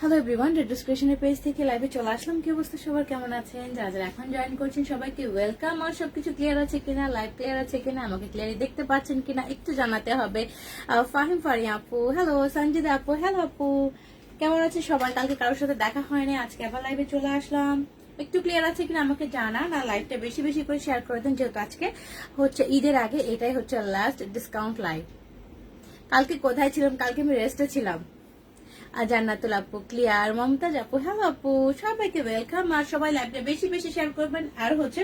Hello everyone, red ডিসক্রিপশনের page থেকে লাইভে চলে আসলাম। কি অবস্থা সবার, কেমন আছেন? যারা যারা এখন জয়েন করছেন সবাইকে ওয়েলকাম। আর সবকিছু ক্লিয়ার আছে কিনা, লাইভ ক্লিয়ার আছে কিনা, আমাকে ক্লিয়ারলি দেখতে পাচ্ছেন কিনা একটু জানাতে হবে। ফাহিম ফারি আপু হ্যালো, সঞ্জিদা আপু হ্যালো আপু, কেমন আছে সবাই? কালকে কারোর সাথে দেখা হয়নি, আজকে আবার লাইভে চলে আসলাম। একটু ক্লিয়ার আছে কিনা আমাকে জানান, আর লাইভটা বেশি বেশি করে শেয়ার করে দেন, যেহেতু আজকে হচ্ছে ঈদের আগে এটাই হচ্ছে লাস্ট ডিসকাউন্ট লাইভ। কালকে কোথায় ছিলাম? কালকে আমি রেস্টে ছিলাম। জান্নাতুল আপু ক্লিয়ার, মমতাজ আপু হ্যালো আপু, সবাইকে ওয়েলকাম। আর সবাই লাইভটা বেশি বেশি শেয়ার করবেন। আর হচ্ছে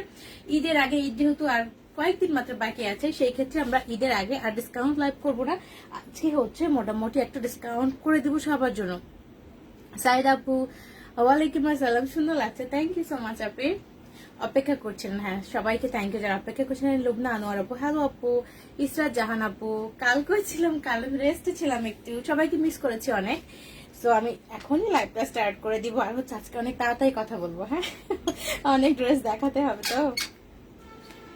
ঈদের আগে, ঈদ যেহেতু আর কয়েকদিন মাত্র বাকি আছে, সেই ক্ষেত্রে আমরা ঈদের আগে আর ডিসকাউন্ট লাইভ করবো না। আজকে হচ্ছে মোটামুটি একটা ডিসকাউন্ট করে দিব সবার জন্য। সাইদ আপু ওয়ালাইকুম আসসালাম, সুন্দর লাগছে, থ্যাংক ইউ সো মাচ আপু। অপেক্ষা করছেন, হ্যাঁ সবাইকে থ্যাংক ইউ যারা অপেক্ষা করছেন। লুবনা আনোয়ার আপু হ্যালো আপু, ইসরাত জাহান আপু কালকে ছিলাম, কাল রেস্টে ছিলাম একটু, সবাইকে মিস করেছি অনেক। সো আমি এখনই লাইভটা স্টার্ট করে দিব। আর হচ্ছে আজকে অনেক তাড়াতাড়ি কথা বলবো, হ্যাঁ অনেক ড্রেস দেখাতে হবে, তো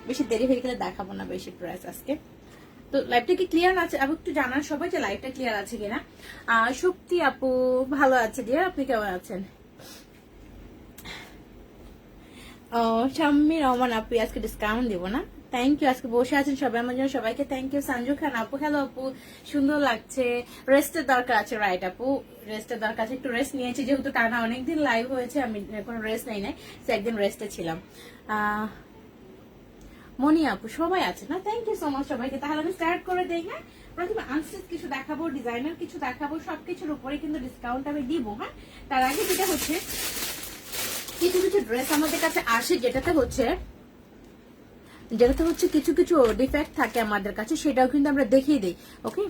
বেশি দেরি হয়ে গেলে দেখাবো না বেশি ড্রেস আজকে। তো লাইভটা কি ক্লিয়ার আছে? আমি একটু জানান সবাই যে লাইভটা ক্লিয়ার আছে কিনা। শক্তি আপু ভালো আছে ডিয়ার, আপনি কেমন আছেন? শাম্মী রহমান আপু আজকে ডিসকাউন্ট দিব না, থ্যাংক ইউ। আজকে বসে আছেন সবাই আমার জন্য, সবাইকে থ্যাংক ইউ। সঞ্জু খান আপু হ্যালো আপু, সুন্দর লাগছে। রেস্টের দরকার আছে, রাইট আপু রেস্টের দরকার আছে, একটু রেস্ট নিয়েছি যেহেতু টানা অনেকদিন লাইভ হয়েছে, আমি কোনো রেস্ট নেই নাই, সে একদিন রেস্টে ছিলাম। মনি আপু সবাই আছে না, থ্যাংক ইউ সো মাচ সবাইকে। তাহলে আমি স্টার্ট করে দেই। হ্যাঁ প্রথমে আনস্টিচ কিছু দেখাবো, ডিজাইনার কিছু দেখাবো, সবকিছুর উপরে কিন্তু ডিসকাউন্ট আমি দিব। হ্যাঁ তার আগে যেটা হচ্ছে কিছু কিছু ড্রেস আমাদের কাছে আসে যেটাতে হচ্ছে কিছু কিছু ডিফেক্ট থাকে আমাদের কাছে, সেটাও কিন্তু আমরা দেখিয়ে দিই। ওকে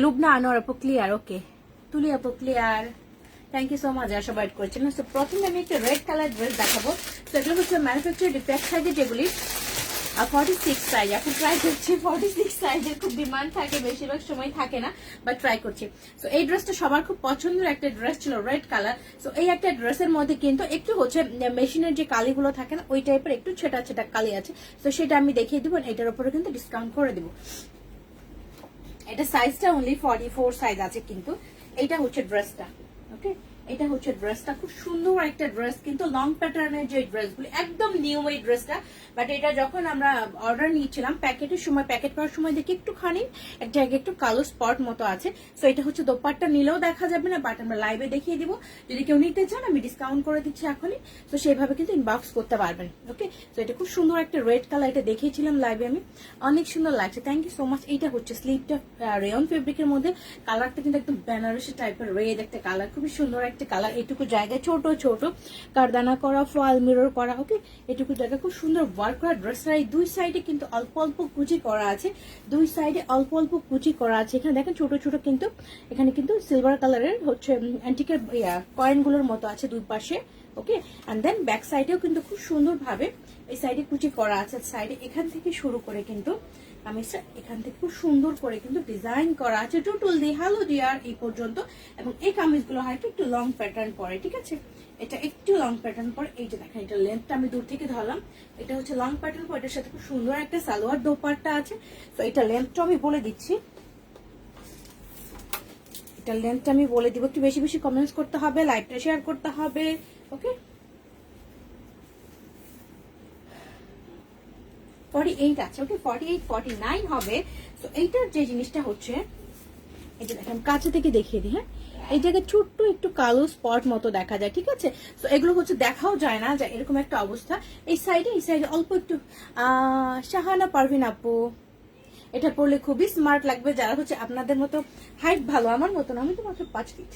লুবনা আনোয়ার আপু ক্লিয়ার, ওকে তুলি আপু clear, thank you so much যারা সবাই করছেন। তো প্রথমে আমি একটা রেড কালার ড্রেস দেখাবো। তো এগুলো হচ্ছে ম্যানুফ্যাকচার ডিফেক্ট থাকে যেগুলি 46 সাইজ, এখন ট্রাই করছি। 46 সাইজের খুব ডিমান্ড থাকে, বেশিরভাগ সময় থাকে না, বাট ট্রাই করছি। তো এই ড্রেসটা সবার খুব পছন্দের একটা ড্রেস ছিল, রেড কালার। তো এই একটা ড্রেসের মধ্যে কিন্তু একটু হচ্ছে মেশিনের যে কালিগুলো থাকে না, ওই টাইপের একটু ছেটা ছেটা কালি আছে। তো সেটা আমি দেখিয়ে দিব, এটার উপরে কিন্তু ডিসকাউন্ট করে দিব। এটা সাইজটা অনলি 44 সাইজ আছে, কিন্তু এইটা হচ্ছে ড্রেসটা। ওকে এটা হচ্ছে ড্রেসটা, খুব সুন্দর একটা ড্রেস, কিন্তু লং প্যাটার্নের যে ড্রেসগুলি একদম নিউ এই ড্রেসটা। বাট এটা যখন আমরা অর্ডার নিয়েছিলাম প্যাকেটের সময়, প্যাকেট করার সময় দেখি একটুখানি এক জায়গায় একটু কালো স্পট মতো আছে। সো এটা হচ্ছে দোপাট্টা নিলেও দেখা যাবে না, বাট আমরা লাইভে দেখিয়ে দিব। যদি কেউ নিতে চান আমি ডিসকাউন্ট করে দিচ্ছি এখনই, তো সেইভাবে কিন্তু ইনবক্স করতে পারবেন। ওকে তো এটা খুব সুন্দর একটা রেড কালার, এটা দেখিয়েছিলাম লাইভে আমি, অনেক সুন্দর লাগছে, থ্যাংক ইউ সো মাচ। এইটা হচ্ছে স্লিভটা রেয়ন ফেব্রিকের মধ্যে, কালারটা কিন্তু একদম বেনারসি টাইপের রেড একটা কালার, খুবই সুন্দর একটা কালার। এইটুকু জায়গায় ছোট ছোট কারদানা করা, ফল মিরর করা। ওকে এটুকু জায়গা খুব সুন্দর ওয়ার্ক করা। ড্রেসটার এই দুই সাইডে কিন্তু অল্প অল্প কুচি করা আছে, দুই সাইডে অল্প অল্প কুচি করা আছে। এখানে দেখেন ছোট ছোট, কিন্তু এখানে কিন্তু সিলভার কালারের হচ্ছে অ্যান্টিকের কয়েনগুলোর মতো আছে দুই পাশে। ওকে অ্যান্ড দেন ব্যাক সাইডেও কিন্তু খুব সুন্দর ভাবে এই সাইডে কুচি করা আছে। সাইডে এখান থেকে শুরু করে কিন্তু কামিজটা এখান থেকে খুব সুন্দর করে কিন্তু ডিজাইন করা আছে, টুটুল দিয়ে হ্যালো ডিয়ার এই পর্যন্ত। এবং এই কামিজগুলো হয়তো একটু লং প্যাটার্ন পরে, ঠিক আছে এটা একটু লং প্যাটার্ন পরে। এই যে দেখেন এটা লেন্থটা আমি দূর থেকে ধরলাম, এটা হচ্ছে লং প্যাটার্ন পরে, এটার সাথে খুব সুন্দর একটা সালোয়ার দোপাট্টা আছে। তো এটা লেন্থটা আমি বলে দিচ্ছি, এটা লেন্থটা আমি বলে দিব। একটু বেশি বেশি কমেন্টস করতে হবে, লাইভটা শেয়ার করতে হবে। ওকে 48 আছে, ওকে 48 49 হবে। তো এইটার যে জিনিসটা হচ্ছে, এই যে দেখেন কাছে থেকে দেখিয়ে দিই। হ্যাঁ এই জায়গায় ছোট্ট একটু কালো স্পট মতো দেখা যায়, ঠিক আছে। তো এগুলো হচ্ছে দেখাও যায় না যে এরকম একটা অবস্থা। এই সাইডে অল্প একটু শাহানা পারভিন আপু, এটা পরলে খুবই স্মার্ট লাগবে যারা হচ্ছে আপনাদের মতো হাইট ভালো, আমার মতো না, আমি তো মাত্র 5 ফিট।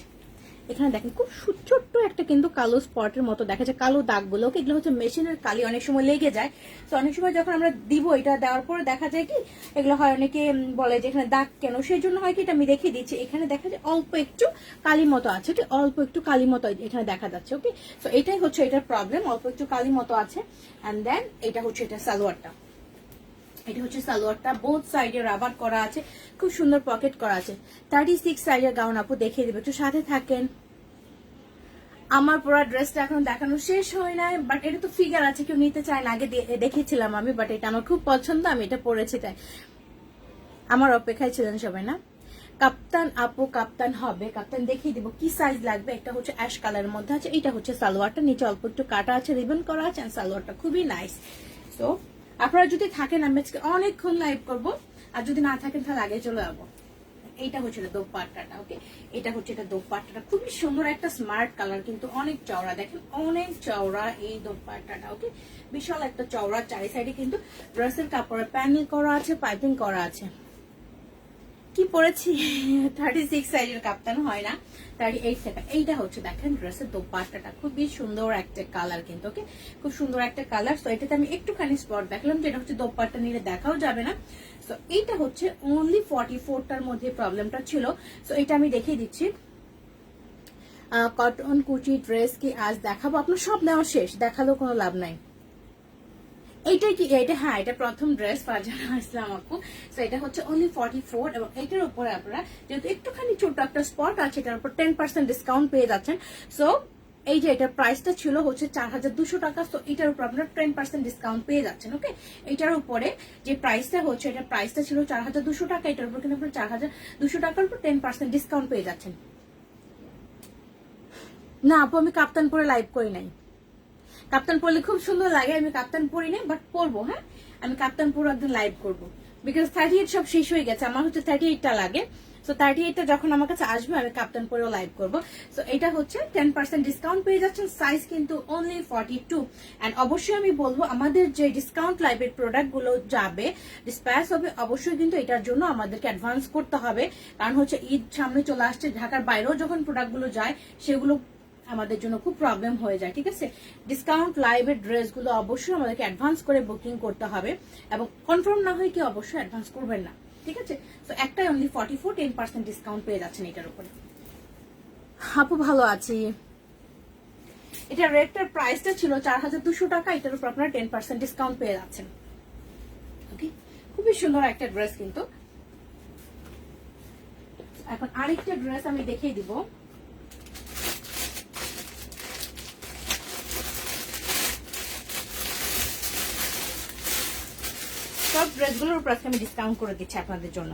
এখানে দেখেন খুব ছোট্ট একটা কিন্তু কালো স্পটের মতো দেখা যায়, কালো দাগগুলো। ওকে এগুলো হচ্ছে মেশিনের কালি, অনেক সময় লেগে যায়। তো অনেক সময় যখন আমরা দিব, এটা দেওয়ার পরে দেখা যায় কি এগুলো হয়, অনেকে বলে যে এখানে দাগ কেন, সেই জন্য হয় কি এটা আমি দেখিয়ে দিচ্ছি। এখানে দেখা যায় অল্প একটু কালি মতো আছে, ওকে অল্প একটু কালি মতো এখানে দেখা যাচ্ছে। ওকে তো এটাই হচ্ছে এটার প্রবলেম, অল্প একটু কালি মতো আছে। অ্যান্ড দেন এটা হচ্ছে এটা সালোয়ারটা, এটা হচ্ছে সালোয়ারটা, বোথ সাইডে রাবার করা আছে, খুব সুন্দর পকেট করা আছে। 36 সাইজের গাউন আপু দেখিয়ে দেবে, একটু সাথে থাকেন। আমার পুরো ড্রেসটা এখন দেখানো শেষ হয় নাই, বাট এটা তো ফিগার আছে, কেউ নিতে চায় না, আগে দেখিয়েছিলাম আমি, বাট এটা আমার খুব পছন্দ, আমি এটা পরেছি, তাই আমার অপেক্ষায় ছিলেন সবাই না। কাপ্তান আপু, কাপ্তান হবে, কাপ্তান দেখিয়ে দিব কি সাইজ লাগবে। একটা হচ্ছে অ্যাশ কালারের মধ্যে আছে, এটা হচ্ছে সালোয়ারটা, নিচে অল্প একটু কাটা আছে, রিবন করা আছে, সালোয়ারটা খুবই নাইস। তো আপনারা যদি থাকেন আমি আজকে অনেকক্ষণ লাইভ করবো, আর যদি না থাকেন তাহলে আগে চলে যাবো। এইটা হচ্ছে দোপাট্টাটা, ওকে, এটা হচ্ছে এটা দোপাট্টাটা, খুবই সুন্দর একটা স্মার্ট কালার, কিন্তু অনেক চওড়া, দেখেন অনেক চওড়া এই দোপাট্টাটা, ওকে, বিশাল একটা চওড়া, চারি সাইডে কিন্তু ড্রেসের কাপড়ে প্যানেল করা আছে, পাইপিং করা আছে। কি পরেছি 36 সাইজের কাপ্তান হয় না, 38 টাকা। এইটা হচ্ছে দেখেন ড্রেসের দোপাট্টাটা, খুবই সুন্দর একটা কালার কিন্তু, ওকে, খুব সুন্দর একটা কালার। তো এটাতে আমি একটুখানি স্পট দেখলাম, যেটা হচ্ছে দোপাট্টা নিলে দেখাও যাবে না। তো এইটা হচ্ছে অনলি 44টার মধ্যে প্রবলেমটা ছিল। তো এটা আমি দেখিয়ে দিচ্ছি। কটন কুচি ড্রেস কি আজ দেখাবো? আপনার সব নেওয়া শেষ, দেখালেও কোনো লাভ নাই। এইটাই কি এটা? হ্যাঁ, এটা প্রথম ড্রেস ফারজানা ইসলাম আপু। সো এটা হচ্ছে অনলি 44, এবং এটার উপরে আপনারা যেহেতু একটুখানি ছোট একটা স্পট আছে, এটার উপর 10% ডিসকাউন্ট পেয়ে যাচ্ছেন। সো এই যে এটার প্রাইসটা ছিল হচ্ছে 4200 টাকা, তো এটার উপর আপনারা 10% ডিসকাউন্ট পেয়ে যাচ্ছেন, ওকে। এটার উপরে যে প্রাইসটা হচ্ছে, এটার প্রাইসটা ছিল 4200 টাকা, এটার উপর কিন্তু আপনারা 4200 টাকার উপর 10% ডিসকাউন্ট পেয়ে যাচ্ছেন। না আপু, আমি কাপ্তান পরে লাইভ করি নাই। কাপ্তান পরলে খুব সুন্দর লাগে, আমি কাপ্তান পরি না, বাট পরবো। হ্যাঁ, আমি কাপ্তান পরে একদিন লাইভ করবো, বিকজ 38 সব শেষ হয়ে গেছে, আমার হচ্ছে 38টা লাগে। সো 38টা যখন আমার কাছে আসবে আমি কাপ্তান পরেও লাইভ করবো। সো এটা হচ্ছে 10% ডিসকাউন্ট পেয়ে যাচ্ছেন, সাইজ কিন্তু অনলি 42। অ্যান্ড অবশ্যই আমি বলবো আমাদের যে ডিসকাউন্ট লাইভের প্রোডাক্ট গুলো যাবে, ডিসপ্যাচ হবে, অবশ্যই কিন্তু এটার জন্য আমাদেরকে অ্যাডভান্স করতে হবে, কারণ হচ্ছে ঈদ সামনে চলে আসছে, ঢাকার বাইরেও যখন প্রোডাক্ট গুলো যায় সেগুলো আমাদের জন্য খুব প্রবলেম হয়ে যায়, ঠিক আছে। ডিসকাউন্ট লাইভের ড্রেসগুলো অবশ্যই আমাদেরকে অ্যাডভান্স করে বুকিং করতে হবে, এবং কনফার্ম না হয়ে কি অবশ্যই অ্যাডভান্স করবেন না, ঠিক আছে। তো একটাই অনলি 44, 10% ডিসকাউন্ট পেয়ে যাচ্ছেন এটার উপরে। আপু ভালো আছি। এটা রেটটার প্রাইসটা ছিল 4200 টাকা, এটার উপর আপনারা 10% ডিসকাউন্ট পেয়ে যাচ্ছেন, ওকে। খুবই সুন্দর একটা ড্রেস কিন্তু। এখন আরেকটা ড্রেস আমি দেখিয়ে দিব। সব ড্রেসগুলোর উপর আমি ডিসকাউন্ট করে দিচ্ছি আপনাদের জন্য।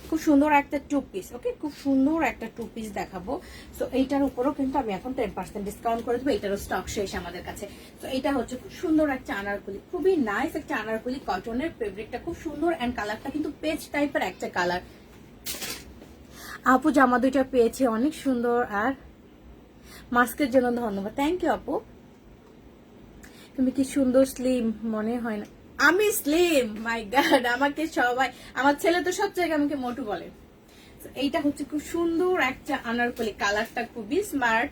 খুব সুন্দর একটা টু পিস, ওকে, খুব সুন্দর একটা টু পিস দেখাবো। তো এইটার উপরও কিন্তু আমি এখন 10% ডিসকাউন্ট করে দেবো, এটারও স্টক শেষ আমাদের কাছে। তো এটা হচ্ছে খুব সুন্দর একটা আনারকলি, খুবই নাইস একটা আনারকলি, কটনের ফেব্রিকটা খুব সুন্দর, এন্ড কালারটা কিন্তু পেজ টাইপের একটা কালার। আপু জামা দুইটা পেয়েছে, অনেক সুন্দর, আর মাস্কের জন্য ধন্যবাদ। থ্যাংক ইউ আপু, তুমি কি সুন্দর, স্লিম মনে হয় না। আমি স্লিম, মাই গড, আমাকে সবাই, আমার ছেলে তো সব জায়গায় আমাকে মোটু বলে। এইটা হচ্ছে খুব সুন্দর একটা আনারকলি, কালারটা খুবই স্মার্ট।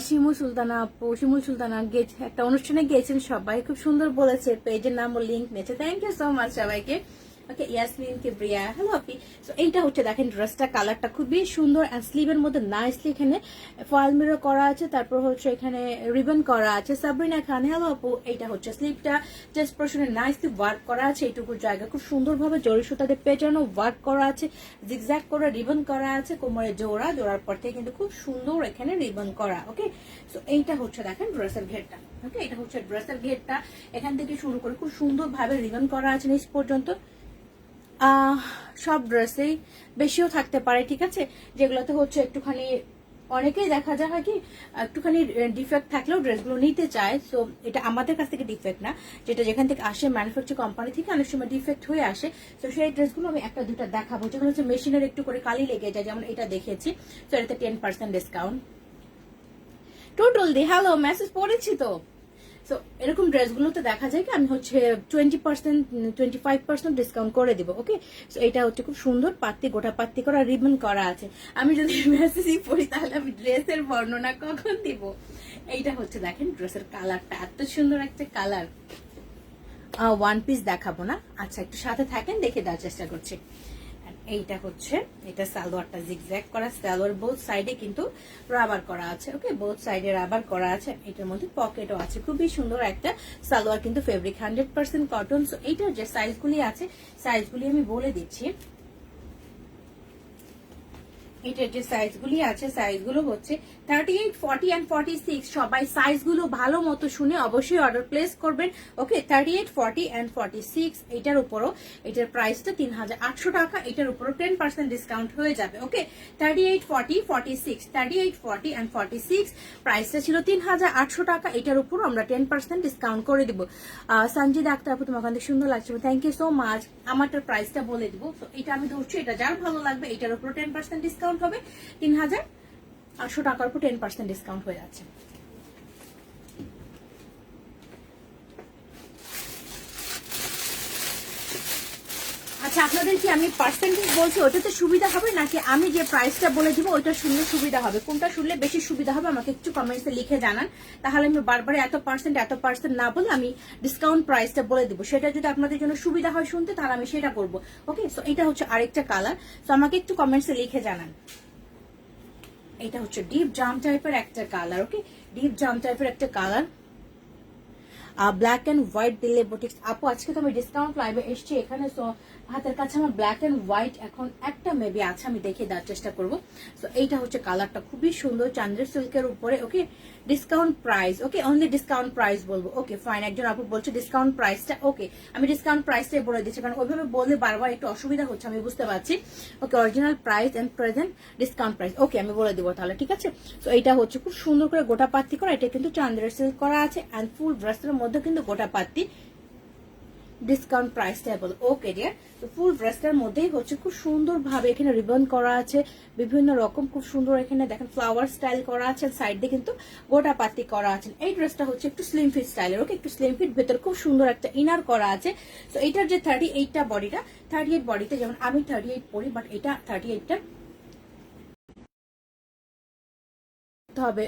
শিমুল সুলতানা আপু, শিমুল সুলতানা একটা অনুষ্ঠানে গিয়েছেন, সবাই খুব সুন্দর বলেছে, পেজের নাম ও লিঙ্ক নিয়েছে, থ্যাংক ইউ সো মাচ সবাইকে। ওকে, ইয়াসমিন কিবরিয়া, হ্যালো আপি। সো এইটা হচ্ছে দেখেন ড্রেসটা, কালারটা খুবই সুন্দর, এন্ড স্লিভের মধ্যে নাইসলি এখানে ফয়েল মিরর করা আছে, তারপর হচ্ছে এখানে রিবন করা আছে। সাবরিনা খান, হ্যালো আপু। এইটা হচ্ছে স্লিভটা, চেস্ট পোর্শনে নাইসলি ওয়ার্ক করা আছে, এইটুকু জায়গা খুব সুন্দরভাবে জরি সুতাতে পেঁচানো ওয়ার্ক করা আছে, জিগজ্যাগ করে রিবন করা আছে, কোমরে জোড়া, জোড়ার পর থেকে কিন্তু খুব সুন্দর এখানে রিবন করা, ওকে। সো এইটা হচ্ছে দেখেন ড্রেসের ঘেরটা, ওকে, এটা হচ্ছে ড্রেসের ঘেরটা, এখান থেকে শুরু করে খুব সুন্দরভাবে রিবন করা আছে নিচ পর্যন্ত। সব ড্রেসেই বেশিও থাকতে পারে, ঠিক আছে, যেগুলোতে হচ্ছে একটুখানি অনেকেই দেখা যায় হয় কি একটুখানি ডিফেক্ট থাকলেও ড্রেসগুলো নিতে চায়। সো এটা আমাদের কাছ থেকে ডিফেক্ট না, যেটা যেখান থেকে আসে ম্যানুফ্যাকচার কোম্পানি থেকে অনেক সময় ডিফেক্ট হয়ে আসে। তো সেই ড্রেসগুলো আমি একটা দুটা দেখাবো, যেগুলো হচ্ছে মেশিনের একটু করে কালি লেগে যায়, যেমন এটা দেখেছি। তো এটাতে 10% ডিসকাউন্ট। টোটাল দি হ্যালো, মেসেজ পড়েছি তো। সো এরকম ড্রেসগুলোতে দেখা যায় কি আমি হচ্ছে 20%, 25% ডিসকাউন্ট করে দিব, ওকে। সো এটা হচ্ছে খুব সুন্দর পাত্তি, গোটা পাত্তি করা, রিবন করা আছে। আমি যদি মেসেজই পড়ি তাহলে আমি ড্রেসের বর্ণনা কখন দিব। এইটা হচ্ছে দেখেন ড্রেসের কালারটা, এত সুন্দর একটা কালার। ওয়ান পিস দেখাবো না, আচ্ছা একটু সাথে থাকেন, দেখে দেওয়ার চেষ্টা করছি। এইটা হচ্ছে, এটা সালোয়ারটা জিগজ্যাগ করা, সালোয়ার বোথ সাইডে কিন্তু রাবার করা আছে, ওকে, বোথ সাইডে রাবার করা আছে, এটার মধ্যে পকেটও আছে, খুবই সুন্দর একটা সালোয়ার, কিন্তু ফেব্রিক 100% কটন। সো এইটার যে সাইজগুলি আছে, সাইজগুলি আমি বলে দিচ্ছি। এটার যে সাইজগুলি আছে সাইজগুলো হচ্ছে 38, 40 and 46। সবাই সাইজগুলো ভালো মতো শুনে অবশ্যই অর্ডার প্লেস করবেন। ওকে, 38, 40 and 46 এটার উপরও এটার প্রাইসটা 3800 টাকা, এটার উপরও 10% ডিসকাউন্ট হয়ে যাবে। ওকে, 38, 40, 46, 38, 40 and 46 প্রাইসটা ছিল 3800 টাকা, এটার উপর আমরা 10% ডিসকাউন্ট করে দিব। সঞ্জিদা আক্তার আপু তোমার অনেক সুন্দর লাগছে, থ্যাংক ইউ সো মাচ। আমারটার প্রাইসটা বলে দিব, তো এটা আমি ধরছি, এটা যার ভালো লাগবে এটার উপর 10% ডিসকাউন্ট হবে। 3800 টাকার উপর 10% ডিসকাউন্ট হয়ে যাচ্ছে। আচ্ছা, আপনাদের কি আমি পার্সেন্টেজ বলছি ওটাতে সুবিধা হবে, নাকি আমি যে প্রাইসটা বলে দিব ওইটা শুনলে সুবিধা হবে? কোনটা শুনলে বেশি সুবিধা হবে আমাকে একটু কমেন্টসে লিখে জানান, তাহলে আমি বারবার এত পার্সেন্ট না বলে আমি ডিসকাউন্ট প্রাইসটা বলে দিব। সেটা যদি আপনাদের জন্য সুবিধা হয় শুনতে, তাহলে আমি সেটা করব। ওকে, সো এটা হচ্ছে আরেকটা কালার, তো আমাকে একটু কমেন্টসে লিখে জানান। এটা হচ্ছে ডিপ জাম টাইপের একটা কালার। ওকে, ডিপ জাম টাইপের একটা কালার, ব্ল্যাক এন্ড হোয়াইট দিলে বুটিক্স আপু আজকে তো আমি ডিসকাউন্ট লাইভে এসছি এখানে, সো হাতের কাছে আমার ব্ল্যাক এন্ড হোয়াইট এখন একটা মেবি আছে, আমি দেখে দেওয়ার চেষ্টা করবো। সো এইটা হচ্ছে কালারটা খুবই সুন্দর চান্দ্রের সিল্কের উপরে। Okay, discount price, okay only discount price বলবো। ওকে ফাইন, একজন আপু বলছে ডিসকাউন্ট প্রাইসটা। ওকে, আমি ডিসকাউন্ট প্রাইসটাই বলে দিচ্ছি, কারণ ওইভাবে বললে বারবার একটু অসুবিধা হচ্ছে, আমি বুঝতে পারছি। Okay, original price and present discount price. Okay, আমি বলে দিব তাহলে, ঠিক আছে। সো এটা হচ্ছে খুব সুন্দর করে গোটা পাত্তি করা, এটা কিন্তু চান্দ্রের সিল্ক করা আছে এন্ড ফুল ড্রেসের মধ্যে কিন্তু গোটা পাত্তি ডিসকাউন্ট প্রাইসটা বল। ওকে ডিয়ার, তো ফুল ড্রেসটার মধ্যেই হচ্ছে খুব সুন্দর ভাবে এখানে রিবন করা আছে, বিভিন্ন রকম খুব সুন্দর এখানে দেখেন ফ্লাওয়ার স্টাইল করা আছে, সাইড দিয়ে কিন্তু গোটা পাতি করা আছে। এই ড্রেসটা হচ্ছে একটু স্লিম ফিট স্টাইলের। ওকে, একটু স্লিম ফিট, ভেতর খুব সুন্দর একটা ইনার করা আছে। তো এটার যে 38টা বডিটা, 38 বডিতে যেমন আমি 38 পরি, বাট এটা 38টা হবে।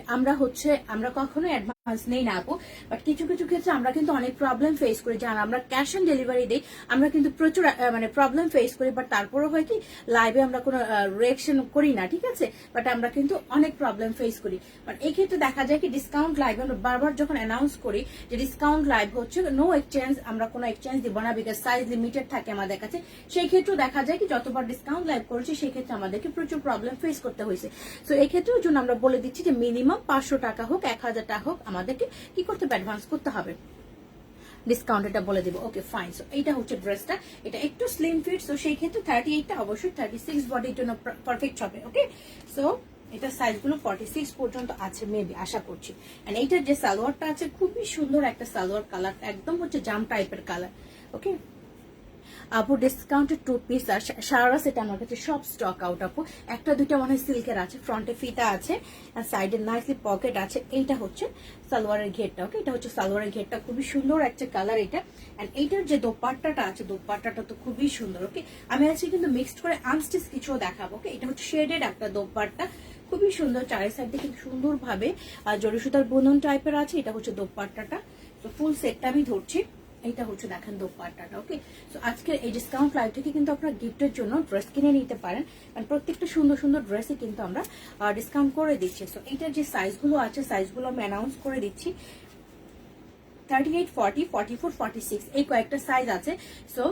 আমরা কখনো অ্যাডভান্স নেই না আপু, বাট কিছু কিছু ক্ষেত্রে আমরা কিন্তু অনেক প্রবলেম ফেস করি, জান আমরা ক্যাশ অন ডেলিভারি দিই, আমরা কিন্তু প্রচুর মানে প্রবলেম ফেস করি, বাট তারপরে হয় কি লাইভে আমরা কোনো রিঅ্যাকশন করি না, ঠিক আছে, বাট আমরা কিন্তু অনেক প্রবলেম ফেস করি। বাট এই ক্ষেত্রে দেখা যায় কি ডিসকাউন্ট লাইভ আমরা বারবার যখন অ্যানাউন্স করি যে ডিসকাউন্ট লাইভ হচ্ছে, নো এক্সচেঞ্জ, আমরা কোনো এক্সচেঞ্জ দিব না, বিকজ সাইজ লিমিটেড থাকে আমাদের কাছে। সেই ক্ষেত্রেও দেখা যায় কি যতবার ডিসকাউন্ট লাইভ করেছি সেই ক্ষেত্রে আমাদেরকে প্রচুর প্রবলেম ফেস করতে হয়েছে। সো এই ক্ষেত্রেও জন্য আমরা বলে দিচ্ছি যে মিনিমাম 500 টাকা হোক 1000 টাকা হোক আমাদেরকে কি করতে হবে, অ্যাডভান্স করতে হবে, ডিসকাউন্ট এটা বলে দিব। ওকে ফাইন, সো এইটা হচ্ছে ড্রেসটা, এটা একটু স্লিম ফিট, সো সেই ক্ষেত্রে 38টা অবশ্যই 36 বডির জন্য পারফেক্ট হবে। ওকে, সো এটা সাইজগুলো 46 পর্যন্ত আছে মেবি, আশা করছি। এন্ড এইটার যে সালোয়ারটা আছে খুবই সুন্দর একটা সালোয়ার, কালার একদম হচ্ছে জাম টাইপের কালার। ওকে আপু ডিসকাউন্টে 2 পিস আর সারা সেট আমার কাছে সব স্টক আউট আপু, একটা দুইটা মনে হয় সিল্কের আছে, ফ্রন্টে ফিতা আছে আর সাইডে নাইসলি পকেট আছে। এইটা হচ্ছে সালোয়ারের ঘেরটা। ওকে, এটা হচ্ছে সালোয়ারের ঘেরটা, খুবই সুন্দর একটা কালার এটা। এন্ড এইটার যে দোপাট্টাটা আছে, দোপাট্টাটা তো খুবই সুন্দর। ওকে, আমি আজকে কিন্তু মিক্সড করে আনস্টিচ কিছু দেখাবো। ওকে, এটা হচ্ছে শেডেড একটা দোপাট্টা, খুবই সুন্দর, চারি সাইড দিয়ে কিন্তু সুন্দর ভাবে জরি সুতার বুনন টাইপের আছে। এটা হচ্ছে দোপাট্টাটা, তো ফুল সেটটা আমি ধরছি। এইটা হচ্ছে দেখেন দোপাট্টাটা। ওকে, তো আজকের এই ডিসকাউন্ট লাইভ থেকে কিন্তু আপনারা গিফটের জন্য ড্রেস কিনে নিতে পারেন, কারণ প্রত্যেকটা সুন্দর সুন্দর ড্রেসই কিন্তু আমরা ডিসকাউন্ট করে দিচ্ছি। সো এইটার যে সাইজগুলো আছে সাইজগুলো আমি অ্যানাউন্স করে দিচ্ছি, 38, 40, 44, 46 এই কয়েকটা সাইজ আছে। সো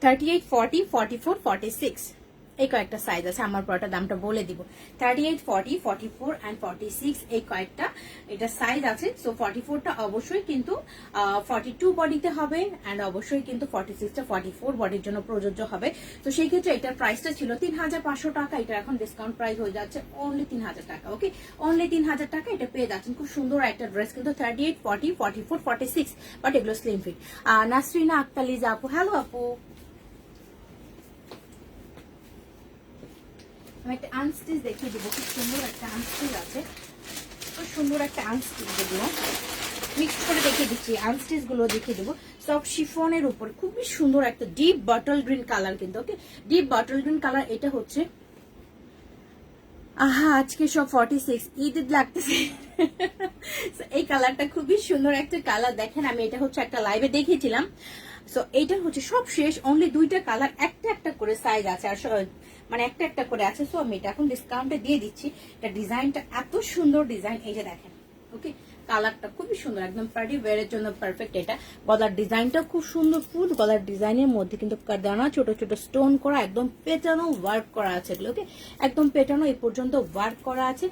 38, 40, 44, 46 এই কয়েকটা সাইজ আছে, আমার পরটা দামটা বলে দিব। 38, 40, 44 and 46 এই কয়েকটা এটা সাইজ আছে। সো 44টা অবশ্যই কিন্তু 42 বডিতে হবে, এন্ড অবশ্যই কিন্তু 46টা 44 বডির জন্য প্রযোজ্য হবে। তো সেই ক্ষেত্রে এটার প্রাইসটা ছিল 3500 টাকা, এটা এখন ডিসকাউন্ট প্রাইস হয়ে যাচ্ছে অনলি 3000 টাকা। ওকে, অনলি 3000 টাকা এটা পেয়ে যাচ্ছেন। খুব সুন্দর একটা ড্রেস কিন্তু 38, 40, 44, 46, বাট এগুলো স্লিম ফিট। নাসরিনা আক্তালিজা আপু, হ্যালো আপু, আমি একটা আনস্টিচ দেখিয়ে দিব, খুব সুন্দর একটা আনস্টিচ আছে, খুব সুন্দর একটা আনস্টিচ যেগুলো মিক্স করে দেখিয়ে দিচ্ছি, আনস্টিচ গুলো দেখিয়ে দেবো। সব শিফনের উপর খুবই সুন্দর একটা ডিপ বটল গ্রিন কালার কিন্তু। ওকে, ডিপ বটল গ্রিন কালার, এটা হচ্ছে আজকে সব 46 ঈদ লাগতেছে। এই কালারটা খুবই সুন্দর একটা কালার, দেখেন আমি এটা হচ্ছে একটা লাইভে দেখিয়েছিলাম। সো এইটা হচ্ছে সব শেষ, অনলি দুইটা কালার, একটা একটা করে সাইজ আছে, আর মানে একটা একটা করে আছে। সো আমি এটা এখন ডিসকাউন্টে দিয়ে দিচ্ছি। এটা ডিজাইনটা এত সুন্দর ডিজাইন, এই যে দেখেন। ওকে, কালারটা খুবই সুন্দর, একদম পার্টি ওয়্যারের জন্য পারফেক্ট। এটা গলার ডিজাইনটা খুব সুন্দর, ফুল গলার ডিজাইনের মধ্যে কিন্তু কারদানা ছোট ছোট স্টোন করা, একদম পেটানো ওয়ার্ক করা আছে এগুলো। ওকে, একদম পেটানো এই পর্যন্ত ওয়ার্ক করা আছে।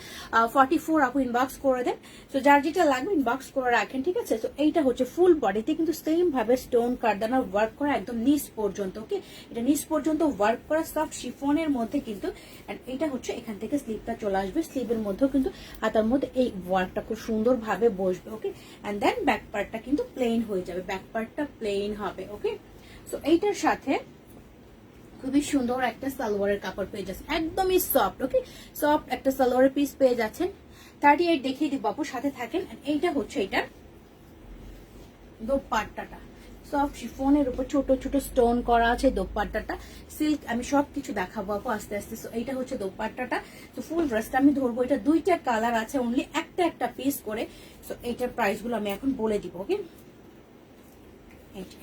44 আপু ইনবক্স করে দেন। তো যার যেটা লাগবে ইনবক্স করে রাখেন, ঠিক আছে। তো এইটা হচ্ছে ফুল বডিতে কিন্তু সেম ভাবে স্টোন কারদানা ওয়ার্ক করা, একদম নিচ পর্যন্ত। ওকে, এটা নিচ পর্যন্ত ওয়ার্ক করা সফট শিফনের মধ্যে কিন্তু। এটা হচ্ছে এখান থেকে স্লিভটা চলে আসবে, স্লিভের মধ্যেও কিন্তু হাতার মধ্যে এই ওয়ার্কটা খুব সুন্দর ভাবে বসবে। ওকে, এন্ড দেন ব্যাক পার্টটা কিন্তু প্লেন হয়ে যাবে, ব্যাক পার্টটা প্লেন হবে। ওকে, সো এইটার সাথে খুবই সুন্দর একটা সালোয়ারের কাপড় পেয়ে যাচ্ছেন, একদমই সফট। ওকে, সফট একটা সালোয়ারের পিস পেয়ে যাচ্ছেন। 38 দেখিয়ে দিব আপু, সাথে থাকেন। এইটা হচ্ছে এটার দোপাট্টাটা, সফট শিফনের উপর ছোট ছোট স্টোন করা আছে। দোপাট্টাটা সিল্ক, আমি সবকিছু দেখাবো আপু আস্তে আস্তে। সো এইটা হচ্ছে দোপাট্টাটা। তো ফুল ড্রেসটা আমি ধরবো, এটা দুইটা কালার আছে, অনলি একটা একটা পিস করে। সো এইটার প্রাইস গুলো আমি এখন বলে দিব। ওকে,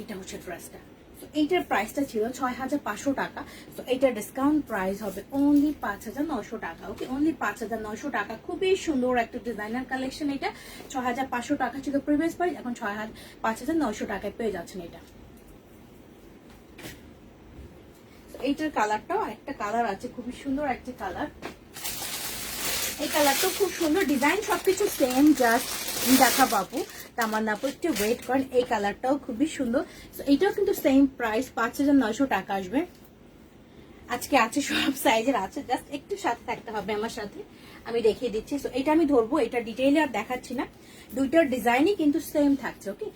এটা হচ্ছে ড্রেসটা। তো এইটার প্রাইসটা ছিল 6500 টাকা। তো এইটার ডিসকাউন্ট প্রাইস হবে অনলি 5900 টাকা। ওকে, অনলি 5900 টাকা। খুবই সুন্দর একটা ডিজাইনার কালেকশন। এটা 6500 টাকা ছিল প্রিভিয়াস প্রাইস, এখন 5900 টাকায় পেয়ে যাচ্ছেন এটা। এইটার কালারটাও একটা কালার আছে, খুবই সুন্দর একটা কালার। এই কালারটাও খুব সুন্দর, ডিজাইন সবকিছু সেম, জাস্ট দেখা পাবো। তামান্না আপু একটু ওয়েট করেন, এই কালারটাও খুবই সুন্দর। এইটাও কিন্তু সেম প্রাইস 5900 টাকা আসবে। আজকে আছে সব সাইজের আছে, জাস্ট একটু সাথে থাকতে হবে আমার সাথে, আমি দেখিয়ে দিচ্ছি। তো এটা আমি ধরবো, এটা ডিটেইলে আর দেখাচ্ছি না। দুইটার ডিজাইনই কিন্তু সেম থাকছে। ওকে,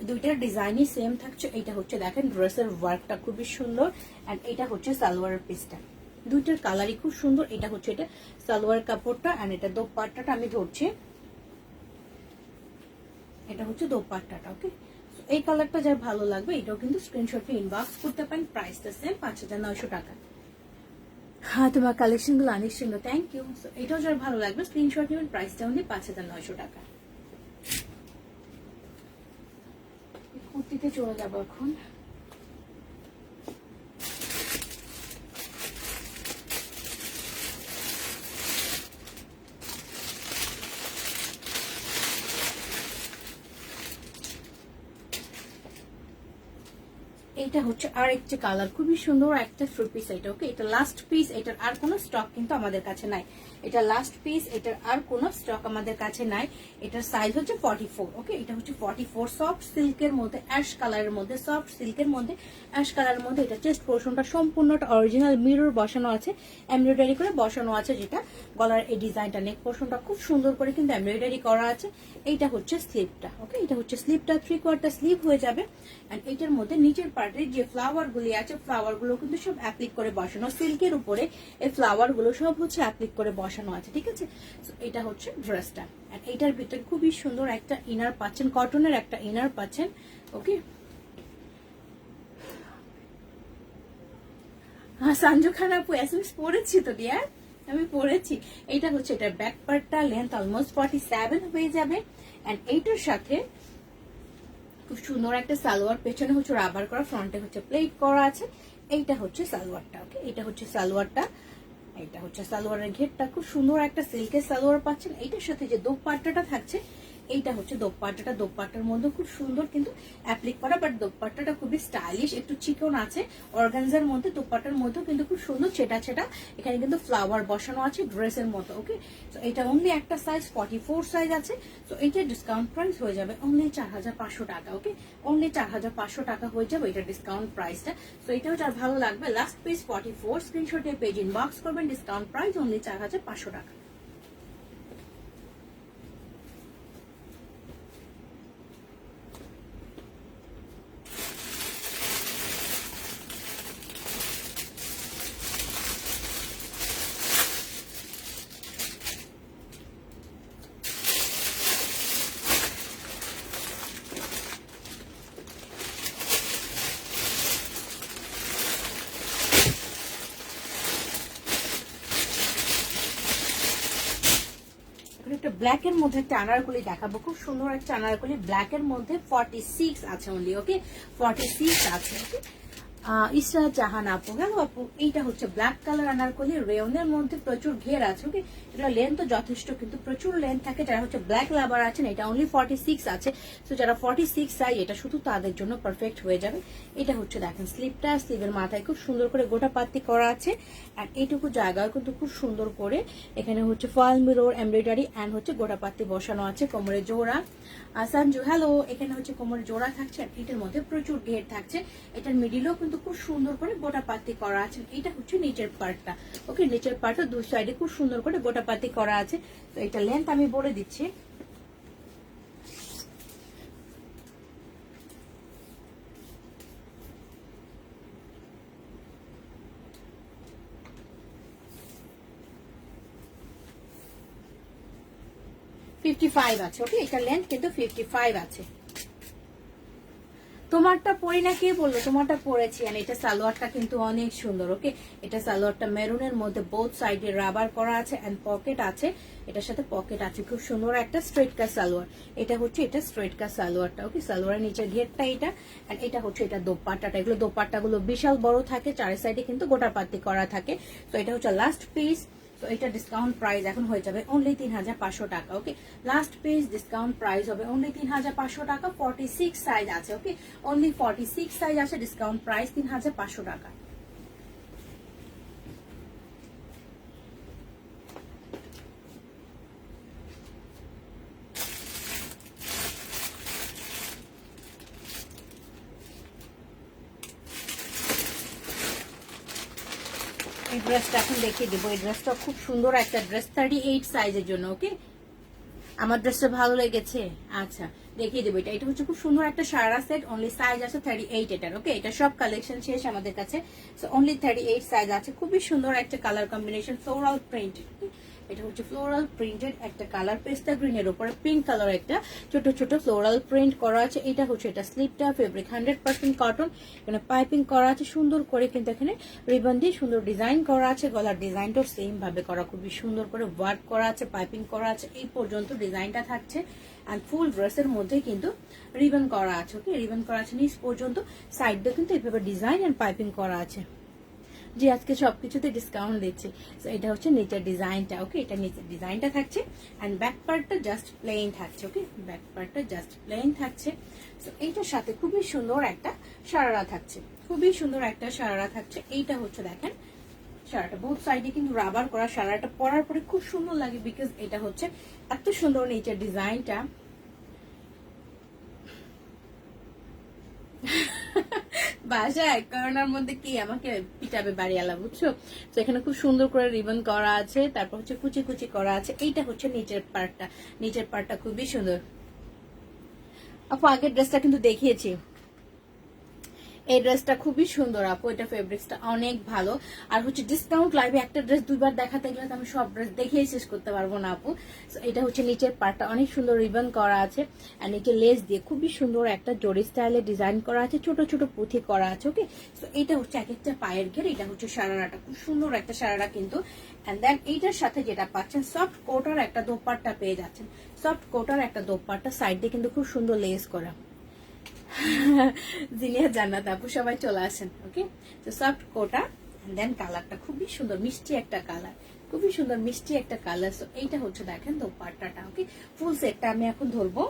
দুইটার ডিজাইনই সেম থাকছে। এটা হচ্ছে দেখেন ড্রেসের ওয়ার্কটা খুবই সুন্দর, এন্ড এটা হচ্ছে সালোয়ারের পিসটা। দুইটার কালারই খুব সুন্দর। এটা হচ্ছে এটা সালোয়ার কাপড়টা, এন্ড এটা দোপাট্টাটা আমি ধরছি, এটা হচ্ছে দোপাট্টাটা। ওকে, এই কালারটা যার ভালো লাগবে এটাও কিন্তু স্ক্রিনশটে ইনবক্স করতে পারেন। প্রাইসটা সেম 5900 টাকা। হ্যাঁ, তোমার কালেকশন গুলো অনেক সুন্দর, থ্যাংক ইউ। এটাও যার ভালো লাগবে স্ক্রিনশট নেবেন, প্রাইসটা অনলি 5900 টাকা। কুর্তিতে চলে যাবো এখন। এটা হচ্ছে আর একটা কালার, খুবই সুন্দর একটা ফ্রি পিস এটা। ওকে, এটা লাস্ট পিস, এটার আর কোনো স্টক কিন্তু আমাদের কাছে নাই। এটা লাস্ট পিস, এটার আর কোনো স্টক আমাদের কাছে নাই। এটার সাইজ হচ্ছে 44। ওকে, এটা হচ্ছে 44, সফট সিল্কের মধ্যে, অ্যাশ কালারের মধ্যে, সফট সিল্কের মধ্যে অ্যাশ কালারের মধ্যে। এটা চেস্ট পোর্শনটা সম্পূর্ণটা অরিজিনাল মিরর বসানো আছে, এমব্রয়ডারি করে বসানো আছে। যেটা গলার এই ডিজাইনটা, নেক পোর্শনটা খুব সুন্দর করে কিন্তু এমব্রয়ডারি করা আছে। এইটা হচ্ছে স্লিভটা। ওকে, এটা হচ্ছে স্লিভটা, 3/4 স্লিভ হয়ে যাবে। এন্ড এটার মধ্যে নিচের পার্টের যে ফ্লাওয়ার গুলি আছে, ফ্লাওয়ার গুলো কিন্তু সব অ্যাপ্লিক করে বসানো, সিল্কের উপরে এই ফ্লাওয়ার গুলো সব হচ্ছে অ্যাপ্লিক করে বসানো আছে, ঠিক আছে। এটা হচ্ছে ড্রেসটা। আর এটার ভিতরে খুবই সুন্দর একটা ইনার পাচ্ছেন, কটনের একটা ইনার পাচ্ছেন। ওকে, হ্যাঁ সঞ্জু খান আপু এসএমএস পড়েছি তো ডিয়ার, আমি পড়েছি। এইটা হচ্ছে এটার ব্যাক পার্টটা, লেন্থ অলমোস্ট 47 হয়ে যাবে। এন্ড এইটার সাথে খুব সুন্দর একটা সালোয়ার, পেছনে হচ্ছে রাবার করা, ফ্রন্টে হচ্ছে প্লেট করা আছে। এইটা হচ্ছে সালোয়ারটা। ওকে, এটা হচ্ছে সালোয়ারটা, এটা হচ্ছে সালোয়ারের ঘেরটা। খুব সুন্দর একটা সিল্কের সালোয়ার পাচ্ছেন। এইটার সাথে যে দোপাট্টাটা থাকছে, এইটা হচ্ছে দোপাট্টাটা। দোপাট্টার মধ্যে খুব সুন্দর কিন্তু অ্যাপ্লিক করা, বাট দোপাট্টাটা খুবই স্টাইলিশ, একটু চিকন আছে অর্গানজার মধ্যে। দোপাট্টার মধ্যে কিন্তু খুব সুন্দর ছেটা ছেটা, এখানে কিন্তু ফ্লাওয়ার বসানো আছে ড্রেসের মতো। ওকে, তো এটা অনলি একটা সাইজ 44 সাইজ আছে। তো এইটা ডিসকাউন্ট প্রাইস হয়ে যাবে অনলি 4500 টাকা। ওকে, অনলি 4500 টাকা হয়ে যাবে এটা ডিসকাউন্ট প্রাইসটা। তো এটাও যার ভালো লাগবে, লাস্ট পেজ 44, স্ক্রিনশটে পেজ ইনবক্স করবেন। ডিসকাউন্ট প্রাইস অনলি 4500 টাকা। একটা ব্ল্যাক এর মধ্যে একটা আনারকলি দেখাবো, খুব সুন্দর একটা আনারকলি ব্ল্যাক এর মধ্যে 46 আছে অনলি। ওকে, 46 আছে। ওকে, ইসরা জাহান আপু, হ্যালো আপু। এইটা হচ্ছে ব্ল্যাক কালার আনারকলি, রেয়নের মধ্যে প্রচুর ঘের আছে। ওকে, এটা লেন্থ তো যথেষ্ট, কিন্তু প্রচুর লেন্থ থাকে। যারা হচ্ছে ব্ল্যাক লাভার আছেন, এটা অনলি 46 আছে। তো যারা 46 চাই, এটা শুধু তাদের জন্য পারফেক্ট হয়ে যাবে। এটা হচ্ছে দেখেন স্লিভটা, স্লিভের মাথায় খুব সুন্দর করে গোটা পাত্তি করা আছে। আর এইটুকু জায়গায় কিন্তু খুব সুন্দর করে এখানে হচ্ছে ফয়েল মিরর এমব্রয়ডারি অ্যান্ড হচ্ছে গোটা পাত্তি বসানো আছে। কোমরে জোড়া, সঞ্জু হ্যালো। এখানে হচ্ছে কোমরে জোড়া থাকছে, আর এটার মধ্যে প্রচুর ঘের থাকছে। এটার মিডিলও কিন্তু খুব সুন্দর করে গোটা পাত্তি করা আছে। এটা হচ্ছে নিচের পার্টটা। ওকে, নিচের পার্টটা দুই সাইডে খুব সুন্দর করে গোটা পাত্তি করা আছে। তো এটা লেন্থ আমি বলে দিচ্ছি। ফিফটি ফাইভ আছে। ওকে, এটা লেন্থ কিন্তু 55 আছে। তোমারটা পরি না, কে বললো তোমারটা পরেছি। আর এটা সালোয়ারটা কিন্তু অনেক সুন্দর। ওকে, এটা সালোয়ারটা মেরুনের মধ্যে বোথ সাইডে রাবার করা আছে এন্ড পকেট আছে। এটার সাথে পকেট আছে, খুব সুন্দর একটা স্ট্রেট কাট সালোয়ার। এটা হচ্ছে এটা স্ট্রেট কাট সালোয়ারটা। ওকে, সালোয়ারের নিচের ঘেরটা এটা, এন্ড এটা হচ্ছে এটা দোপাট্টাটা। এগুলো দোপাট্টাগুলো বিশাল বড় থাকে, চারি সাইডে কিন্তু গোটা পাত্তি করা থাকে। তো এটা হচ্ছে লাস্ট পিস। তো এটা ডিসকাউন্ট প্রাইস এখন হয়ে যাবে অনলি 3500 টাকা। Okay, last page discount price হবে অনলি 3500 টাকা। 46 সাইজ আছে। ওকে, অনলি 46 সাইজ আছে, ডিসকাউন্ট প্রাইস 3500 টাকা। এই ড্রেসটা এখন দেখিয়ে দেবো। এই ড্রেসটা খুব সুন্দর একটা ড্রেস, 38 সাইজের জন্য। ওকে, আমার ড্রেসটা ভালো লেগেছে। আচ্ছা, দেখিয়ে দেবো। এটা হচ্ছে খুব সুন্দর একটা সারা সেট, অনলি সাইজ আছে 38 এটার। ওকে, এটা সব কালেকশন শেষ আমাদের কাছে। সো অনলি 38 সাইজ আছে। খুবই সুন্দর একটা কালার কম্বিনেশন, ফ্লোরাল প্রিন্ট। এটা হচ্ছে ফ্লোরাল প্রিন্টেড একটা কালার, পেস্তা গ্রিনের উপরে পিঙ্ক কালার একটা ছোট ছোট ফ্লোরাল প্রিন্ট করা আছে। এটা হচ্ছে এটা স্লিপটা, ফেব্রিক 100% কটন। এখানে পাইপিং করা আছে সুন্দর করে, কিন্তু এখানে রিবন দিয়ে সুন্দর ডিজাইন করা আছে। গলার ডিজাইনটাও সেম ভাবে করা, খুবই সুন্দর করে ওয়ার্ক করা আছে, পাইপিং করা আছে। এই পর্যন্ত ডিজাইনটা থাকছে। আর ফুল ড্রেসের মধ্যে কিন্তু রিবন করা আছে। ওকে, রিবন করা আছে নিচ পর্যন্ত, সাইড দিয়ে কিন্তু এইভাবে ডিজাইন এন্ড পাইপিং করা আছে। যে আজকে সবকিছুতে ডিসকাউন্ট দিচ্ছি। তো এটা হচ্ছে নিচের ডিজাইনটা। ওকে, এটা নিচের ডিজাইনটা থাকছে এন্ড ব্যাক পার্টটা জাস্ট প্লেন থাকছে। ওকে, ব্যাক পার্টটা জাস্ট প্লেন থাকছে। তো এইটার সাথে খুবই সুন্দর একটা সারারা থাকছে, খুবই সুন্দর একটা সারারা থাকছে। এইটা হচ্ছে দেখেন সারাটা বোথ সাইডে কিন্তু রাবার করা। সারাটা পরার পরে খুব সুন্দর লাগে, বিকজ এটা হচ্ছে এত সুন্দর নিচের ডিজাইনটা। বাসায় করোনার মধ্যে কি আমাকে পিটাবে বাড়িওয়ালা, বুঝছো? তো এখানে খুব সুন্দর করে রিবন করা আছে, তারপর হচ্ছে কুচি কুচি করা আছে। এইটা হচ্ছে নিচের পার্টটা। নিচের পার্টটা খুবই সুন্দর। আপু আগের ড্রেসটা কিন্তু দেখিয়েছি, এই ড্রেসটা খুবই সুন্দর আপু। এটা ফেব্রিক্সটা অনেক ভালো। আর হচ্ছে ডিসকাউন্ট লাইভে একটা ড্রেস দুইবার দেখাতে গেলে আমি সব ড্রেস দেখিয়ে শেষ করতে পারবো না আপু। এটা হচ্ছে নিচের পার্টটা, অনেক সুন্দর রিবন করা আছে আর নিচে লেস দিয়ে খুবই সুন্দর একটা জরি স্টাইলে ডিজাইন করা আছে, ছোট ছোট পুঁথি করা আছে। ওকে, তো এটা হচ্ছে এক একটা পায়ের ঘের। এটা হচ্ছে সারারাটা, খুব সুন্দর একটা সারারা কিন্তু। এন্ড দেন এইটার সাথে যেটা পাচ্ছেন সফট কোটার একটা দোপাট্টা পেয়ে যাচ্ছেন। সফট কোটার একটা দোপাট্টা, সাইড দিয়ে কিন্তু খুব সুন্দর লেস করা। জিনিয়া জান্নাত আপু সবাই চলে আসেন। ওকে, তো সফট কোটা দেন কালারটা খুবই সুন্দর, মিষ্টি একটা কালার, খুবই সুন্দর মিষ্টি একটা কালার। সো এইটা হচ্ছে দেখেন দোপাট্টাটা। ওকে, ফুল সেটটা আমি এখন ধরবো।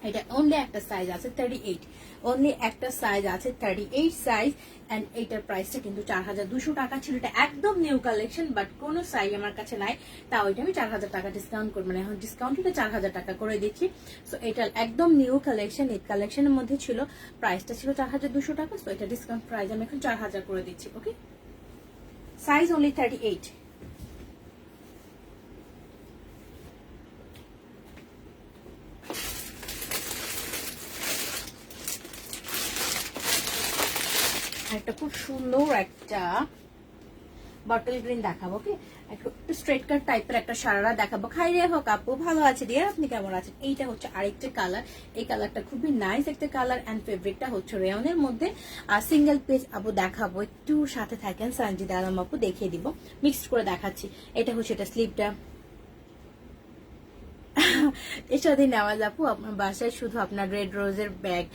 এটা অনলি একটা সাইজ আছে 38, অনলি একটা সাইজ আছে 38 সাইজ। এন্ড এইটার প্রাইসটা কিন্তু 4200 টাকা ছিল। এটা একদম নিউ কালেকশন, বাট কোনো সাইজ আমার কাছে নাই, তাও এটা আমি 4000 টাকা ডিসকাউন্ট করবো, মানে এখন ডিসকাউন্ট এটা 4000 টাকা করে দিচ্ছি। সো এটা একদম নিউ কালেকশন, এই কালেকশনের মধ্যে ছিল, প্রাইসটা ছিল 4200 টাকা। সো এটা ডিসকাউন্ট প্রাইস আমি এখন 4000 করে দিচ্ছি। ওকে, সাইজ অনলি 38। একটা খুব সুন্দর একটা বটল গ্রিন দেখাবো। ওকে, একটু স্ট্রেট কাট টাইপের একটা সারারা দেখাবো। খাই রে হোক আপু, ভালো আছে ডিয়ার, আপনি কেমন আছেন? এইটা হচ্ছে আরেকটা কালার, এই কালারটা খুবই নাইস একটা কালার এন্ড ফেব্রিকটা হচ্ছে রেয়নের মধ্যে। আর সিঙ্গেল পেজ আপু দেখাবো, একটু সাথে থাকেন, সঞ্জিদা আলম আপু দেখিয়ে দিব, মিক্সড করে দেখাচ্ছি। এটা হচ্ছে এটা স্লিপটা। এসাদি নেওয়াজ আপু, আপনার বাসায় শুধু আপনার রেড রোজের ব্যাগ,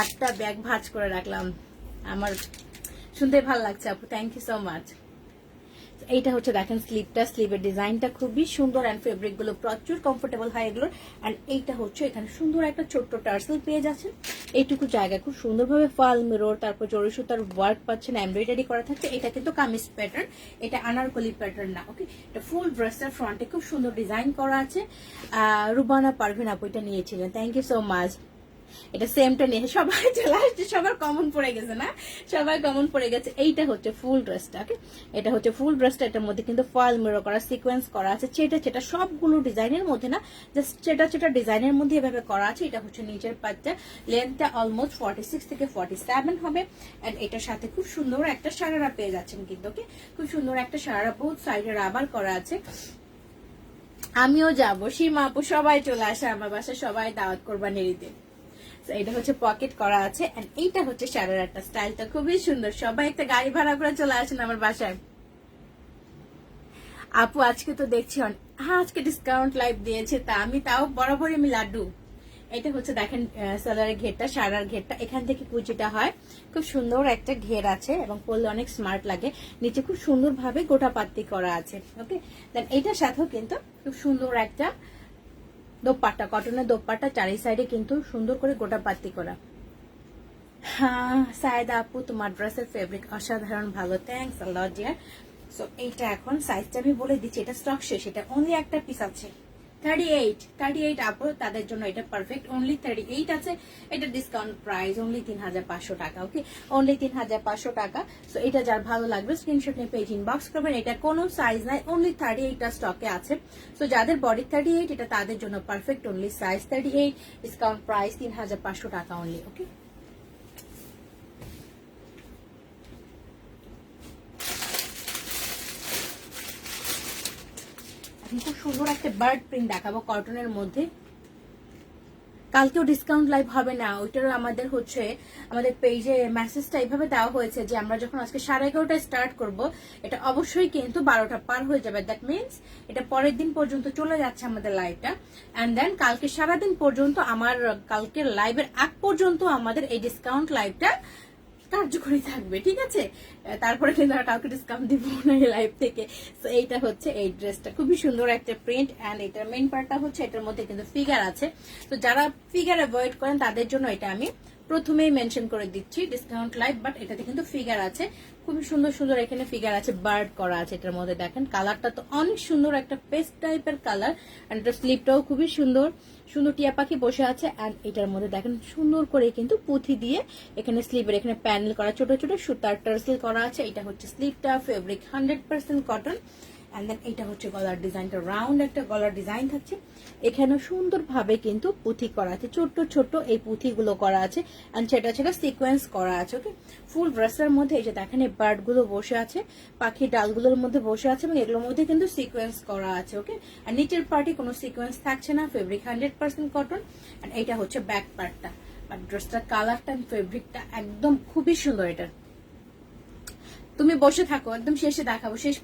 8টা ব্যাগ ভাঁজ করে রাখলাম। আমার শুনতে ভালো লাগছে আপু, থ্যাংক ইউ সো মাচ। এইটা হচ্ছে দেখেন স্লিভটা, স্লিভের ডিজাইনটা খুবই সুন্দর অ্যান্ড ফেব্রিক গুলো প্রচুর কমফোর্টেবল হয় এগুলোর। অ্যান্ড এইটা হচ্ছে এখানে সুন্দর একটা ছোট্ট টার্সেল পেয়ে যাচ্ছেন, এইটুকু জায়গা খুব সুন্দরভাবে ফাল মিরর, তারপর জরি সুতার ওয়ার্ক পাচ্ছেন, এমব্রয়ডারি করা থাকছে। এটা কিন্তু কামিজ প্যাটার্ন, এটা আনারকলি প্যাটার্ন না, ওকে। এটা ফুল ড্রেসের ফ্রন্টে খুব সুন্দর ডিজাইন করা আছে। রুবানা পারভিন আপু এটা নিয়েছিলেন, থ্যাংক ইউ সো মাচ। এটা সেমটা নিয়ে সবাই চলে আসছে, সবার কমন পড়ে গেছে না, সবাই কমন পড়ে গেছে। এইটা হচ্ছে ফুল ড্রেসটা, ওকে। এটা হচ্ছে ফুল ড্রেসটা, এটার মধ্যে কিন্তু ফয়েল মিরর করা, সিকোয়েন্স করা আছে, চেটা সবগুলো ডিজাইনের মধ্যে না, জাস্ট চেটা ডিজাইনের মধ্যে এভাবে করা আছে। এটা হচ্ছে নিচের পাটটা, লেন্থটা অলমোস্ট 46 থেকে 47 হবে। এন্ড এটার সাথে খুব সুন্দর একটা সারারা পেয়ে যাচ্ছেন কিন্তু, ওকে। খুব সুন্দর একটা সারারা, বহুত সাইডে রাবার করা আছে। আমিও যাবো, সীমা আপু সবাই চলে আসে আমার বাসায়, সবাই দাওয়াত কোরবানির ঈদে। এটা হচ্ছে পকেট করা আছে, এন্ড এইটা হচ্ছে সারারাটা, স্টাইলটা খুবই সুন্দর। সবাই একটা গাড়ি ভাড়া করে চলে আসেন আমার বাসায়। আপু আজকে তো দেখছি হ্যাঁ আজকে ডিসকাউন্ট লাইভ দিয়েছে, তা আমি তাও বরাবরই আমি লাড্ডু। এটা হচ্ছে দেখেন সালোয়ারের ঘেরটা, সারার ঘেরটা, এখান থেকে কুচিটা হয়, খুব সুন্দর একটা ঘের আছে এবং পরলে অনেক স্মার্ট লাগে। নিচে খুব সুন্দর ভাবে গোটা পাত্তি করা আছে, ওকে। দেন এইটার সাথেও কিন্তু খুব সুন্দর একটা দোপাট্টা, কটনের দোপাট্টা, চারি সাইডে কিন্তু সুন্দর করে গোটা পাত্তি করা। হ্যাঁ সায়দা আপু তোমার ড্রেসের ফেব্রিক অসাধারণ ভালো, thanks a lot dear. So এইটা এখন সাইজটা আমি বলে দিচ্ছি, এটা স্টক শেষ, এটা অনলি একটা পিস আছে, 38 আপু, তাদের জন্য এটা পারফেক্ট, অনলি 38 আছে। এটা ডিসকাউন্ট প্রাইস অনলি 3500 টাকা, ওকে, অনলি 3500 টাকা। সো এটা যার ভালো লাগবে স্ক্রিনশট নিয়ে পেজ ইনবক্স করবেন। এটা কোনো সাইজ নাই, অনলি 38টা স্টকে আছে। সো যাদের বডি 38 এটা তাদের জন্য perfect, only size 38, discount price 3500 টাকা অনলি, ওকে। খুব সুন্দর একটা বার্ড প্রিন্ট দেখাবো কটনের মধ্যে। কালকেও ডিসকাউন্ট লাইভ হবে না, ওইটারও আমাদের হচ্ছে আমাদের পেজে মেসেজটা এইভাবে দেওয়া হয়েছে যে আমরা যখন আজকে 11:30টায় স্টার্ট করব, এটা অবশ্যই কিন্তু 12টা পার হয়ে যাবে। দ্যাট মিনস এটা পরের দিন পর্যন্ত চলে যাচ্ছে আমাদের লাইভটা। অ্যান্ড দেন কালকে সারাদিন পর্যন্ত, আমার কালকের লাইভের আগ পর্যন্ত আমাদের এই ডিসকাউন্ট লাইভটা কার্যকরী থাকবে, ঠিক আছে। তারপরে কিন্তু আর কাউকে ডিসকাউন্ট দিব না এই লাইভ থেকে। তো এইটা হচ্ছে এই ড্রেসটা, খুবই সুন্দর একটা প্রিন্ট, এন্ড এটার মেইন পার্টটা হচ্ছে এটার মধ্যে কিন্তু ফিগার আছে। তো যারা ফিগার অ্যাভয়েড করেন তাদের জন্য এটা আমি প্রথমেই মেনশন করে দিচ্ছি ডিসকাউন্ট লাইভ, বাট এটাতে কিন্তু ফিগার আছে, খুবই সুন্দর সুন্দর এখানে ফিগার আছে, বার্ড করা আছে এটার মধ্যে। দেখেন কালারটা তো অনেক সুন্দর, একটা পেস্ট টাইপের কালার, এন্ড এটার স্লিপটাও খুবই সুন্দর, সুন্দর টিয়া পাখি বসে আছে। এন্ড এটার মধ্যে দেখেন সুন্দর করে কিন্তু পুঁথি দিয়ে এখানে স্লিপের এখানে প্যানেল করা, ছোট ছোট সুতার টার্সেল করা আছে। এটা হচ্ছে স্লিপটা, ফেব্রিক 100% কটন। এন্ড দেন এটা হচ্ছে গলার ডিজাইনটা, রাউন্ড একটা গলার ডিজাইন থাকছে, এখানে সুন্দরভাবে কিন্তু পুঁথি করা আছে, ছোট্ট ছোট্ট এই পুঁথিগুলো করা আছে, এন্ড সেটা সিকোয়েন্স করা আছে, ওকে। ফুল ড্রেসের মধ্যে এই যে দেখেন এই বার্ড গুলো বসে আছে, পাখির ডালগুলোর মধ্যে বসে আছে, এবং এগুলোর মধ্যে কিন্তু সিকোয়েন্স করা আছে, ওকে। আর নিচের পার্টে কোনো সিকোয়েন্স থাকছে না, ফেব্রিক 100% কটন। এন্ড এটা হচ্ছে ব্যাক পার্টটা, বাট ড্রেসটার কালারটা ফেব্রিকটা একদম খুবই সুন্দর। এটা তুমি বসে থাকো, একদম শেষে দেখাবো, শেষ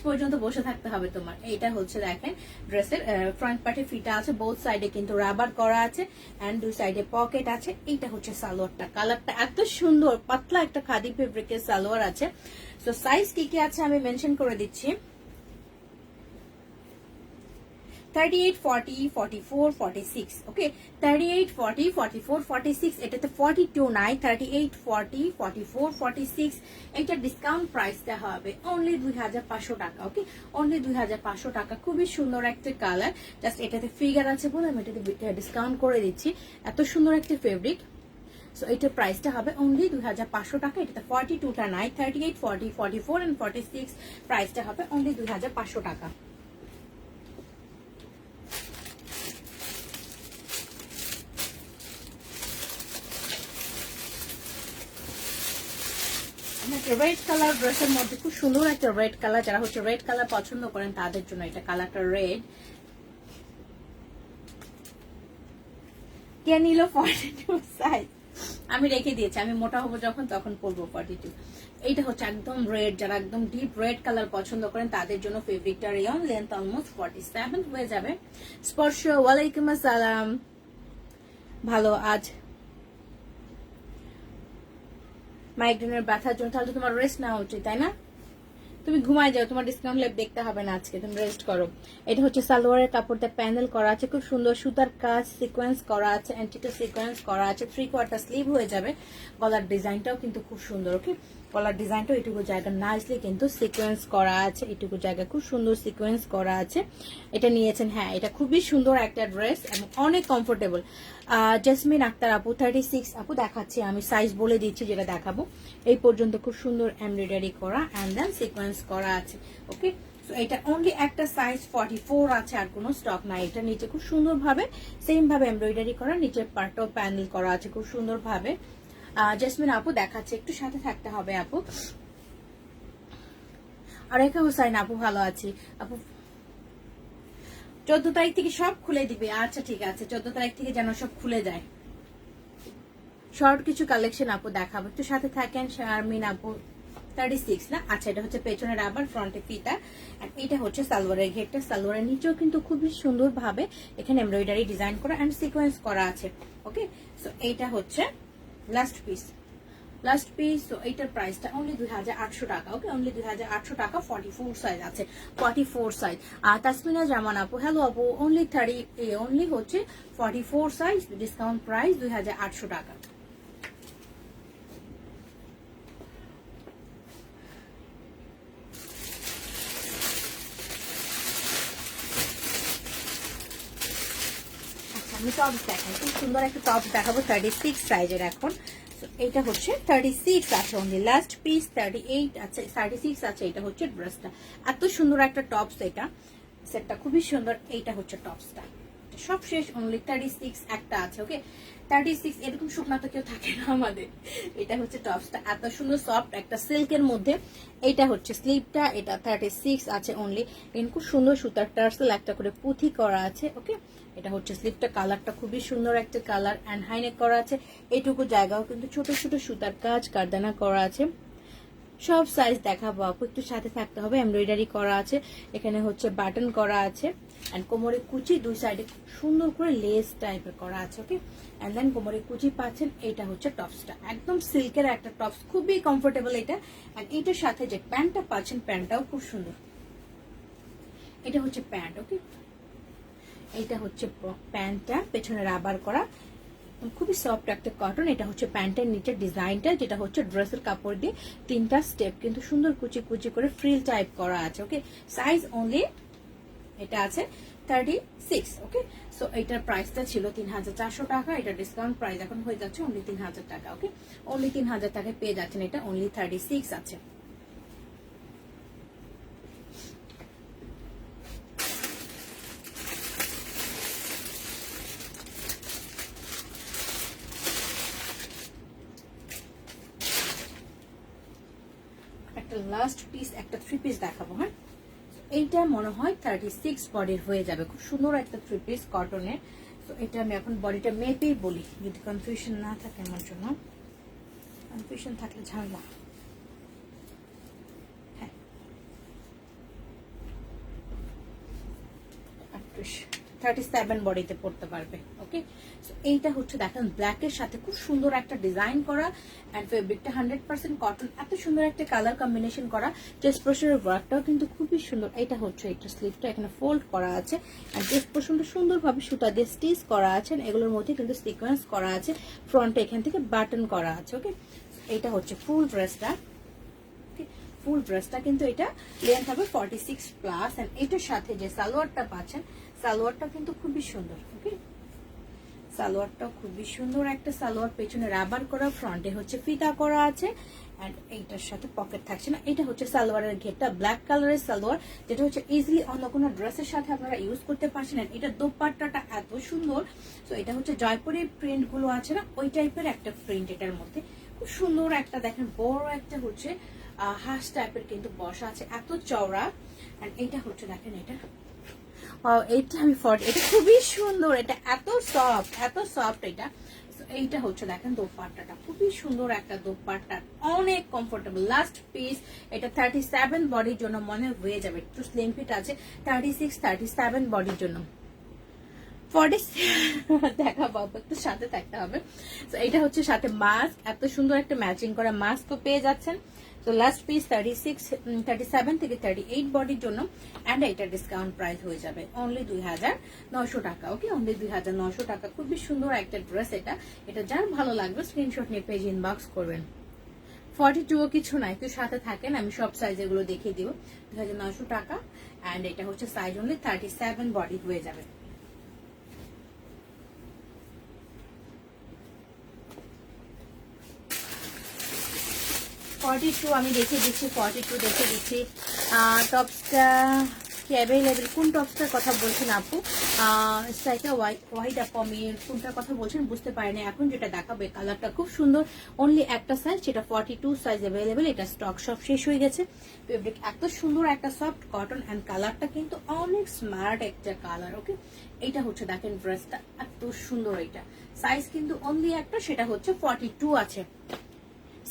পর্যন্ত বসে থাকতে হবে তোমার। এইটা হচ্ছে দেখেন ড্রেসের ফ্রন্ট পার্টে ফিটা আছে, বোথ সাইডে কিন্তু রাবার করা আছে, এন্ড দুই সাইডে পকেট আছে। এইটা হচ্ছে সালোয়ারটা, কালারটা এত সুন্দর, পাতলা একটা খাদি ফেব্রিকের সালোয়ার আছে। তো সাইজ কি কি আছে আমি মেনশন করে দিচ্ছি, 38, 40, 44, 46, ওকে। 38, 40, 44, 46, এটাতে 42 নাই, 38, 40, 44, 46। এটা ডিসকাউন্ট প্রাইসটা হবে অনলি 2500 টাকা, ওকে, অনলি 2500 টাকা। খুবই সুন্দর একটা কালার, জাস্ট এটাতে ফিগার আছে বলে আমি এটাতে ডিসকাউন্ট করে দিচ্ছি, এত সুন্দর একটা ফেব্রিক। সো এটার প্রাইসটা হবে অনলি 2500 টাকা। এটাতে 42টা নাই, 38, 40, 44 এন্ড 46, প্রাইসটা হবে অনলি 2500 টাকা। রেড কালার ড্রেসের মধ্যে খুব সুন্দর একটা রেড কালার, যারা হচ্ছে রেড কালার পছন্দ করেন তাদের জন্য এটা, কালারটা রেড। কে নিল 42 সাইজ? আমি রেখে দিয়েছি, আমি মোটা হবো যখন তখন পরবো 42। এইটা হচ্ছে একদম রেড, যারা একদম ডিপ রেড কালার পছন্দ করেন তাদের জন্য ফেব্রিকটা রেয়ন, লেন্থ অলমোস্ট 47 হয়ে যাবে। স্পর্শ ওয়ালাইকুম আসসালাম, ভালো আজ মাইগ্রেনের ব্যথার জন্য, তাহলে তোমার রেস্ট নেওয়া উচিত, তাই না? তুমি ঘুমায় যাও, তোমার ডিসকাউন্ট লাইভ দেখতে হবে না আজকে, তুমি রেস্ট করো। এটা হচ্ছে সালোয়ারের কাপড়টা প্যানেল করা আছে, খুব সুন্দর সুতার কাজ সিকোয়েন্স করা আছে, অ্যান্টিটো সিকোয়েন্স করা আছে, 3/4 স্লিভ হয়ে যাবে। গলার ডিজাইনটাও কিন্তু খুব সুন্দর। ওকে, গলার ডিজাইনটাও এটুকু জায়গা নাইসলি কিন্তু সিকোয়েন্স করা আছে, এটুকু জায়গা খুব সুন্দর সিকোয়েন্স করা আছে। এটা নিয়েছেন, হ্যাঁ এটা খুবই সুন্দর একটা ড্রেস এবং অনেক কমফোর্টেবল। জেসমিন আক্তার আপু 36 আপু দেখাচ্ছি, আমি সাইজ বলে দিচ্ছি যেটা দেখাবো। এই পর্যন্ত খুব সুন্দর এমব্রয়ডারি করা অ্যান্ড দেন সিকোয়েন্স করা আছে। ওকে, সো এটা অনলি একটা সাইজ 44 আছে, আর কোনো স্টক নাই। এটা নিচে খুব সুন্দরভাবে সেম ভাবে এমব্রয়ডারি করা, নিচের পার্টটাও প্যানেল করা আছে খুব সুন্দরভাবে। জেসমিন আপু দেখাচ্ছে, একটু সাথে থাকতে হবে আপু। আরেকা হুসাইন আপু ভালো আছি আপু, 14 তারিখ থেকে সব খুলে দিবে। আচ্ছা ঠিক আছে, 14 তারিখ থেকে যেন সব খুলে যায়। শর্ট কিছু কালেকশন আপু দেখাবো, একটু সাথে থাকেন। শারমিন আপু 36 না, আচ্ছা এটা হচ্ছে পেছনের আবার ফ্রন্টে ফিতা, আর এটা হচ্ছে সালোয়ারের ঘেরটা। সালোয়ারের নিচেও কিন্তু খুবই সুন্দর ভাবে এখানে এমব্রয়ডারি ডিজাইন করা এন্ড সিকোয়েন্স করা আছে। ওকে, সো এইটা হচ্ছে লাস্ট পিস। তো এইটার প্রাইসটা অনলি 2800 টাকা। ওকে, অনলি 2800 টাকা। 44 সাইজ আছে, 44 সাইজ। আর তাসমিনা জামান আপু হ্যালো আপু, অনলি হচ্ছে 44 সাইজ, ডিসকাউন্ট প্রাইস 2800 টাকা। আমি টপস দেখাই, খুব সুন্দর একটা টপস দেখাবো 36 সাইজের। এখন এটা হচ্ছে 36 আছে অনলি, লাস্ট পিস 38 আছে, 36 আছে। এটা হচ্ছে ড্রেসটা, এত সুন্দর একটা টপস, এটা সেটটা খুবই সুন্দর। এইটা হচ্ছে টপসটা, সব শেষ, অনলি 36 একটা আছে। ওকে, 36 এরকম শুকনা তো কেউ থাকে না আমাদের। এটা হচ্ছে টপসটা, এত সুন্দর সফট একটা সিল্কের মধ্যে। এটা হচ্ছে স্লিভটা, এটা 36 আছে অনলি। খুব সুন্দর সুতার টার্সেল একটা করে পুঁথি করা আছে। ওকে, এটা হচ্ছে স্লিভটা, কালারটা খুবই সুন্দর একটা কালার অ্যান্ড হাইনেক করা আছে। এইটুকু জায়গাও কিন্তু ছোট ছোট সুতার কাজ কারদানা করা আছে। সব সাইজ দেখাবো আপু, একটু সাথে থাকতে হবে। এমব্রয়ডারি করা আছে, এখানে হচ্ছে বাটন করা আছে এন্ড কোমরে কুচি, দুই সাইডে সুন্দর করে লেস টাইপের করা আছে। ওকে, এন্ড দেন কোমরে কুচি পাচ্ছেন। এটা হচ্ছে টপসটা, একদম সিল্কের একটা টপস, খুবই কমফোর্টেবল এটা। এন্ড এটার সাথে যে প্যান্টটা পাচ্ছেন, প্যান্টটাও খুব সুন্দর। এটা হচ্ছে প্যান্ট। ওকে, এইটা হচ্ছে প্যান্টটা, পেছনে রাবার করা, খুবই সফট একটা কটন। এটা হচ্ছে প্যান্টের নিচের ডিজাইনটা, যেটা হচ্ছে ড্রেসের কাপড় দিয়ে 3টা স্টেপ কিন্তু সুন্দর কুচি কুচি করে ফ্রিল টাইপ করা আছে। ওকে, সাইজ অনলি এটা আছে 36। ওকে, সো এটার প্রাইসটা ছিল 3400 টাকা, এটা ডিসকাউন্ট প্রাইস এখন হয়ে যাচ্ছে অনলি 3000 টাকা। ওকে, অনলি 3000 টাকায় পেয়ে যাচ্ছেন, এটা অনলি 36 আছে। লাস্ট পিস একটা 3 পিস দেখাবো। হ্যাঁ, এইটা মনে হয় 36 বডির হয়ে যাবে, খুব সুন্দর একটা 3 পিস কটনের। তো এটা আমি এখন বডিটা মেপেই বলি, যদি কনফিউশন না থাকে আমার জন্য, কনফিউশন থাকলে ঝামেলা। হ্যাঁ, 37 বডিতে পড়তে পারবে। ওকে, সো এইটা হচ্ছে দেখেন ব্ল্যাকের সাথে খুব সুন্দর একটা ডিজাইন করা এন্ড ফেব্রিকটা 100% কটন, এত সুন্দর একটা কালার কম্বিনেশন করা। চেস্ট পোর্শনের ওয়ার্কটাও কিন্তু খুবই সুন্দর। এটা হচ্ছে একটা স্লিভটা এখানে ফোল্ড করা আছে এন্ড চেস্ট পোর্শনটা সুন্দরভাবে সুতা দিয়ে স্টিচ করা আছে, এগুলোর মধ্যে কিন্তু সিকোয়েন্স করা আছে। ফ্রন্টে এখান থেকে বাটন করা আছে। ওকে, এইটা হচ্ছে ফুল ড্রেসটা। ফুল ড্রেসটা কিন্তু এটা লেন্থ হবে 46+, এন্ড এটার সাথে যে সালোয়ারটা পাচ্ছেন, সালোয়ারটা কিন্তু খুবই সুন্দর। ওকে, সালোয়ারটা খুবই সুন্দর একটা সালোয়ার, পেছনে রাবার করা, ফ্রন্টে হচ্ছে ফিতা করা আছে এন্ড এইটার সাথে পকেট থাকছে না। এটা হচ্ছে সালোয়ারের ঘেরটা, ব্ল্যাক কালারের সালোয়ার, যেটা হচ্ছে ইজিলি অন্য কোনো ড্রেসের সাথে আপনারা ইউজ করতে পারছেন। এটা দোপাট্টাটা এত সুন্দর। তো এটা হচ্ছে জয়পুরের প্রিন্ট গুলো আছে না, ওই টাইপের একটা প্রিন্ট এটার মধ্যে, খুব সুন্দর একটা দেখেন বড় একটা হচ্ছে হাঁস টাইপের কিন্তু বসা আছে, এত চওড়া। এন্ড এইটা হচ্ছে দেখেন, এটা এইটা আমি এটা খুবই সুন্দর, এটা এত সফট এটা। এইটা হচ্ছে দেখেন দোপাট্টাটা, খুবই সুন্দর একটা দোপাট্টা, অনেক কমফোর্টেবল। লাস্ট পিস, এটা 37 বডির জন্য মনে হয়ে যাবে, একটু স্লিম ফিট আছে। 36 37 বডির জন্য 40 দেখা বাবা একটু সাথে থাকতে হবে। তো এটা হচ্ছে সাথে মাস্ক, এত সুন্দর একটা ম্যাচিং করা মাস্কও পেয়ে যাচ্ছেন। তো লাস্ট পিস 36, 37 থেকে 38 বডির জন্য, অ্যান্ড এটা ডিসকাউন্ট প্রাইস হয়ে যাবে অনলি 2900 টাকা। ওকে, অনলি 2900 টাকা। খুবই সুন্দর একটা ড্রেস এটা। এটা যার ভালো লাগবে স্ক্রিনশট নিয়ে পেজ ইনবক্স করবেন। 42ও কিছু না, একটু সাথে থাকেন, আমি সব সাইজের গুলো দেখিয়ে দিব। 2900 টাকা, অ্যান্ড এটা হচ্ছে সাইজ অনলি 37 বডি হয়ে যাবে। আমি দেখিয়ে দিচ্ছি, 42 দেখিয়ে দিচ্ছি। টপসটা কি অ্যাভেলেবেল? কোন টপসটার কথা বলছেন আপু? স্ট্রাইকার হোয়াইট আপু, আমি কোনটার কথা বলছেন বুঝতে পারিনি। এখন যেটা দেখাবে কালারটা খুব সুন্দর, অনলি একটা সাইজ, যেটা 42 সাইজ অ্যাভেলেবেল। এটা স্টক সব শেষ হয়ে গেছে। ফেব্রিক এত সুন্দর একটা সফট কটন, অ্যান্ড কালারটা কিন্তু অনেক স্মার্ট একটা কালার। ওকে, এটা হচ্ছে দেখেন ড্রেসটা এত সুন্দর। এটা সাইজ কিন্তু অনলি একটা, সেটা হচ্ছে 42 আছে।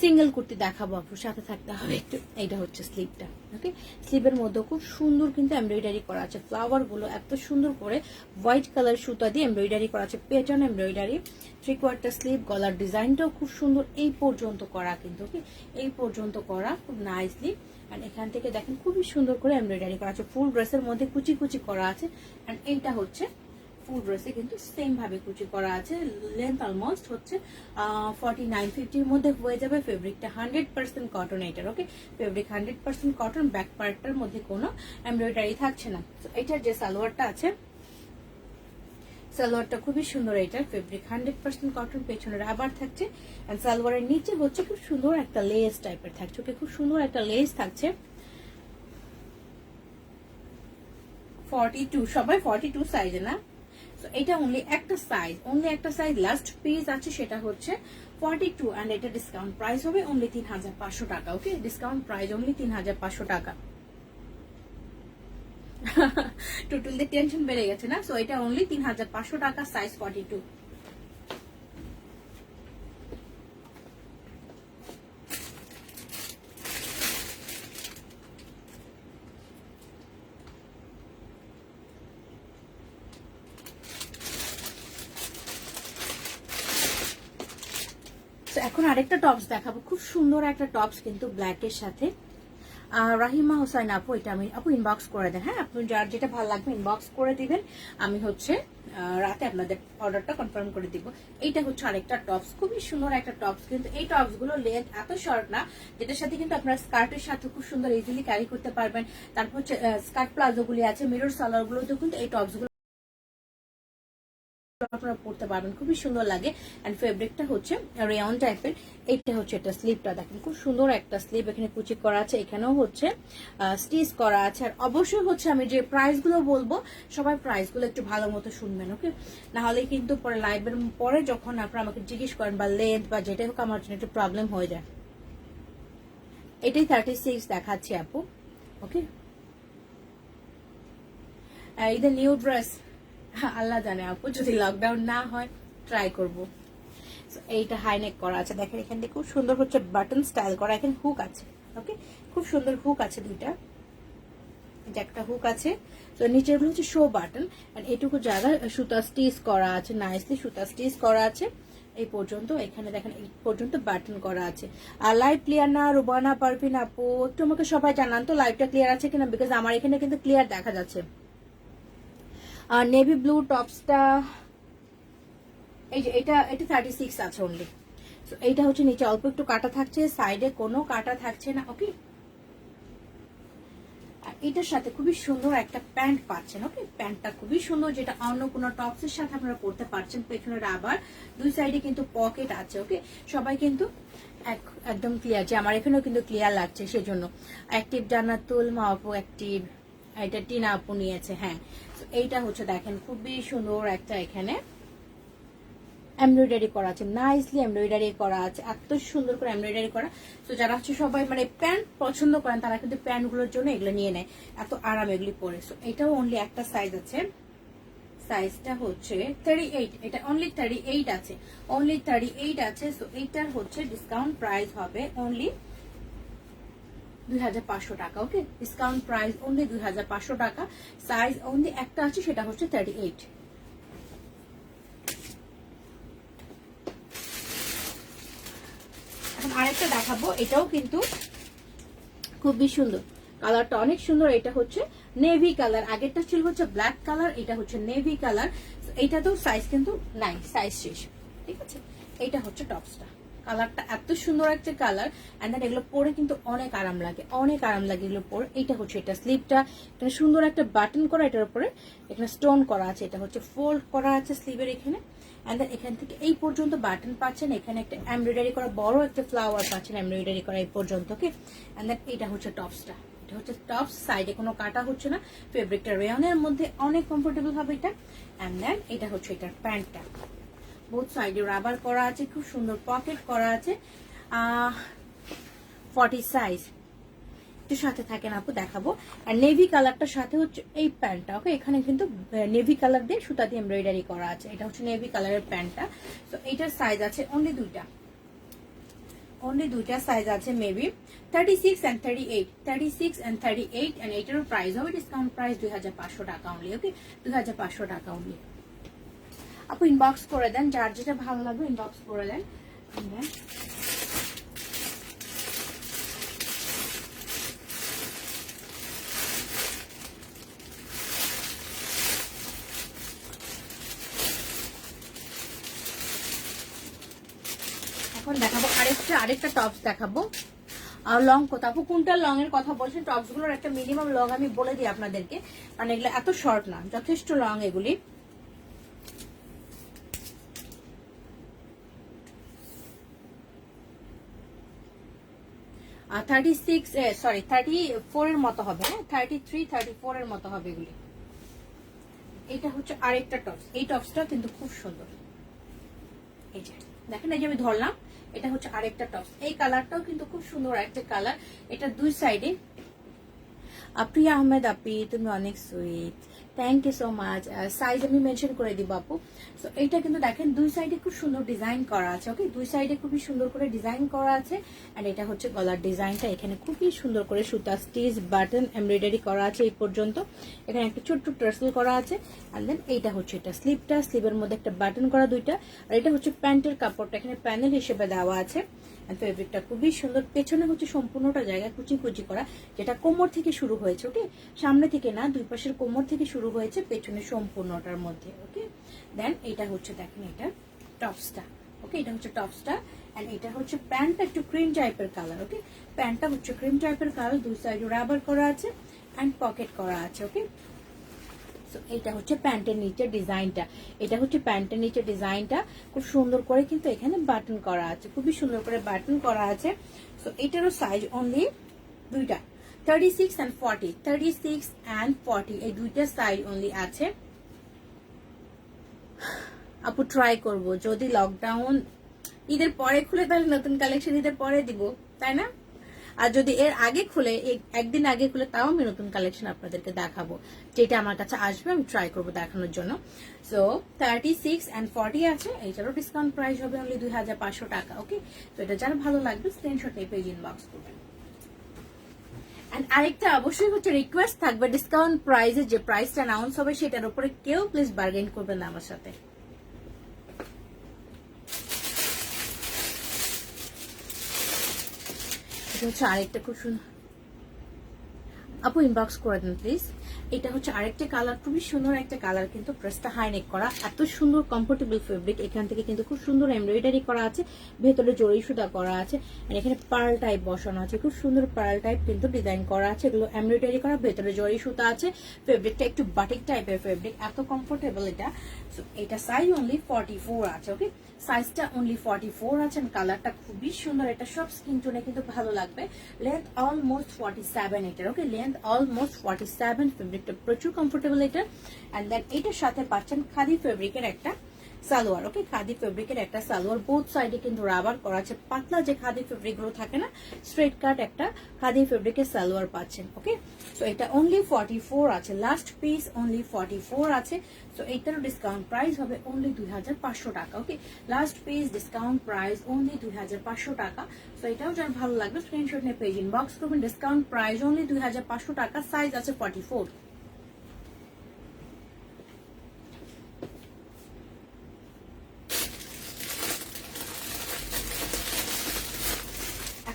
সিঙ্গেল কুর্তি দেখাবো আপু, সাথে থাকতে হবে একটু। এইটা হচ্ছে স্লিভটা। ওকে, স্লিভের মধ্যে খুব সুন্দর কিন্তু এমব্রয়ডারি করা আছে। ফ্লাওয়ার গুলো এত সুন্দর করে হোয়াইট কালার সুতা দিয়ে এমব্রয়ডারি করা আছে, প্যাটার্ন এমব্রয়ডারি। 3/4 স্লিভ, গলার ডিজাইনটাও খুব সুন্দর, এই পর্যন্ত করা কিন্তু। ওকে, এই পর্যন্ত করা খুব নাইসলি। অ্যান্ড এখান থেকে দেখেন খুবই সুন্দর করে এমব্রয়ডারি করা আছে। ফুল ড্রেসের মধ্যে কুচি কুচি করা আছে। অ্যান্ড এইটা হচ্ছে ফুল ড্রেসে কিন্তু সেম ভাবে কুচি করা আছে। লেন্থ অলমোস্ট হচ্ছে 49-50 মধ্যে হয়ে যাবে। ফেব্রিকটা 100% কটন এটার। ওকে, ফেব্রিক 100% কটন। ব্যাক পার্টটার মধ্যে কোনো এমব্রয়ডারি থাকছে না। তো এটার যে সালোয়ারটা আছে, সালোয়ারটা খুবই সুন্দর। এটার ফেব্রিক 100% কটন, পেছনের আবার থাকছে। এন্ড সালোয়ারের নিচে হচ্ছে খুব সুন্দর একটা লেস টাইপের থাকছে। ওকে, খুব সুন্দর একটা লেস থাকছে। 42, সবাই 42 সাইজে না? এটা অনলি একটা সাইজ, লাস্ট পিস আছে, সেটা হচ্ছে 42, এন্ড এটা ডিসকাউন্ট প্রাইস হবে অনলি 3500 টাকা। ওকে, ডিসকাউন্ট প্রাইস অনলি 3500 টাকা। টুটুলদের টেনশন বেড়ে গেছে না? সো এটা অনলি 3500 টাকা, সাইজ 42। এখন আরেকটা টপস দেখাবো, খুব সুন্দর একটা টপস কিন্তু ব্ল্যাকের সাথে। রাহিমা হোসাইন আপু, এটা আমি আপু ইনবক্স করে দেন। হ্যাঁ, আপনি যার যেটা ভালো লাগবে ইনবক্স করে দিবেন, আমি হচ্ছে রাতে আপনাদের অর্ডারটা কনফার্ম করে দিব। এইটা হচ্ছে আরেকটা টপস, খুবই সুন্দর একটা টপস। কিন্তু এই টপস গুলো লেন্থ এত শর্ট না, যেটার সাথে কিন্তু আপনারা স্কার্টের সাথে খুব সুন্দর ইজিলি ক্যারি করতে পারবেন। তারপর হচ্ছে স্কার্ট প্লাজো গুলি আছে, মিরর সালোয়ার গুলোতেও কিন্তু এই টপস গুলো আপনারা পড়তে পারবেন, খুবই সুন্দর লাগে। এন্ড ফেব্রিকটা হচ্ছে রেয়ন টাইপের। এইটা হচ্ছে এটা স্লিভটা, দেখেন খুব সুন্দর একটা স্লিভ, এখানে কুচি করা আছে, এখানেও হচ্ছে স্টিচ করা আছে। আর অবশ্যই হচ্ছে আমি যে প্রাইস গুলো বলবো, সবাই প্রাইস গুলো একটু ভালো মতো শুনবেন। ওকে, না হলে কিন্তু পরে লাইভের পরে যখন আপনারা আমাকে জিজ্ঞেস করেন বা লেন্থ বা যেটাই হোক, আমার জন্য একটু প্রবলেম হয়ে যায়। এটাই 36 দেখাচ্ছি আপু। ওকে, ঈদের নিউ ড্রেস আল্লাহ জানে আপু, যদি লকডাউন না হয় ট্রাই করবো। এইটা হাইনেক করা আছে, দেখেন এখান থেকে খুব সুন্দর হচ্ছে বাটন স্টাইল করা, এখানে হুক আছে। ওকে, খুব সুন্দর হুক আছে দুইটা, একটা হুক আছে। তো নিচের হচ্ছে শো বাটন, আর এটুকু জায়গা সুতা স্টিচ করা আছে, নাইসলি সুতা স্টিচ করা আছে এই পর্যন্ত। এখানে দেখেন এই পর্যন্ত বাটন করা আছে। আর লাইভ ক্লিয়ার না রুবানা পারভিন আপু, একটু আমাকে সবাই জানান তো লাইভটা ক্লিয়ার আছে কিনা, বিকজ আমার এখানে কিন্তু ক্লিয়ার দেখা যাচ্ছে। আর নেভি ব্লু টপসটা এই যে এটা 36 আছে অনলি। এইটা হচ্ছে নিচে অল্প একটু কাটা থাকছে, সাইডে কোনো কাটা থাকছে না। ওকে, আর এটার সাথে খুবই সুন্দর একটা প্যান্ট পাচ্ছেন। ওকে, প্যান্টটা খুবই সুন্দর, যেটা অন্য কোনো টপসের সাথে আপনারা পরতে পারছেন। পেছনের আবার দুই সাইডে কিন্তু পকেট আছে। ওকে, সবাই কিন্তু একদম ক্লিয়ার, যে আমার এখানেও কিন্তু ক্লিয়ার লাগছে সেজন্য। অ্যাক্টিভ জান্নাতুল মা আপু অ্যাক্টিভ, এটা টিনা আপু নিয়েছে। হ্যাঁ, এইটা হচ্ছে দেখেন খুবই সুন্দর একটা এখানে এমব্রয়ডারি করা আছে, নাইসলি এমব্রয়ডারি করা আছে, এত সুন্দর করে এমব্রয়ডারি করা। তো যারা হচ্ছে সবাই মানে প্যান্ট পছন্দ করেন, তারা কিন্তু প্যান্ট গুলোর জন্য এগুলো নিয়ে নেয়, এত আরাম এগুলি পরে। সো এটাও অনলি একটা সাইজ আছে, সাইজটা হচ্ছে 38, এটা অনলি 38 আছে, অনলি 38 আছে। সো এইটার হচ্ছে ডিসকাউন্ট প্রাইস হবে অনলি 2500 টাকা। ওকে, ডিসকাউন্ট প্রাইস অনলি 2500 টাকা। সাইজ অনলি একটা আছে, সেটা হচ্ছে 38। আরেকটা দেখাবো, এটাও কিন্তু খুবই সুন্দর, কালারটা অনেক সুন্দর। এটা হচ্ছে নেভি কালার, আগেরটা ছিল হচ্ছে ব্ল্যাক কালার, এটা হচ্ছে নেভি কালার। এইটাতেও সাইজ কিন্তু নাই, সাইজ শেষ, ঠিক আছে। এইটা হচ্ছে টপসটা, কালারটা এত সুন্দর একটা কালার। এন্ড দেন এগুলো পরে কিন্তু অনেক আরাম লাগে, অনেক আরাম লাগে এগুলো পরে। এটা হচ্ছে এটা স্লিভটা, এটা সুন্দর একটা বাটন করা, এটার উপরে এখানে স্টোন করা আছে, এটা হচ্ছে ফোল্ড করা আছে স্লিভের এখানে। এন্ড দেন এখান থেকে এই পর্যন্ত বাটন পাচ্ছেন, এখানে একটা এমব্রয়ডারি করা বড় একটা ফ্লাওয়ার পাচ্ছেন এমব্রয়ডারি করা এই পর্যন্ত, ওকে। এন্ড দেন এটা হচ্ছে টপসটা, এটা হচ্ছে টপস, সাইডে কোনো কাটা হচ্ছে না, ফেব্রিকটা রেয়নের মধ্যে অনেক কমফোর্টেবল হবে এটা। এন্ড দেন এটা হচ্ছে এটার প্যান্টটা, বোথ সাইডে রাবার করা আছে, খুব সুন্দর পকেট করা আছে, 40 সাইজ। একটু সাথে থাকেন আপু, দেখাবো। আর নেভি কালারটার সাথে হচ্ছে এই প্যান্টটা, ওকে। এখানে কিন্তু নেভি কালার দিয়ে সুতা দিয়ে এমব্রয়ডারি করা আছে, এটা হচ্ছে নেভি কালারের প্যান্টটা। তো এইটার সাইজ আছে অনলি দুইটা সাইজ আছে, মেবি 36 and 38, 36 and 38। এন্ড এইটারও প্রাইস হবে ডিসকাউন্ট প্রাইস 2500 টাকা অনলি, ওকে, 2500 টাকা অনলি। আপু ইনবক্স করে দেন, যার যেটা ভালো লাগবে ইনবক্স করে দেন। এখন দেখাবো আরেকটা টপস দেখাবো। আর লং কত আপু, কোনটা লং এর কথা বলছেন? টপস গুলোর একটা মিনিমাম লং আমি বলে দিই আপনাদেরকে, কারণ এগুলো এত শর্ট না, যথেষ্ট লং এগুলি। আর 34 এর মতো হবে, হ্যাঁ 33 34 এর মতো হবে এগুলি। এটা হচ্ছে আরেকটা টপস, এই টপসটা কিন্তু খুব সুন্দর, এই যে দেখেন, এই যে আমি ধরলাম, এটা হচ্ছে আরেকটা টপস। এই কালারটাও কিন্তু খুব সুন্দর একটা কালার, এটা দুই সাইডে। প্রিয়া আহমেদ আপি, তুমি অনেক sweet, thank you so much. Size আমি মেনশন করে দিব আপু। সো এইটা কিন্তু দেখেন দুই সাইডে খুব সুন্দর ডিজাইন করা আছে, ওকে, দুই সাইডে খুবই সুন্দর করে ডিজাইন করা আছে। এন্ড এটা হচ্ছে গলার ডিজাইনটা, এখানে খুবই সুন্দর করে সুতা স্টিচ বাটন এমব্রয়ডারি করা আছে এই পর্যন্ত, এখানে একটা ছোট্ট টার্সেল করা আছে। এন্ড দেন এইটা হচ্ছে এটা স্লিভটা, স্লিভের মধ্যে একটা বাটন করা দুইটা। আর এটা হচ্ছে প্যান্টের কাপড়টা, এখানে প্যানেল হিসেবে দেওয়া আছে। ফেব্রিকটা খুবই সুন্দর, পেছনে হচ্ছে সম্পূর্ণটা জায়গা কুচি কুচি করা, যেটা কোমর থেকে শুরু হয়েছে, ওকে, সামনে থেকে না, দুই পাশের কোমর থেকে শুরু হয়েছে পেছনে সম্পূর্ণটার মধ্যে, ওকে। দেন এটা হচ্ছে দেখেন এটা টপসটা, ওকে, এটা হচ্ছে টপসটা। এন্ড এটা হচ্ছে প্যান্টটা একটু ক্রিম টাইপের কালার, ওকে, প্যান্টটা হচ্ছে ক্রিম টাইপের কালার, দুই সাইডে রাবার করা আছে এন্ড পকেট করা আছে, ওকে। সো এটা হচ্ছে প্যান্টের নিচে ডিজাইনটা, এটা হচ্ছে প্যান্টের নিচে ডিজাইনটা, খুব সুন্দর করে কিন্তু এখানে বাটন করা আছে, খুবই সুন্দর করে বাটন করা আছে। সো এটারও সাইজ অনলি দুইটা, 36 and 40, 36 and 40 এই দুইটা সাইজ অনলি আছে। আপু ট্রাই করব, যদি লকডাউন ঈদের পরে খুলে তাহলে নতুন কালেকশন ঈদের পরে দিব, তাই না? আর যদি এর আগে খুলে, একদিন আগে খুলে, তাও আমি নতুন কালেকশন আপনাদেরকে দেখাবো, যেটা আমার কাছে আসবে আমি ট্রাই করবো দেখানোর জন্য। সো 36 and 40 আছে, এইটারও ডিসকাউন্ট প্রাইস হবে অনলি 2500 টাকা, ওকে। তো এটা যারা ভালো লাগবে স্ক্রিনশট এই পেজ ইনবক্স করবেন। এন্ড আরেকটা অবশ্যই হচ্ছে রিকোয়েস্ট থাকবে, ডিসকাউন্ট প্রাইসে যে প্রাইসটা অ্যানাউন্স হবে সেটার উপরে কেউ প্লিজ বার্গেন করবেন না আমার সাথে। এটা হচ্ছে আরেকটা খুব সুন্দর, আপু ইনবক্স করে দেন প্লিজ। এটা হচ্ছে আরেকটা কালার, খুবই সুন্দর একটা কালার, কিন্তু ড্রেসটা হাই নেক করা, এত সুন্দর কমফোর্টেবল ফেব্রিক, এখান থেকে কিন্তু খুব সুন্দর এমব্রয়ডারি করা আছে, ভেতরে জড়ি সুতা করা আছে, আর এখানে পার্ল টাইপ বসানো আছে, খুব সুন্দর পার্ল টাইপ কিন্তু ডিজাইন করা আছে, এগুলো এমব্রয়ডারি করা, ভেতরে জড়ি সুতা আছে। ফেব্রিকটা একটু বাটিক টাইপের ফেব্রিক, এত কমফোর্টেবল এটা। সো এটা সাইজ অনলি 44 আছে, ওকে, সাইজটা অনলি 44 আছে। কালারটা খুবই সুন্দর, এটা সব স্কিন টোনে কিন্তু ভালো লাগবে। লেন্থ অলমোস্ট 47 এটার, ওকে, লেন্থ অলমোস্ট 47, ফেব্রিকটা প্রচুর কমফোর্টেবল এটা। এন্ড দেন এটার সাথে পাচ্ছেন খাদি ফেব্রিকের একটা সালোয়ার, ওকে, খাদি ফেব্রিকের একটা সালোয়ার, বোথ সাইডে কিন্তু রাবার করা আছে, পাতলা যে খাদি ফেব্রিক গুলো থাকে না, স্ট্রেট কাট একটা খাদি ফেব্রিকের সালোয়ার পাচ্ছেন, ওকে। সো এটা অনলি 44 আছে, লাস্ট পিস অনলি 44 আছে। সো এইটারও ডিসকাউন্ট প্রাইস হবে অনলি 2500 টাকা, okay, last piece discount price only 2500 টাকা। সো এটাও যার ভালো লাগবে স্ক্রিনশট নিয়ে পেজ ইনবক্স করবেন, ডিসকাউন্ট প্রাইস অনলি 2500 টাকা, সাইজ আছে 44।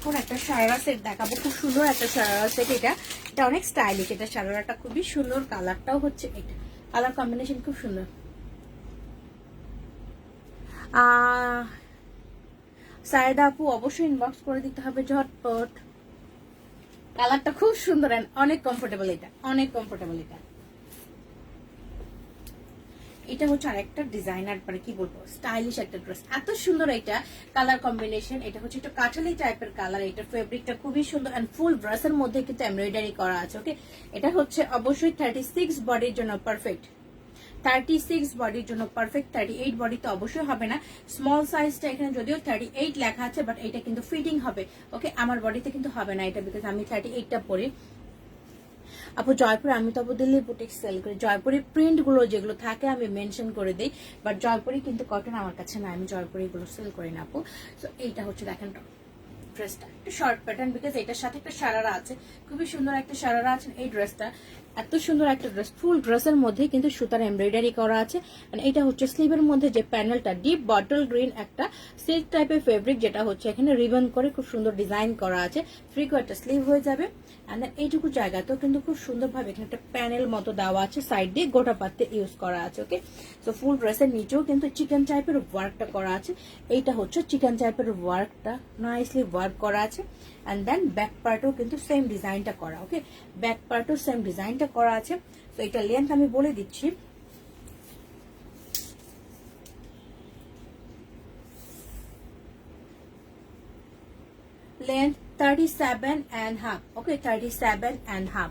এখন একটা সারারা সেট দেখাবো, খুব সুন্দর একটা সারারা সেট। এটা অনেক স্টাইলিশ, এটা সারারাটা খুবই সুন্দর, কালারটাও হচ্ছে এটা কালার কম্বিনেশন খুব সুন্দর। সায়দা আপু অবশ্যই ইনবক্স করে দিতে হবে ঝটপট। কালারটা খুব সুন্দর, অনেক কমফোর্টেবল, এটা অনেক কমফোর্টেবল। এটা হচ্ছে আরেকটা ডিজাইনার, মানে কি বলবো, স্টাইলিশ একটা ড্রেস, এত সুন্দর এটা কালার কম্বিনেশন। এটা হচ্ছে একটু কাঠালি টাইপের কালার, এটা ফেব্রিকটা খুবই সুন্দর এন্ড ফুল ড্রেসের মধ্যে কিন্তু এমব্রয়ডারি করা আছে। ওকে, এটা হচ্ছে অবশ্যই 36 বডির জন্য পারফেক্ট, 36 বডির জন্য পারফেক্ট। 38 বডি তো অবশ্যই হবে না, স্মল সাইজটা এখানে যদিও 38 লেখা আছে, বাট এটা কিন্তু ফিটিং হবে। ওকে, আমার বডিতে কিন্তু হবে না এটা, বিকজ আমি 38টা পরি। আপু জয়পুরে, আমি তো আপু দিল্লি বুটিক সেল করি, জয়পুরি প্রিন্ট গুলো যেগুলো থাকে আমি মেনশন করে দিই, বাট জয়পুরি কিন্তু কটন আমার কাছে না, আমি জয়পুরি গুলো সেল করি না আপু। সো এইটা হচ্ছে দেখেন ড্রেসটা একটু শর্ট প্যাটার্ন, বিকজ এটার সাথে একটা সারারা আছে, খুবই সুন্দর একটা সারারা আছে। এই ড্রেসটা এত সুন্দর একটা ড্রেস, ফুল ড্রেসের মধ্যে কিন্তু সুতার এমব্রয়ডারি করা আছে। এটা হচ্ছে স্লিভের মধ্যে যে প্যানেলটা ডিপ বটল গ্রিন একটা সিল্ক টাইপের ফেব্রিক, যেটা হচ্ছে এখানে রিবন করে খুব সুন্দর ডিজাইন করা আছে, ফ্রি একটা স্লিভ হয়ে যাবে। এন্ড এইটুকু জায়গাতেও কিন্তু খুব সুন্দরভাবে এখানে একটা প্যানেল মতো দেওয়া আছে, সাইড দিয়ে গোটা পাত্তে ইউজ করা আছে। ওকে, সো ফুল ড্রেসের নিচেও কিন্তু চিকেন টাইপের ওয়ার্কটা করা আছে, এইটা হচ্ছে চিকেন টাইপের ওয়ার্কটা নাইসলি ওয়ার্ক করা আছে। এন্ড দেন ব্যাক পার্টও কিন্তু সেম ডিজাইনটা করা। ওকে, ব্যাক পার্টও সেম ডিজাইনটা করা আছে। তো এটা লেন্থ আমি বলে দিচ্ছি, লেন্থ 37.5। ওকে, 37.5।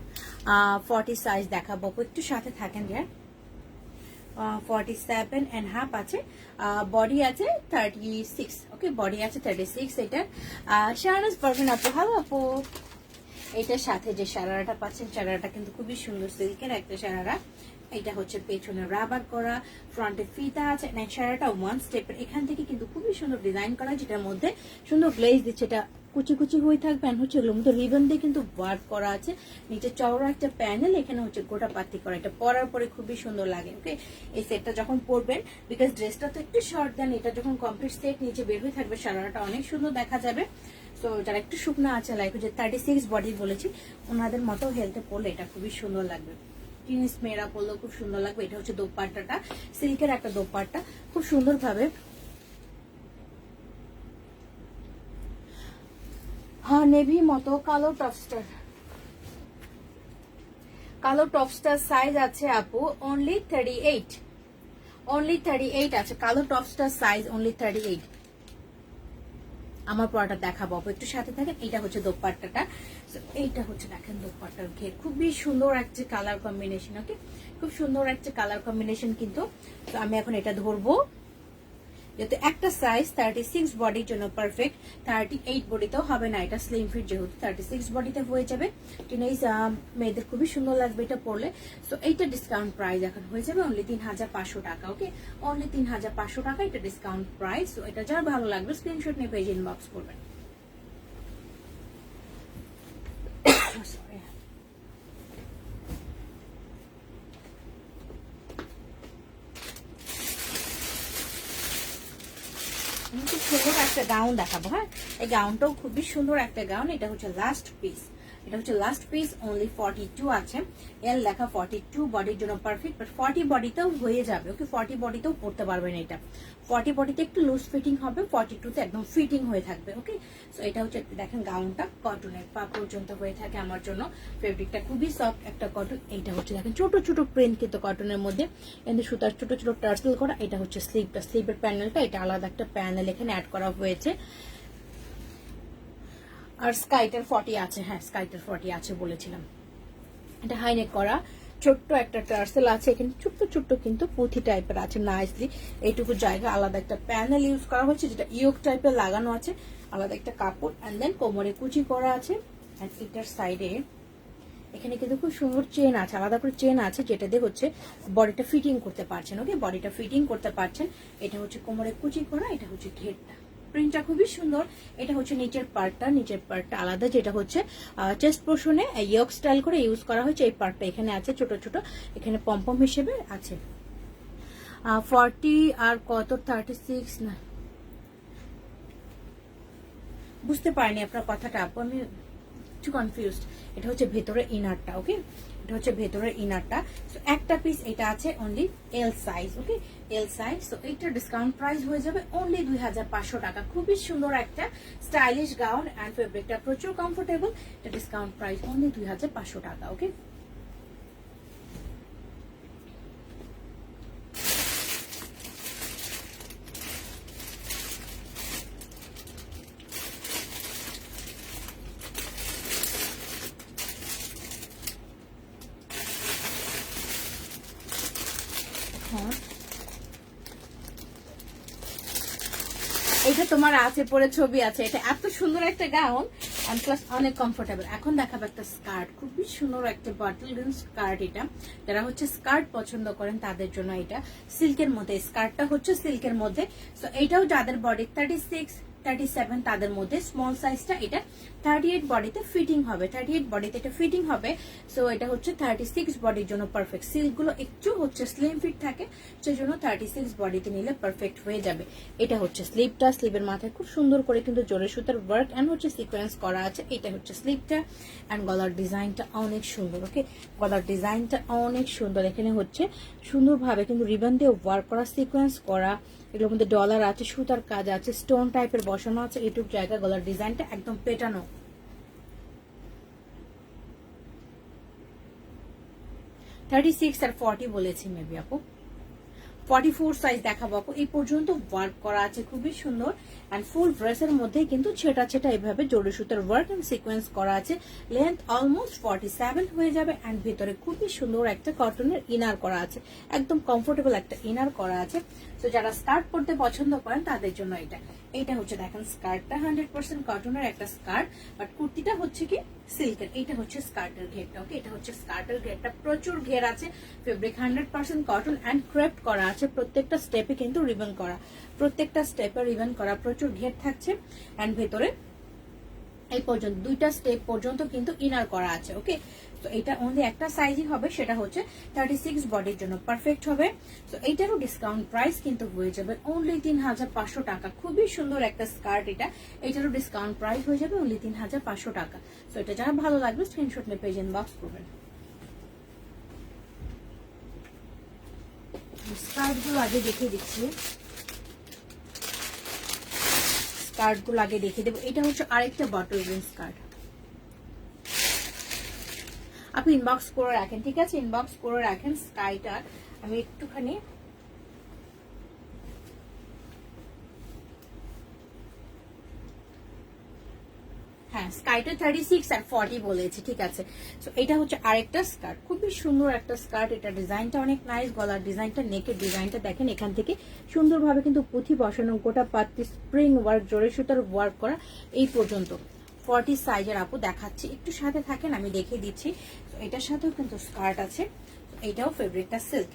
40 সাইজ দেখাবো, একটু সাথে থাকেন ইয়ার। 47.5 আছে, বডি আছে 36। ওকে, বডি আছে 36। এটা শাহনাজ পারভিন আপু, হ্যালো আপু। এটার সাথে যে সারারাটা পাচ্ছেন, সারারাটা কিন্তু খুবই সুন্দর সিল্কের একটা সারারা। এটা হচ্ছে পেছনে রাবার করা, ফ্রন্টে ফিতা আছে, সারাটা ওয়ান স্টেপের, এখান থেকে কিন্তু খুবই সুন্দর ডিজাইন করা, যেটার মধ্যে সুন্দর গ্লেজ দিচ্ছে, এটা কুচি কুচি হয়ে থাকবে। হচ্ছে এগুলোর মধ্যে রিবন দিয়ে কিন্তু ওয়ার্ক করা আছে, নিচে চওড়া একটা প্যানেল, এখানে হচ্ছে গোটা পাতি করা। এটা পরার পরে খুবই সুন্দর লাগে। ওকে, এই সেটটা যখন পরবেন, বিকজ ড্রেসটা তো একটু শর্ট, দেন এটা যখন কমপ্লিট সেট নিচে বের হয়ে থাকবে, সারাটা অনেক সুন্দর দেখা যাবে। তো যারা একটু শুকনো আছে, লাইক যে 36 বডি বলেছি, ওনাদের মতো হেলথে পরলে এটা খুবই সুন্দর লাগবে। টিনিস মেয়েরা পরলেও খুব সুন্দর লাগবে। এটা হচ্ছে দোপাট্টাটা, সিল্কের একটা দোপাট্টা, খুব সুন্দর ভাবে। হ্যাঁ, নেভি মতো কালো টপস্টার, কালো টপস্টার সাইজ আছে আপু অনলি 38, অনলি 38 আছে কালো টপস্টার সাইজ, অনলি 38। আমার পরাটা দেখাবো, একটু সাথে থাকেন। এটা হচ্ছে দোপাট্টাটা, এইটা হচ্ছে দেখেন দোপাট্টার ঘের, খুবই সুন্দর একটা কালার কম্বিনেশন। ওকে, খুব সুন্দর একটা কালার কম্বিনেশন কিন্তু। তো আমি এখন এটা ধরবো, যেহেতু একটা সাইজ 36 বডির জন্য পারফেক্ট, 38 বডিতেও হবে না, এটা স্লিম ফিট, যেহেতু 36 বডিতে হয়ে যাবে। টিনেজ মেয়েদের খুবই সুন্দর লাগবে এটা পরলে। সো এইটা ডিসকাউন্ট প্রাইস এখন হয়ে যাবে অনলি 3500 টাকা। ওকে, অনলি 3500 টাকা, এটা ডিসকাউন্ট প্রাইস। সো এটা যার ভালো লাগবে স্ক্রিনশট নিয়ে পেজ ইনবক্স করবেন। খুব সুন্দর একটা গাউন দেখাবো। হ্যাঁ, এই গাউনটাও খুবই সুন্দর একটা গাউন। এটা হচ্ছে লাস্ট পিস, এটা হচ্ছে লাস্ট পিস, অনলি 42 আছে, এল লেখা 42 বডির জন্য পারফেক্ট, বাট 40 বডিতেও হয়ে যাবে। ওকে, 40 বডিতেও পড়তে পারবেন এটা। 40 বডিতে একটু লুজ ফিটিং হবে, 42তে একদম ফিটিং হয়ে থাকবে। ওকে, সো এটা হচ্ছে দেখেন গাউনটা কটনের, পা পর্যন্ত হয়ে থাকে আমার জন্য, ফেব্রিকটা খুবই সফট একটা কটন। এইটা হচ্ছে দেখেন ছোট ছোট প্রিন্ট কিন্তু কটনের মধ্যে, কিন্তু সুতার ছোট ছোট টার্সেল করা। এটা হচ্ছে স্লিভটা, স্লিভের প্যানেলটা, এটা আলাদা একটা প্যানেল এখানে অ্যাড করা হয়েছে। আর স্কাইটার 40 আছে, হ্যাঁ স্কাইটার 40 আছে বলেছিলাম। এটা হাইনেক করা, ছোট্ট একটা টার্সেল আছে এখানে, ছোট্ট ছোট্ট কিন্তু পুঁথি টাইপের আছে নাইসলি। এইটুকু জায়গা আলাদা একটা প্যানেল ইউজ করা হয়েছে, যেটা ইয়োক টাইপের লাগানো আছে, আলাদা একটা কাপড়। অ্যান্ড দেন কোমরে কুচি করা আছে। অ্যান্ড এটার সাইডে এখানে কিন্তু খুব সুন্দর চেন আছে, আলাদা করে চেন আছে, যেটা দিয়ে হচ্ছে বডিটা ফিটিং করতে পারছেন। ওকে, বডিটা ফিটিং করতে পারছেন। এটা হচ্ছে কোমরে কুচি করা, এটা হচ্ছে ঘেরটা, প্রিন্টটা খুবই সুন্দর। এটা হচ্ছে নিচের পার্টটা, নিচের পার্টটা আলাদা, যেটা হচ্ছে চেস্ট পোর্শনে ইয়োক স্টাইল করে ইউজ করা হয়েছে। এই পার্টটা এখানে আছে ছোট ছোট, এখানে পম্পম হিসেবে আছে। 40 আর কত 36 না বুঝতে পারিনি আপনার কথাটা আপু, আমি একটু কনফিউজড। এটা হচ্ছে ভেতরের ইনারটা, ওকে, এটা হচ্ছে ভেতরের ইনারটা। সো একটা পিস এটা আছে অনলি এল সাইজ, ওকে, এল সাইজ। সো এইটার ডিসকাউন্ট প্রাইস হয়ে যাবে অনলি 2500 টাকা। খুবই সুন্দর একটা স্টাইলিশ গাউন অ্যান্ড ফেব্রিকটা প্রচুর কমফোর্টেবল। এটা ডিসকাউন্ট প্রাইস অনলি 2500 টাকা, ওকে। এটা তোমার আছে পরে ছবি আছে। এটা এত সুন্দর একটা গাউন এন্ড প্লাস অনেক কমফোর্টেবল। এখন দেখাবো একটা স্কার্ট, খুবই সুন্দর একটা বটল গ্রিন স্কার্ট। এটা যারা হচ্ছে স্কার্ট পছন্দ করেন তাদের জন্য এটা সিল্কের মধ্যে, স্কার্টটা হচ্ছে সিল্কের মধ্যে। সো এটাও যাদের বডি 36 37 তাদের মধ্যে স্মল সাইজটা, এটা 38 বডিতে ফিটিং হবে, 38 বডিতে এটা ফিটিং হবে। সো এটা হচ্ছে 36 বডির জন্য পারফেক্ট। সিল্কগুলো একটু হচ্ছে স্লিম ফিট থাকে, সেই জন্য 36 বডিতে নিলে পারফেক্ট হয়ে যাবে। এটা হচ্ছে স্লিভটা, স্লিভের মাথায় খুব সুন্দর করে কিন্তু জোরে সুতার ওয়ার্ক এন্ড হচ্ছে সিকোয়েন্স করা আছে। এটা হচ্ছে স্লিভটা এন্ড গলার ডিজাইনটা অনেক সুন্দর, ওকে, গলার ডিজাইনটা অনেক সুন্দর। এখানে হচ্ছে সুন্দরভাবে কিন্তু রিবন দিয়ে ওয়ার্ক করা, সিকোয়েন্স করা, এগুলোর মধ্যে ডলার আছে, সুতার কাজ আছে, স্টোন টাইপের বসানো আছে এইটুক জায়গা। গলার ডিজাইনটা একদম পেটানো। থার্টি সিক্স আর 40 বলেছি মেবি আপু, 44 সাইজ দেখাবো আপু। এই পর্যন্ত ওয়ার্ক করা আছে, খুবই সুন্দর এন্ড ফুল ড্রেসের মধ্যে কিন্তু ছেটা ছেটা এইভাবে জোরে সুতার ওয়ার্ক এন্ড সিকোয়েন্স করা আছে। লেন্থ অলমোস্ট 47 হয়ে যাবে এন্ড ভিতরে খুবই সুন্দর একটা কটনের ইনার করা আছে, একদম কমফোর্টেবল একটা ইনার করা আছে। তো যারা স্কার্ট পরতে পছন্দ করেন তাদের জন্য এটা হচ্ছে দেখেন স্কার্টটা 100% কটনের একটা স্কার্ট, বাট কুর্তিটা হচ্ছে কি সিল্কের। এটা হচ্ছে স্কার্টের ঘেরটা, ওকে, এটা হচ্ছে স্কার্টের ঘেরটা, প্রচুর ঘের আছে, ফেব্রিক 100% কটন এন্ড ক্রেপ্ট করা আছে। প্রত্যেকটা স্টেপে কিন্তু রিবন করা, প্রত্যেকটা স্টেপে রিবন করা, প্রচুর ঘের থাকছে এন্ড ভেতরে এই পর্যন্ত দুইটা স্টেপ পর্যন্ত কিন্তু ইনার করা আছে, ওকে। তো এটা অনলি একটা সাইজই হবে, সেটা হচ্ছে 36 বডির জন্য পারফেক্ট হবে। তো এইটারও ডিসকাউন্ট প্রাইস কিন্তু হয়ে যাবে অনলি 3500 টাকা। খুবই সুন্দর একটা স্কার্ট এটা, এটারও ডিসকাউন্ট প্রাইস হয়ে যাবে অনলি 3500 টাকা। তো এটা যারা ভালো লাগবে স্ক্রিনশট নিয়ে পেজ ইনবক্স করবেন। স্কার্টগুলো আগে দেখিয়ে দিচ্ছি, স্কার্টগুলো আগে দেখিয়ে দেবো। এটা হচ্ছে আরেকটা বটল গ্রিন স্কার্ট। আপনি ইনবক্স করে রাখেন, ঠিক আছে, ইনবক্স করে রাখেন। স্কাইটার আমি একটুখানি হ্যাঁ স্কাইটা 36 আর 40 বলেছি, ঠিক আছে। তো এটা হচ্ছে আরেকটা স্কার্ট, খুবই সুন্দর একটা স্কার্ট। এটা ডিজাইনটা অনেক নাইস, গলার ডিজাইনটা, নেকের ডিজাইনটা দেখেন, এখান থেকে সুন্দরভাবে কিন্তু পুঁথি বসানো, গোটা পাত্তি স্প্রিং ওয়ার্ক, জোরে সুতার ওয়ার্ক করা এই পর্যন্ত। 40 সাইজের আপু দেখাচ্ছি, একটু সাথে থাকেন আমি দেখিয়ে দিচ্ছি। তো এটার সাথেও কিন্তু স্কার্ট আছে, এটাও ফেব্রিকটা সিল্ক।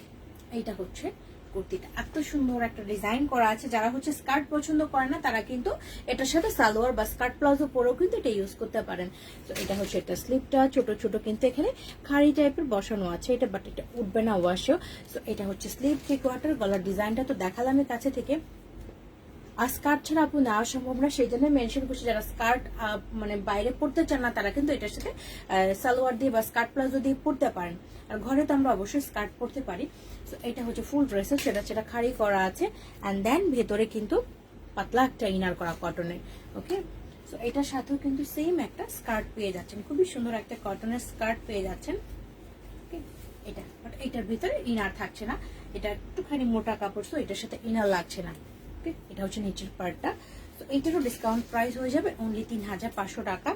এইটা হচ্ছে কুর্তিটা, এত সুন্দর একটা ডিজাইন করা আছে। যারা হচ্ছে স্কার্ট পছন্দ করে না তারা কিন্তু এটার সাথে সালোয়ার বা স্কার্ট প্লাজো পরেও কিন্তু এটা ইউজ করতে পারেন। তো এটা হচ্ছে একটা স্লিপটা, ছোট ছোট কিন্তু এখানে খাড়ি টাইপের বসানো আছে এটা, বাট এটা উঠবে না ওয়াশেও। তো এটা হচ্ছে স্লিপ থ্রি কোয়ার্টার। গলার ডিজাইনটা তো দেখালাম কাছে থেকে। আর স্কার্ট ছাড়া আপু নেওয়া সম্ভব না, সেই জন্য মেনশন করছি যারা স্কার্ট মানে বাইরে পড়তে চান না তারা কিন্তু এটার সাথে সালোয়ার দিয়ে বা স্কার্ট প্লাজো দিয়ে পড়তে পারেন। আর ঘরে তো আমরা অবশ্যই স্কার্ট পরতে পারি। তো এটা হচ্ছে ফুল ড্রেসের, সেটা খাড়ি করা আছে অ্যান্ড দেন ভেতরে কিন্তু পাতলা একটা ইনার করা কটনের, ওকে। তো এটার সাথেও কিন্তু সেম একটা স্কার্ট পেয়ে যাচ্ছেন, খুবই সুন্দর একটা কটনের স্কার্ট পেয়ে যাচ্ছেন, ওকে। এটা বাট এটার ভিতরে ইনার থাকছে না, এটা একটুখানি মোটা কাপড়, তো এটার সাথে ইনার লাগছে না, ওকে। এটা হচ্ছে নিচের পার্টটা। তো এইটারও ডিসকাউন্ট প্রাইস হয়ে যাবে অনলি 3500 টাকা।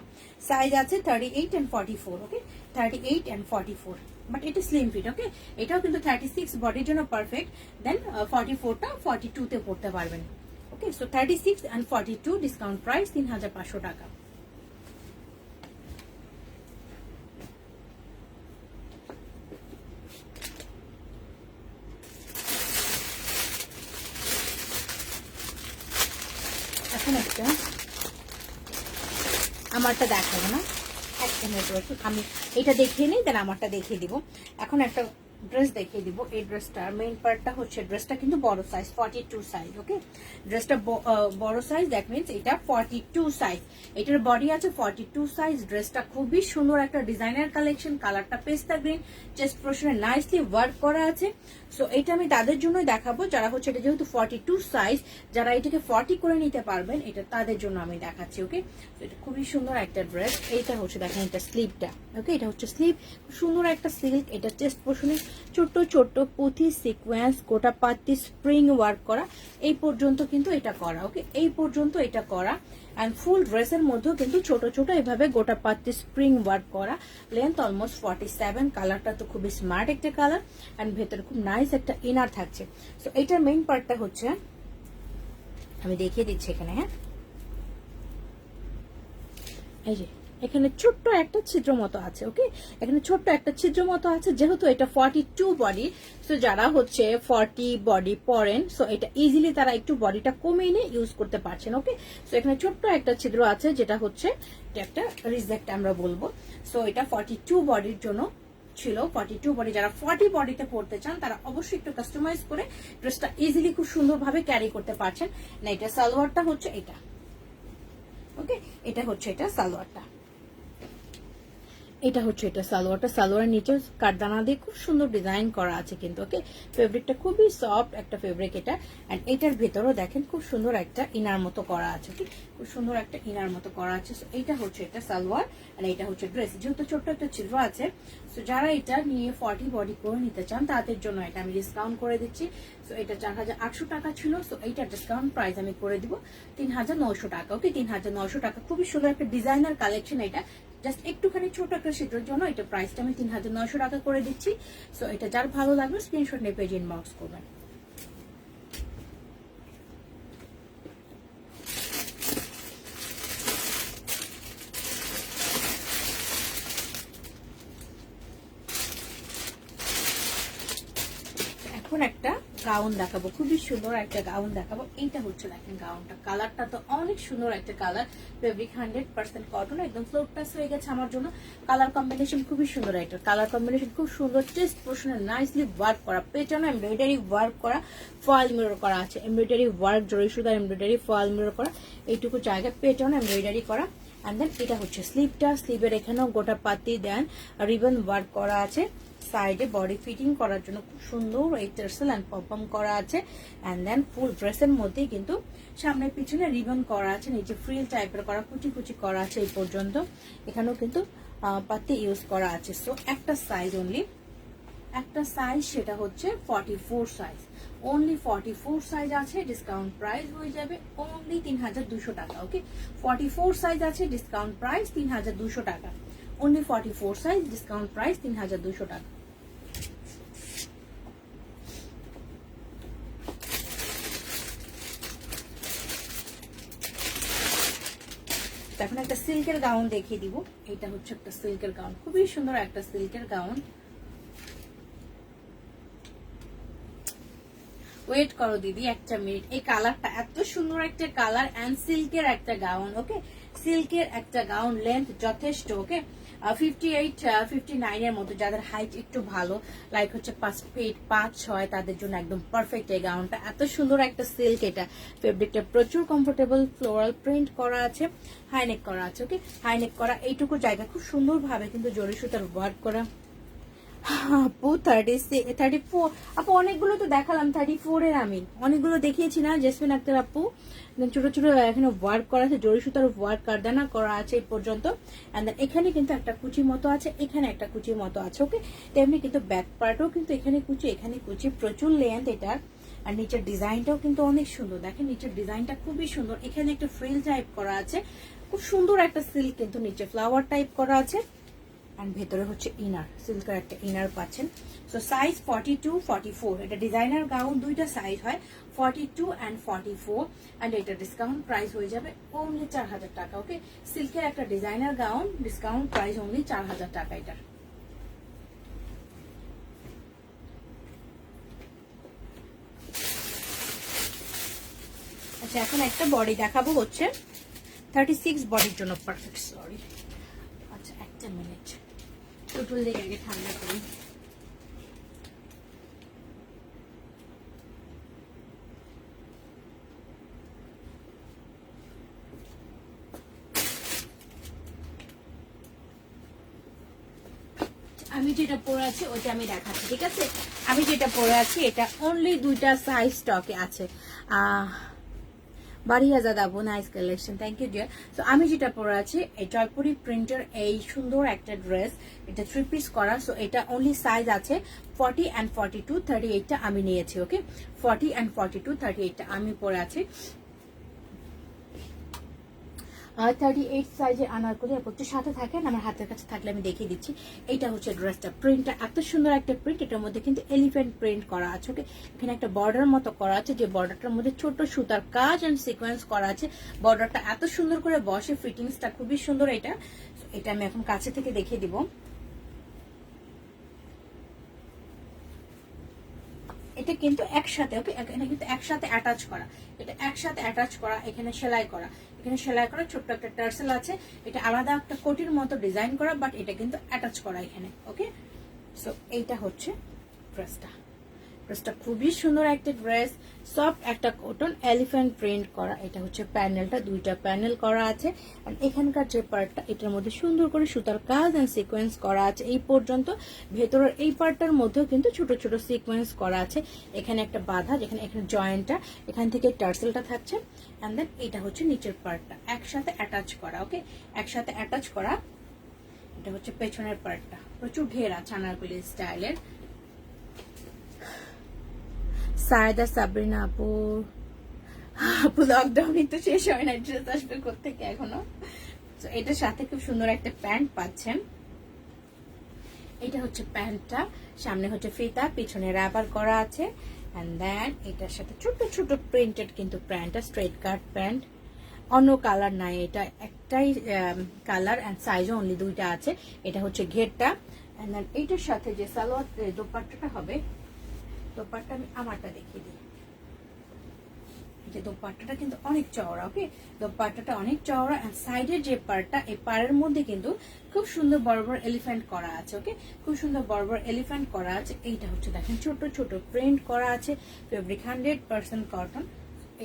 সাইজ আছে 38 and 44, ওকে, 38 and 44, বাট এটা স্লিম ফিট, ওকে। এটাও কিন্তু 36 বডির জন্য পারফেক্ট। দেন 44টা 42 তে পড়তে পারবেন, ওকে। সো 36 and 42 ডিসকাউন্ট প্রাইস 3500 টাকা। এখন একটা আমারটা দেখাবো না, এক মিনিট আমি এটা দেখিয়ে নিই, দেন আমারটা দেখিয়ে দিব। এখন একটা ড্রেস দেখিয়ে দিব। এই ড্রেসটার মেইন পার্টটা হচ্ছে, ড্রেসটা কিন্তু বড় সাইজ, 42 সাইজ। ওকে, ড্রেসটা বড় সাইজ, দ্যাট মিনস এটা 42 সাইজ। এটার বডি আছে 42 সাইজ। ড্রেসটা খুবই সুন্দর একটা ডিজাইনার কালেকশন। কালারটা পেস্তা গ্রিন, চেস্ট পোর্শনে নাইসলি ওয়ার্ক করা আছে। সো এটা আমি তাদের জন্যই দেখাবো যারা হচ্ছে, এটা যেহেতু 42 সাইজ, যারা এটাকে 40 করে নিতে পারবেন, এটা তাদের জন্য আমি দেখাচ্ছি। ওকে, এটা খুবই সুন্দর একটা ড্রেস। এইটা হচ্ছে দেখেন, এটা স্লিভটা। ওকে, এটা হচ্ছে স্লিভ, সুন্দর একটা সিল্ক। এটা চেস্ট পোর্শনে ছোট ছোট পুঁথি সিকোয়েন্স, গোটা পাতি স্প্রিং ওয়ার্ক করা, এই পর্যন্ত কিন্তু এটা করা। ওকে, এই পর্যন্ত এটা করা। অ্যান্ড ফুল ড্রেসের মধ্যেও কিন্তু ছোট ছোট এভাবে গোটা পাতি স্প্রিং ওয়ার্ক করা। Length almost 47। কালারটা তো খুবই স্মার্ট একটা কালার। অ্যান্ড ভেতরে খুব নাইস একটা ইনার থাকছে। সো এটার মেইন পার্টটা হচ্ছে, আমি দেখিয়ে দিচ্ছি এখানে। হ্যাঁ, এই যে এখানে ছোট্ট একটা ছিদ্র মতো আছে। ওকে, এখানে ছোট্ট একটা ছিদ্র মতো আছে। যেহেতু এটা 42 বডি, সো যারা হচ্ছে 40 বডি পরেন, সো এটা ইজিলি তারা একটু বডিটা কমিয়ে নিয়ে ইউজ করতে পারছেন। ওকে, সো এখানে ছোট্ট একটা ছিদ্র আছে, যেটা হচ্ছে একটা রিজেক্ট আমরা বলবো। সো এটা 42 বডির জন্য ছিল। 42 বডি, যারা 40 বডিতে পড়তে চান তারা অবশ্যই একটু কাস্টমাইজ করে ড্রেসটা ইজিলি খুব সুন্দরভাবে ক্যারি করতে পারছেন। না, এটা সালোয়ারটা হচ্ছে এটা। ওকে, এটা হচ্ছে এটা সালোয়ারটা। এটা হচ্ছে এটা সালোয়ারটা। সালোয়ারের নিচে কাঠদানা দিয়ে খুব সুন্দর ডিজাইন করা আছে কিন্তু। ওকে, ফেব্রিকটা খুবই সফট একটা ফেব্রিক এটা। এন্ড এটার ভেতরেও দেখেন খুব সুন্দর একটা ইনার মতো করা আছে। ওকে, খুব সুন্দর একটা ইনার মতো করা আছে। সো এটা হচ্ছে এটা সালোয়ার, আর এটা হচ্ছে ড্রেস। যেহেতু ছোট্ট একটা ছিদ্র আছে, সো যারা এটা নিয়ে 40 বডি করে নিতে চান তাদের জন্য এটা আমি ডিসকাউন্ট করে দিচ্ছি। সো এটা 4800 টাকা ছিল। সো এইটা ডিসকাউন্ট প্রাইস আমি করে দিব 3900 টাকা। ওকে, 3900 টাকা। খুবই সুন্দর একটা ডিজাইনার কালেকশন এটা। জাস্ট একটুখানি ছোট একটা ছিদ্রের জন্য এটা প্রাইসটা আমি 3900 টাকা করে দিচ্ছি। সো এটা যার ভালো লাগবে স্ক্রিনশট নিয়ে পেজে ইনবক্স করবেন। এখন একটা গাউন দেখাবো, খুবই সুন্দর একটা গাউন দেখাবো। এইটা হচ্ছে দেখেন গাউনটা, কালারটা তো অনেক সুন্দর একটা কালার। ফেব্রিক 100% কটন, একদম ফ্লোর টাচ হয়ে গেছে আমার জন্য। কালার কম্বিনেশন খুবই সুন্দর একটা কালার কম্বিনেশন, খুব সুন্দর। চেস্ট পোর্শনে নাইসলি ওয়ার্ক করা, পেছনে এমব্রয়ডারি ওয়ার্ক করা, ফয়েল মিরর করা আছে। এমব্রয়ডারি ওয়ার্ক, জরি সুতার এমব্রয়ডারি, ফয়েল মিরর করা, এইটুকু জায়গা পেছনে এমব্রয়ডারি করা। অ্যান্ড দেন এটা হচ্ছে স্লিভটা। স্লিভের এখানেও গোটা পাতি দেন রিবন ওয়ার্ক করা আছে। সাইডে বডি ফিটিং করার জন্য খুব সুন্দর এই টার্সেল এন্ড পপম করা আছে। এন্ড দেন ফুল ড্রেসের মধ্যেই কিন্তু সামনে পিছনে রিবন করা আছে, নিচে ফ্রিল টাইপের করা, কুচি কুচি করা আছে এই পর্যন্ত। এখানেও কিন্তু পাতি ইউজ করা আছে। সো একটা সাইজ অনলি, একটা সাইজ, সেটা হচ্ছে 44 সাইজ। অনলি 44 সাইজ আছে, ডিসকাউন্ট প্রাইস হয়ে যাবে অনলি 3200 টাকা। ওকে, 44 সাইজ আছে, ডিসকাউন্ট প্রাইস 3200 টাকা। অনলি 44 সাইজ, ডিসকাউন্ট প্রাইস 3200 টাকা। এখন একটা সিল্কের গাউন দেখিয়ে দিব। এটা হচ্ছে একটা সিল্কের গাউন, খুবই সুন্দর একটা সিল্কের গাউন। ওয়েট করো দিদি একটা মিনিট। এই কালারটা এত সুন্দর একটা কালার এন্ড সিল্কের একটা গাউন। ওকে, সিল্কের একটা গাউন, লেন্থ যথেষ্ট। ওকে, 58-59 এর মতো, যাদের হাইট একটু ভালো, লাইক হচ্ছে 5 ফিট 5-6, তাদের জন্য একদম পারফেক্ট এই গাউনটা। এত সুন্দর একটা সিল্ক এটা। ফেব্রিকটা প্রচুর কমফোর্টেবল, ফ্লোরাল প্রিন্ট করা আছে, হাইনেক করা আছে। ওকে, হাইনেক করা, এইটুকু জায়গা খুব সুন্দর ভাবে কিন্তু জরি সুতার ওয়ার্ক করা। আপু 34 আপু, অনেকগুলো তো দেখালাম 34 এর, আমি অনেকগুলো দেখিয়েছি না জেসমিন আক্তার আপু। ছোট ছোট এখানে ওয়ার্ক করা আছে, জরি সুতার ওয়ার্ক কারদানা করা আছে এই পর্যন্ত। এন্ড দেন এখানে কিন্তু একটা কুচি মতো আছে, এখানে একটা কুচি মতো আছে। ওকে, তেমনি কিন্তু ব্যাক পার্টও কিন্তু এখানে কুচি, এখানে কুচি, প্রচুর লেন্থ এটার। আর নিচের ডিজাইনটাও কিন্তু অনেক সুন্দর, দেখেন নিচের ডিজাইনটা খুবই সুন্দর। এখানে একটা ফ্রিল টাইপ করা আছে, খুব সুন্দর একটা সিল্ক কিন্তু নিচে ফ্লাওয়ার টাইপ করা আছে। এন্ড ভেতরে হচ্ছে ইনার, সিল্কের একটা ইনার পাচ্ছেন। সো সাইজ 42-44, এটা ডিজাইনার গাউন, দুইটা সাইজ হয়, 42 and 44। এন্ড এটা ডিসকাউন্ট প্রাইস হয়ে যাবে অনলি 4000 টাকা। ওকে, সিল্কের একটা designer gown, discount price only 4000 টাকা এটার। আচ্ছা, এখন একটা বডি দেখাবো হচ্ছে 36 বডির জন্য পারফেক্ট। সরি, আচ্ছা একটা মিনিট, টুটুল দিকে আগে ঠান্ডা করি। আমি যেটা পরে আছি ওইটা আমি দেখাচ্ছি, ঠিক আছে? আমি যেটা পরে আছি এটা অনলি 2টা সাইজ স্টকে আছে। বাড়িয়া দাদা nice collection, thank you dear. তো আমি যেটা পরে আছি এই জয়পুরি প্রিন্টের এই সুন্দর একটা ড্রেস, এটা 3 পিস করা। সো এটা অনলি সাইজ আছে 40 and 42, 38টা আমি নিয়েছি। ওকে, 40 and 42, 38টা আমি পরে আছি। 38 সাইজে আনারকলি আপত্তি সাথে থাকেন, আমার হাতের কাছে থাকলে আমি দেখিয়ে দিচ্ছি। এইটা হচ্ছে ড্রেসটা, প্রিন্টটা এত সুন্দর একটা প্রিন্ট, এটার মধ্যে কিন্তু এলিফ্যান্ট প্রিন্ট করা আছে। ওকে, এখানে একটা বর্ডার মতো করা আছে, যে বর্ডারটার মধ্যে ছোট সুতার কাজ এন্ড সিকোয়েন্স করা আছে। বর্ডারটা এত সুন্দর করে বসে, ফিটিংসটা খুবই সুন্দর। এটা আমি এখন কাছে থেকে দেখিয়ে দিব। এটা কিন্তু একসাথে, ওকে, এখানে কিন্তু একসাথে অ্যাটাচ করা, এটা একসাথে অ্যাটাচ করা, এখানে সেলাই করা, এখানে সেলাই করা, ছোট্ট একটা টার্সেল আছে। এটা আলাদা একটা কোটির মতো ডিজাইন করা, বাট এটা কিন্তু অ্যাটাচ করা এখানে। ওকে, সো এইটা হচ্ছে ড্রেসটা। ড্রেসটা খুবই সুন্দর একটা ড্রেস, সফট একটা কটন এলিফ্যান্ট প্রিন্ট করা। এটা হচ্ছে প্যানেলটা, 2টা প্যানেল করা আছে। আর এখানকার যে পার্টটা, এটার মধ্যে সুন্দর করে সুতার কাজ এন্ড সিকোয়েন্স করা আছে এই পর্যন্ত। ভেতরের এই পার্টটার মধ্যেও কিন্তু ছোট ছোট সিকোয়েন্স করা আছে। এখানে একটা বাঁধা, যেখানে এখানে জয়েন্টটা, এখান থেকে টার্সেলটা থাকছে। এন্ড দেন এটা হচ্ছে নিচের পার্টটা একসাথে অ্যাটাচ করা। ওকে, একসাথে অ্যাটাচ করা। এটা হচ্ছে পেছনের পার্টটা, প্রচুর ঘের আছে আনারকলি স্টাইলের। সায়দা সাবরিনা আপু, লকডাউনই তো শেষ হয় না, ড্রেস আসবে কোত্থেকে এখনো। তো এটার সাথে খুব সুন্দর একটা প্যান্ট পাচ্ছেন। এটা হচ্ছে প্যান্টটা, সামনে হচ্ছে ফিতা, পিছনে রাবার করা আছে। এন্ড দেন এটার সাথে ছোট ছোট প্রিন্টেড কিন্তু প্যান্টটা, স্ট্রেট কাট প্যান্ট, অন্য কালার নাই, এটা একটাই কালার এন্ড সাইজও অনলি 2টা আছে। এটা হচ্ছে ঘেরটা। এন্ড দেন এইটার সাথে যে সালোয়ার দোপাট্টাটা হবে, দোপাট্টা আমি আমারটা দেখিয়ে দিই। যে দোপাট্টাটা কিন্তু অনেক চওড়া। ওকে, দোপাট্টাটা অনেক চওড়া। আর সাইডের যে পার্টটা, এই পাড়ের মধ্যে কিন্তু খুব সুন্দর বড় বড় এলিফ্যান্ট করা আছে। ওকে, খুব সুন্দর বড় বড় এলিফ্যান্ট করা আছে। এইটা হচ্ছে দেখেন ছোট ছোট প্রিন্ট করা আছে, ফেব্রিক 100% কটন।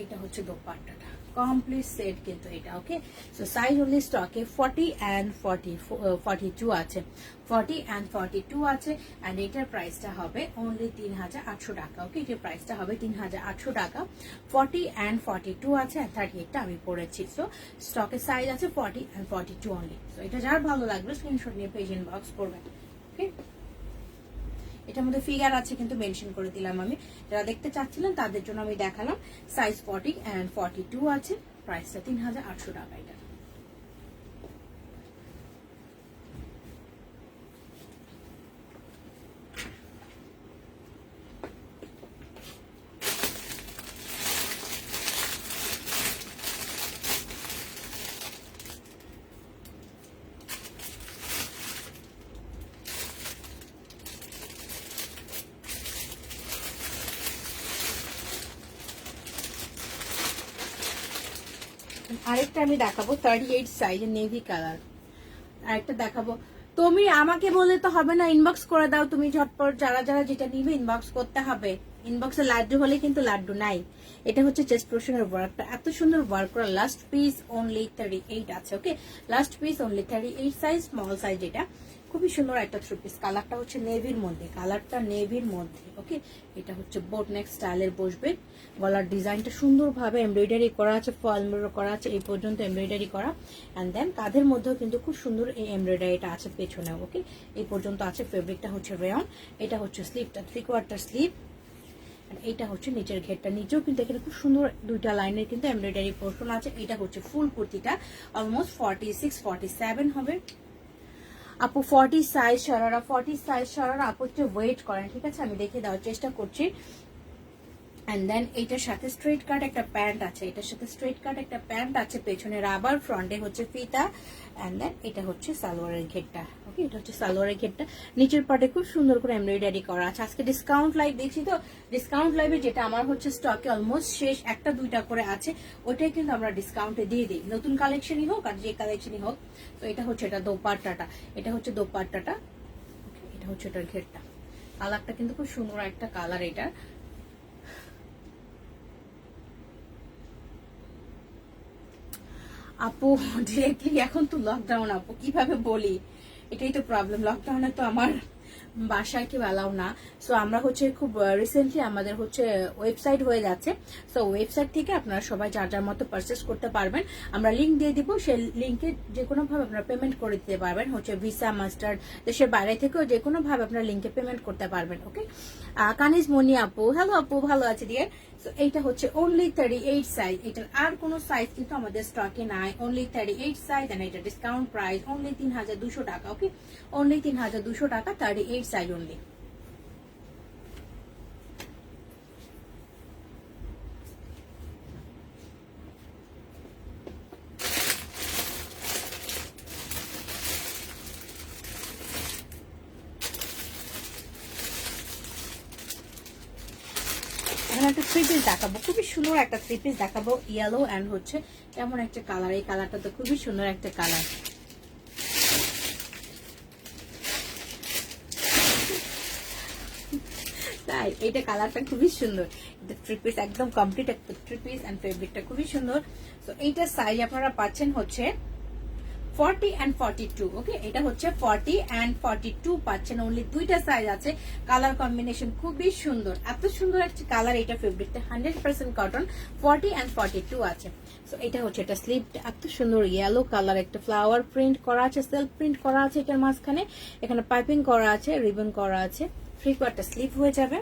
এইটা হচ্ছে দোপাট্টাটা, কমপ্লিট সেট কিন্তু এটা। ওকে, সো সাইজ অনলি স্টকে 40 and 42 আছে, 40 and 42 আছে। এন্ড এটার প্রাইসটা হবে অনলি 3800 টাকা। ওকে, এটার প্রাইসটা হবে 3800 টাকা। 40 and 42 আছে, আর 38টা আমি পড়েছি। সো স্টকে সাইজ আছে 40 and 42 অনলি। সো এটা যার ভালো লাগবে স্ক্রিনশট নিয়ে পেজ ইনবক্স করবেন। ওকে, এটার মধ্যে ফিগার আছে কিন্তু মেনশন করে দিলাম আমি, যারা দেখতে চাচ্ছিলেন তাদের জন্য আমি দেখালাম। সাইজ 40 and 42 আছে, প্রাইসটা 3800 টাকা। এটা আরেকটা আমি দেখাবো 38 সাইজের নেভি কালার। আরেকটা দেখাবো, তুমি আমাকে বলে তো হবে না, ইনবক্স করে দাও তুমি ঝটপট। যারা যারা যেটা নিবে ইনবক্স করতে হবে। ইনবক্সে লাড্ডু হলে কিন্তু লাড্ডু নাই। এটা হচ্ছে চেস্ট পোর্শনের ওয়ার্কটা, এত সুন্দর ওয়ার্ক করা। লাস্ট পিস অনলি 38 আছে। Okay, last piece only 38 size, small size. এটা খুবই সুন্দর একটা 3 পিস। কালারটা হচ্ছে নেভির মধ্যে, কালারটা নেভির মধ্যে। ওকে, এটা হচ্ছে বোট নেক স্টাইলের বসবে। গলার ডিজাইনটা সুন্দরভাবে এমব্রয়ডারি করা আছে, ফল এমব্রয়ডারি করা আছে, এই পর্যন্ত এমব্রয়ডারি করা। এন্ড দেন কাঁধের মধ্যেও কিন্তু খুব সুন্দর এই এমব্রয়ডারিটা আছে পেছনে। ওকে, এই পর্যন্ত আছে। ফেব্রিকটা হচ্ছে রেয়ন। এটা হচ্ছে স্লিভটা, 3/4 স্লিভ। এইটা হচ্ছে নিচের ঘেরটা, নিচেও কিন্তু এখানে খুব সুন্দর 2টা লাইনের কিন্তু এমব্রয়ডারি পোর্শন আছে। এটা হচ্ছে ফুল কুর্তিটা, অলমোস্ট 46 47 হবে। আপু 40 সাইজ সারারা, 40 সাইজ সারারা আপু একটু ওয়েট করেন, ঠিক আছে? আমি দেখে দেওয়ার চেষ্টা করছি। এন্ড দেন এইটার সাথে স্ট্রেট কাট একটা প্যান্ট আছে, এটার সাথে স্ট্রেট কাট একটা প্যান্ট আছে, পেছনে রাবার, ফ্রন্টে হচ্ছে ফিতা। এন্ড দেন এটা হচ্ছে সালোয়ারের ঘেরটা। ওকে, এটা হচ্ছে সালোয়ারের ঘেরটা। নিচের পার্টে খুব সুন্দর করে এমব্রয়ডারি করা আছে। আজকে ডিসকাউন্ট লাইভ দেখছি তো, ডিসকাউন্ট লাইভে যেটা আমার হচ্ছে স্টকে অলমোস্ট শেষ, 1-2টা করে আছে, ওইটাই কিন্তু আমরা ডিসকাউন্টে দিয়ে দিই, নতুন কালেকশনই হোক আর যে কালেকশনই হোক। তো এটা হচ্ছে এটা দোপাট্টাটা, এটা হচ্ছে দোপাট্টাটা। এটা হচ্ছে এটার ঘেরটা। কালারটা কিন্তু খুব সুন্দর একটা কালার এটা। আপু ডিরেক্টলি এখন তো লকডাউন, আপু কিভাবে বলি, এটাই তো প্রবলেম। লকডাউনে তো আমার বাসায় কেউ অ্যালাউ না। সো আমরা হচ্ছে খুব রিসেন্টলি আমাদের হচ্ছে ওয়েবসাইট হয়ে যাচ্ছে। সো ওয়েবসাইট থেকে আপনারা সবাই যার যার মতো পারচেস করতে পারবেন। আমরা লিঙ্ক দিয়ে দিব, সেই লিঙ্কে যে কোনো ভাবে আপনারা পেমেন্ট করে দিতে পারবেন, হচ্ছে ভিসা, মাস্টার্ড, দেশের বাইরে থেকেও যে কোনো ভাবে আপনারা লিঙ্কে পেমেন্ট করতে পারবেন। ওকে, কানিজ মনি আপু, হ্যালো আপু, ভালো আছে ডিয়ার। সো এইটা হচ্ছে অনলি 38 সাইজ, এটার আর কোনো সাইজ কিন্তু আমাদের স্টকে নাই, অনলি 38 সাইজ। এন্ড এটা ডিসকাউন্ট প্রাইস অনলি 3200 টাকা। ওকে, অনলি 3200 টাকা, 38 সাইজ অনলি। একটা 3 পিস দেখাবো, খুবই সুন্দর একটা 3 পিস দেখাবো, ইয়েলো এন্ড হচ্ছে কেমন একটা কালার। এই কালারটা তো খুবই সুন্দর একটা কালার। তাই এটা কালারটা খুবই সুন্দর। এটা 3 পিস একদম কমপ্লিট একটা 3 পিস এন্ড ফেব্রিকটা খুবই সুন্দর। তো এইটা সাইজ আপনারা পাচ্ছেন হচ্ছে 40 and 42। ওকে, এটা হচ্ছে 40 and 42 পাচ্ছেন, অনলি দুইটা সাইজ আছে। কালার কম্বিনেশন খুবই সুন্দর, এত সুন্দর একটা কালার। এটা ফেব্রিকটা 100% কটন, 40 and 42 আছে। সো এটা হচ্ছে এটা স্লিভটা এত সুন্দর ইয়েলো কালার, একটা ফ্লাওয়ার প্রিন্ট করা আছে, সেলফ প্রিন্ট করা আছে এটার মাঝখানে, এখানে পাইপিং করা আছে, রিবন করা আছে। 3/4 স্লিভ হয়ে যাবে,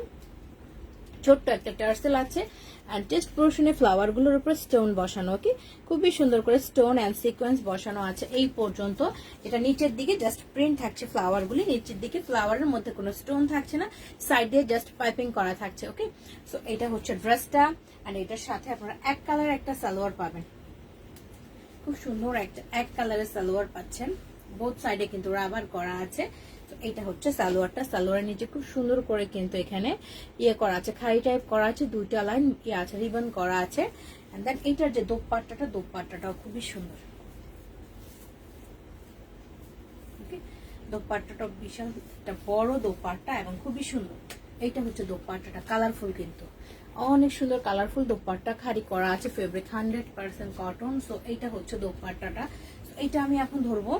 ছোট্ট একটা টার্সেল আছে। এন্ড টেস্ট পোর্শনে ফ্লাওয়ার গুলোর উপর স্টোন বসানো। ওকে, খুবই সুন্দর করে স্টোন এন্ড সিকোয়েন্স বসানো আছে এই পর্যন্ত। এটা নিচের দিকে জাস্ট প্রিন্ট থাকছে ফ্লাওয়ার গুলি, নিচের দিকে ফ্লাওয়ারের মধ্যে কোনো স্টোন থাকছে না, সাইড দিয়ে জাস্ট পাইপিং করা থাকছে। ওকে, সো এটা হচ্ছে ড্রেসটা। এন্ড এটার সাথে আপনারা এক কালার একটা সালোয়ার পাবেন, খুব সুন্দর একটা এক কালারের সালোয়ার পাচ্ছেন। বোথ সাইডে কিন্তু রাবার করা আছে। তো এটা হচ্ছে সালোয়ারটা, সালোয়ারের নিচে খুব সুন্দর করে কিন্তু এখানে ইয়ে করা আছে, খাড়ি টাইপ করা আছে, দুইটা লাইন ইয়ে আছে, রিবন করা আছে। এন্ড দেন এটার যে দোপাট্টাটাও খুবই সুন্দর। ওকে, দোপাট্টাটা বিশাল একটা বড় দোপাট্টা এবং খুবই সুন্দর। এইটা হচ্ছে দোপাট্টাটা, কালারফুল কিন্তু অনেক সুন্দর কালারফুল দোপাট্টা, খাড়ি করা আছে, ফেব্রিক 100% কটন। সো এইটা হচ্ছে দোপাট্টাটা। এইটা আমি এখন ধরবো,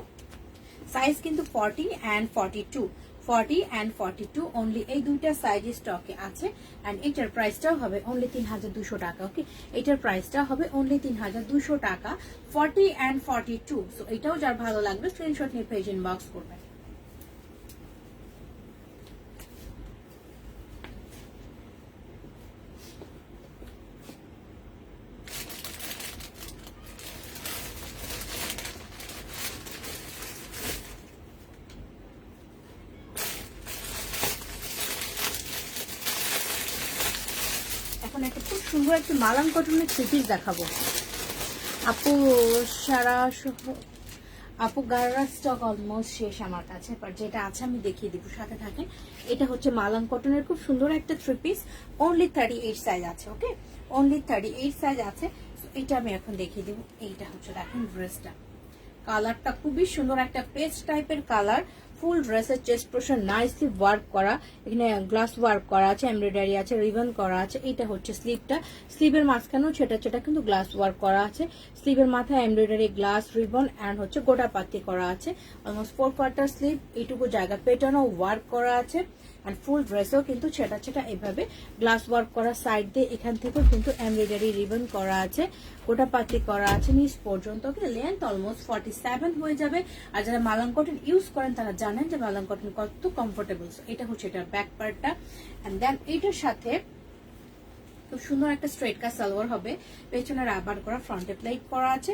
সাইজ কিন্তু 40 and 42, 40 and 42 অনলি, এই দুইটা সাইজ স্টকে আছে। এন্ড এটার প্রাইসটাও হবে অনলি 3200 টাকা। ওকে, এটার প্রাইসটা হবে অনলি 3200 টাকা, 40 and 42। সো এটাও যার ভালো লাগবে স্ক্রিনশট নিয়ে পেজ ইনবক্স করবেন। একটা খুব সুন্দর একটা মালান কটনের 3 পিস দেখাবো আপু। সারা আপু গাড়া স্টক অলমোস্ট শেষ আমার কাছে, বাট যেটা আছে আমি দেখিয়ে দিব, সাথে থাকে। এটা হচ্ছে মালান কটনের খুব সুন্দর একটা 3 পিস, অনলি 38 সাইজ আছে। ওকে, অনলি 38 সাইজ আছে। এটা আমি এখন দেখিয়ে দিব। এইটা হচ্ছে দেখেন ড্রেসটা, কালারটা খুবই সুন্দর, একটা পেস্ট টাইপের কালার। ফুল ড্রেসের চেস্ট পোর্শন নাইসলি ওয়ার্ক করা, এখানে গ্লাস ওয়ার্ক করা আছে, এমব্রয়ডারি আছে, রিবন করা আছে। এটা হচ্ছে স্লিভটা, স্লিভের মাঝখানেও ছেটা কিন্তু গ্লাস ওয়ার্ক করা আছে। স্লিভের মাথায় এমব্রয়ডারি, গ্লাস, রিবন এন্ড হচ্ছে গোটা পাতি করা আছে। অলমোস্ট 4/4 স্লিভ, এইটুকু জায়গা পেটানো ওয়ার্ক করা আছে। এন্ড ফুল ড্রেসেও কিন্তু ছেটা এভাবে গ্লাস ওয়ার্ক করা, সাইড দিয়ে এখান থেকেও কিন্তু এমব্রয়ডারি, রিবন করা আছে, গোটা পাতি করা আছে নিচ পর্যন্ত। লেন্থ অলমোস্ট 47 হয়ে যাবে। আর যারা মালান কটন ইউজ করেন তারা জানেন যে মালান কটন কত কমফোর্টেবল। এটা হচ্ছে এটার ব্যাক পার্টটা। এন্ড দেন এটার সাথে খুব সুন্দর একটা স্ট্রেট কাট সালোয়ার হবে, পেছনে রাবার করা, ফ্রন্টে প্লেট করা আছে।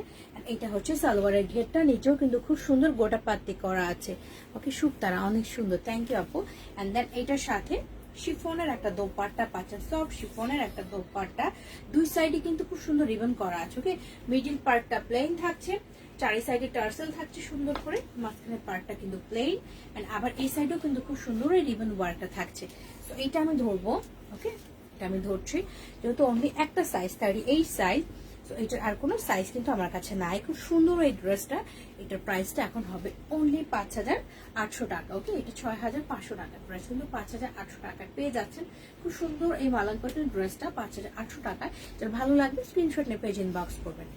এটা হচ্ছে সালোয়ারের ঘেরটা, নিচেও কিন্তু খুব সুন্দর গোটা পাতি করা আছে। ওকে, সুতারা অনেক সুন্দর, থ্যাংক ইউ আপু। এন্ড দেন এটার সাথে শিফনের একটা দোপাট্টা পাচ্ছেন, সব শিফনের একটা দোপাট্টা, দুই সাইডে কিন্তু খুব সুন্দর রিবন করা আছে। ওকে, মিডিল পার্টটা প্লেন থাকছে, চারি সাইডে টার্সেল থাকছে সুন্দর করে, মাঝখানের পার্টটা কিন্তু প্লেন। এন্ড আবার এই সাইডেও কিন্তু খুব সুন্দর এই রিবন ওয়ার্কটা থাকছে। তো এইটা আমি ধরবো। ওকে, এটা আমি ধরছি যেহেতু অনলি একটা সাইজ 38 সাইজ। তো এটার আর কোনো সাইজ কিন্তু আমার কাছে নাই। খুব সুন্দর এই ড্রেসটা, এটার প্রাইসটা এখন হবে অনলি 5800 টাকা। ওকে, এটা 6500 টাকা ড্রেস, কিন্তু 5800 টাকায় পেয়ে যাচ্ছেন খুব সুন্দর এই মালান কটন ড্রেসটা 5800 টাকায়। যার ভালো লাগবে স্ক্রিনশট নিয়ে পেজ ইনবক্স করবেন।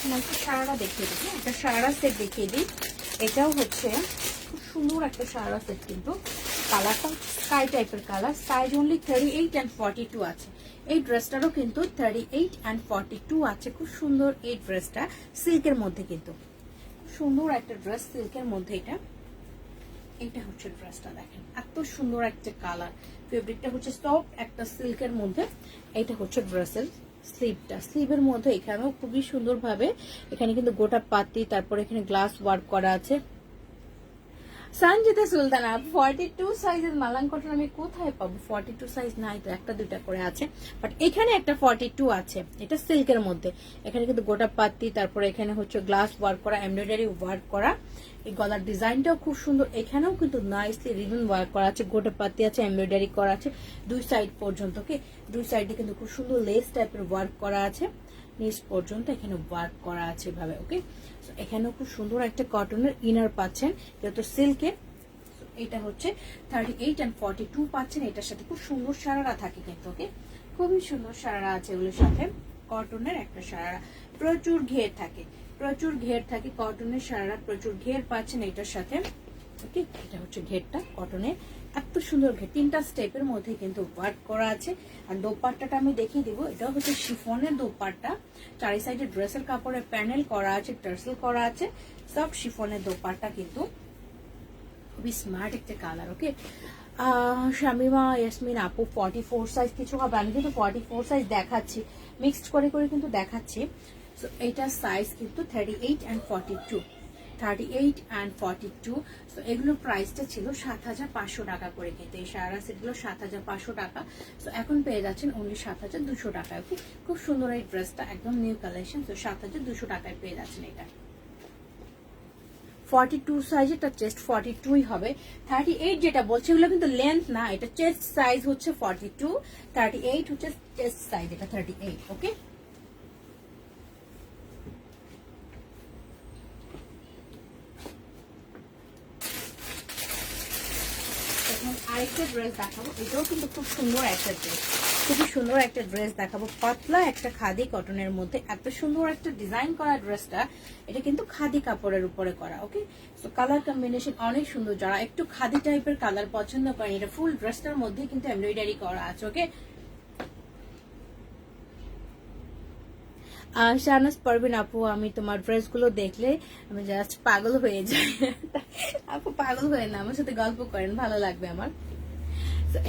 তোমার একটু সারারা দেখিয়ে দিই, একটা সারারা সেট দেখিয়ে দিই। এটাও হচ্ছে খুব সুন্দর একটা সারারা সেট, কিন্তু কালারটা স্কাই টাইপের কালার। সাইজ অনলি 38 and 42 আছে। এই ড্রেসটারও কিন্তু 38 and 42 আছে। খুব সুন্দর এই ড্রেসটা, সিল্কের মধ্যে, কিন্তু খুব সুন্দর একটা ড্রেস সিল্কের মধ্যে। এটা হচ্ছে ড্রেসটা, দেখেন এত সুন্দর একটা কালার। ফেব্রিকটা হচ্ছে সফট একটা সিল্কের মধ্যে। এটা হচ্ছে ড্রেসের স্লিভটা, স্লিভের মধ্যে এখানেও খুবই সুন্দর ভাবে এখানে কিন্তু গোটা পাতি, তারপর এখানে গ্লাস ওয়ার্ক করা আছে। সঞ্জিতা সুলতানা 42 সাইজের মালাং কটন আমি কোথায় পাবো? 42 সাইজ নাই তো, একটা দুইটা করে আছে, বাট এখানে একটা 42 আছে। এটা সিল্কের মধ্যে, এখানে কিন্তু গোটা পাতি, তারপরে এখানে হচ্ছে গ্লাস ওয়ার্ক করা, এমব্রয়ডারি ওয়ার্ক করা। এই গলার ডিজাইনটাও খুব সুন্দর। এখানেও কিন্তু নাইসলি রিবন ওয়ার্ক করা আছে, গোটা পাতি আছে, এমব্রয়ডারি করা আছে দুই সাইড পর্যন্ত। ওকে, দুই সাইডে কিন্তু খুব সুন্দর লেস টাইপের ওয়ার্ক করা আছে, নিচ পর্যন্ত এখানে ওয়ার্ক করা আছে এভাবে। ওকে, এখানেও খুব সুন্দর একটা কটনের ইনার পাচ্ছেন, যেহেতু সিল্কের। এটা হচ্ছে 38 and 42 পাচ্ছেন। এটার সাথে খুব সুন্দর সারারা থাকে কিন্তু। ওকে, খুবই সুন্দর সারারা আছে এগুলোর সাথে। কটনের একটা সারারা, প্রচুর ঘের থাকে, প্রচুর ঘের থাকে কটনের সারারা, প্রচুর ঘের পাচ্ছেন এটার সাথে। ওকে, এটা হচ্ছে ঘেরটা কটনের, এত সুন্দর ঘের, তিনটা স্টেপের মধ্যে কিন্তু ওয়ার্ক করা আছে। আর দোপাট্টাটা আমি দেখিয়ে দিব। এটা হচ্ছে শিফনের দোপাট্টা, চারি সাইডে ড্রেসের কাপড়ে প্যানেল করা আছে, টার্সেল করা আছে, সব শিফনের দোপাট্টা, কিন্তু খুবই স্মার্ট একটা কালার। ওকে, শামিমা ইয়াসমিন আপু 44 সাইজ কিছু হবে, আমি কিন্তু 44 সাইজ দেখাচ্ছি, মিক্সড করে করে কিন্তু দেখাচ্ছি। সো এইটার সাইজ কিন্তু 38 and 42, 38 and 42। সো এগুলোর প্রাইসটা ছিল 7,500 টাকা করে, কিন্তু এই সারা সেটগুলো 7,500 টাকা। সো এখন পেয়ে যাচ্ছেন অনলি 7,200 টাকায়। ওকে, খুব সুন্দর এই ড্রেসটা, একদম নিউ কালেকশন। তো 7,200 টাকায় পেয়ে যাচ্ছেন এটা। 42 সাইজ, এটা চেস্ট 42ই হবে। 38 যেটা বলছে ওগুলো কিন্তু লেন্থ না, এটা চেস্ট সাইজ হচ্ছে 42, 38 হচ্ছে চেস্ট সাইজ, এটা 38। ওকে, আরেকটা ড্রেস দেখাবো, এটাও কিন্তু খুব সুন্দর একটা ড্রেস, খুবই সুন্দর একটা ড্রেস দেখাবো, পাতলা একটা খাদি কটনের মধ্যে। এত সুন্দর একটা ডিজাইন করা ড্রেসটা, এটা কিন্তু খাদি কাপড়ের উপরে করা। ওকে, তো কালার কম্বিনেশন অনেক সুন্দর। যারা একটু খাদি টাইপের কালার পছন্দ করেন, এটা ফুল ড্রেসটার মধ্যে কিন্তু এমব্রয়ডারি করা আছে। ওকে, শাহনাজ পারভিন আপু, আমি তোমার ড্রেসগুলো দেখলে আমি জাস্ট পাগল হয়ে যাই। আপু পাগল হয়ে না, আমার সাথে গল্প করেন, ভালো লাগবে আমার।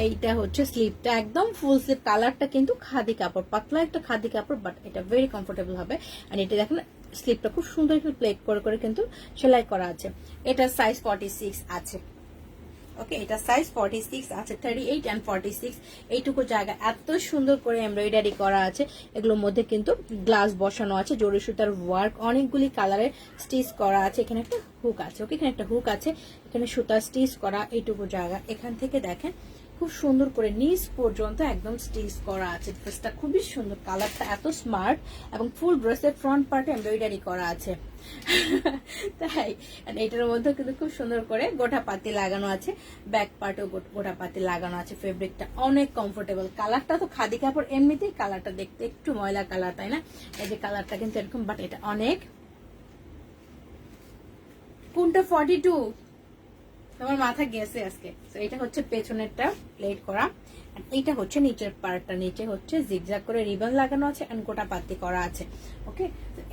এইটা হচ্ছে স্লিপটা, একদম ফুল স্লিপ, কালারটা কিন্তু খাদি কাপড়, পাতলা একটা খাদি কাপড়, বাট এটা ভেরি কমফোর্টেবল হবে। আর এটা দেখেন স্লিপটা খুব সুন্দর প্লেট করে করে কিন্তু সেলাই করা আছে। এটা সাইজ 46 আছে। ওকে, এটা সাইজ 46 আছে, 38 and 46। এইটুকু জায়গা এত সুন্দর করে এমব্রয়ডারি করা আছে। এগুলোর মধ্যে কিন্তু গ্লাস বসানো আছে, জরি সুতার ওয়ার্ক, অনেকগুলি কালারের স্টিচ করা আছে। এখানে একটা হুক আছে। ওকে, এখানে একটা হুক আছে, এখানে সুতা স্টিচ করা। এইটুকু জায়গা এখান থেকে দেখেন খুব সুন্দর করে নিচ পর্যন্ত একদম স্টিচ করা আছে। ড্রেসটা খুবই সুন্দর, কালারটা এত স্মার্ট, এবং ফুল ড্রেসের ফ্রন্ট পার্টে এমব্রয়ডারি করা আছে। তাই এটার মধ্যে কিন্তু খুব সুন্দর করে গোটা পাতি লাগানো আছে, ব্যাক পার্টেও গোটা পাতি লাগানো আছে। ফেব্রিকটা অনেক কমফোর্টেবল, কালারটা তো খাদি কাপড়, এমনিতেই কালারটা দেখতে একটু ময়লা কালার, তাই না? এই যে কালারটা কিন্তু এরকম, বাট এটা অনেক। কোনটা 42? তোমার মাথা গেছে আজকে। তো এটা হচ্ছে পেছনেরটা প্লেট করা, এইটা হচ্ছে নিচের পার্টটা, নিচে হচ্ছে জিগজাগ করে রিবন লাগানো আছে এন্ড গোটা পাতি করা আছে। ওকে,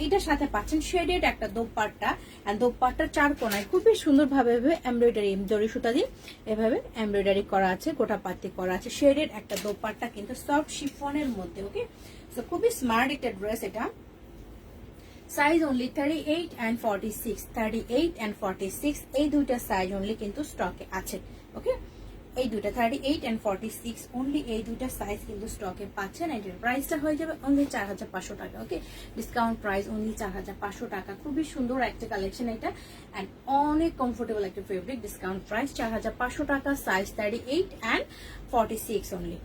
এইটার সাথে পাচ্ছেন শেডেড একটা দোপাট্টা, এন্ড দোপাট্টার চার কোনায় খুবই সুন্দর ভাবে এমব্রয়ডারি, জরি সুতা দিয়ে এভাবে এমব্রয়ডারি করা আছে, গোটা পাতি করা আছে। শেডেড একটা দোপাট্টা, কিন্তু সফট শিফনের মধ্যে। ওকে, তো খুবই স্মার্ট একটা ড্রেস। এটা সাইজ অনলি 38 and 46, 38 and 46 এই দুইটা সাইজ অনলি কিন্তু স্টকে আছে। ওকে, এই দুইটা 38 and 46 অনলি, এই দুইটা সাইজ কিন্তু স্টকে পাচ্ছেন। এটার প্রাইসটা হয়ে যাবে অনলি 4,500 টাকা। ওকে, ডিসকাউন্ট প্রাইস অনলি 4,500 টাকা। খুবই সুন্দর একটা কালেকশন এটা, এন্ড অনেক কমফোর্টেবল একটা ফেব্রিক। ডিসকাউন্ট প্রাইস 4,500 টাকা, সাইজ 38 and 46 অনলি।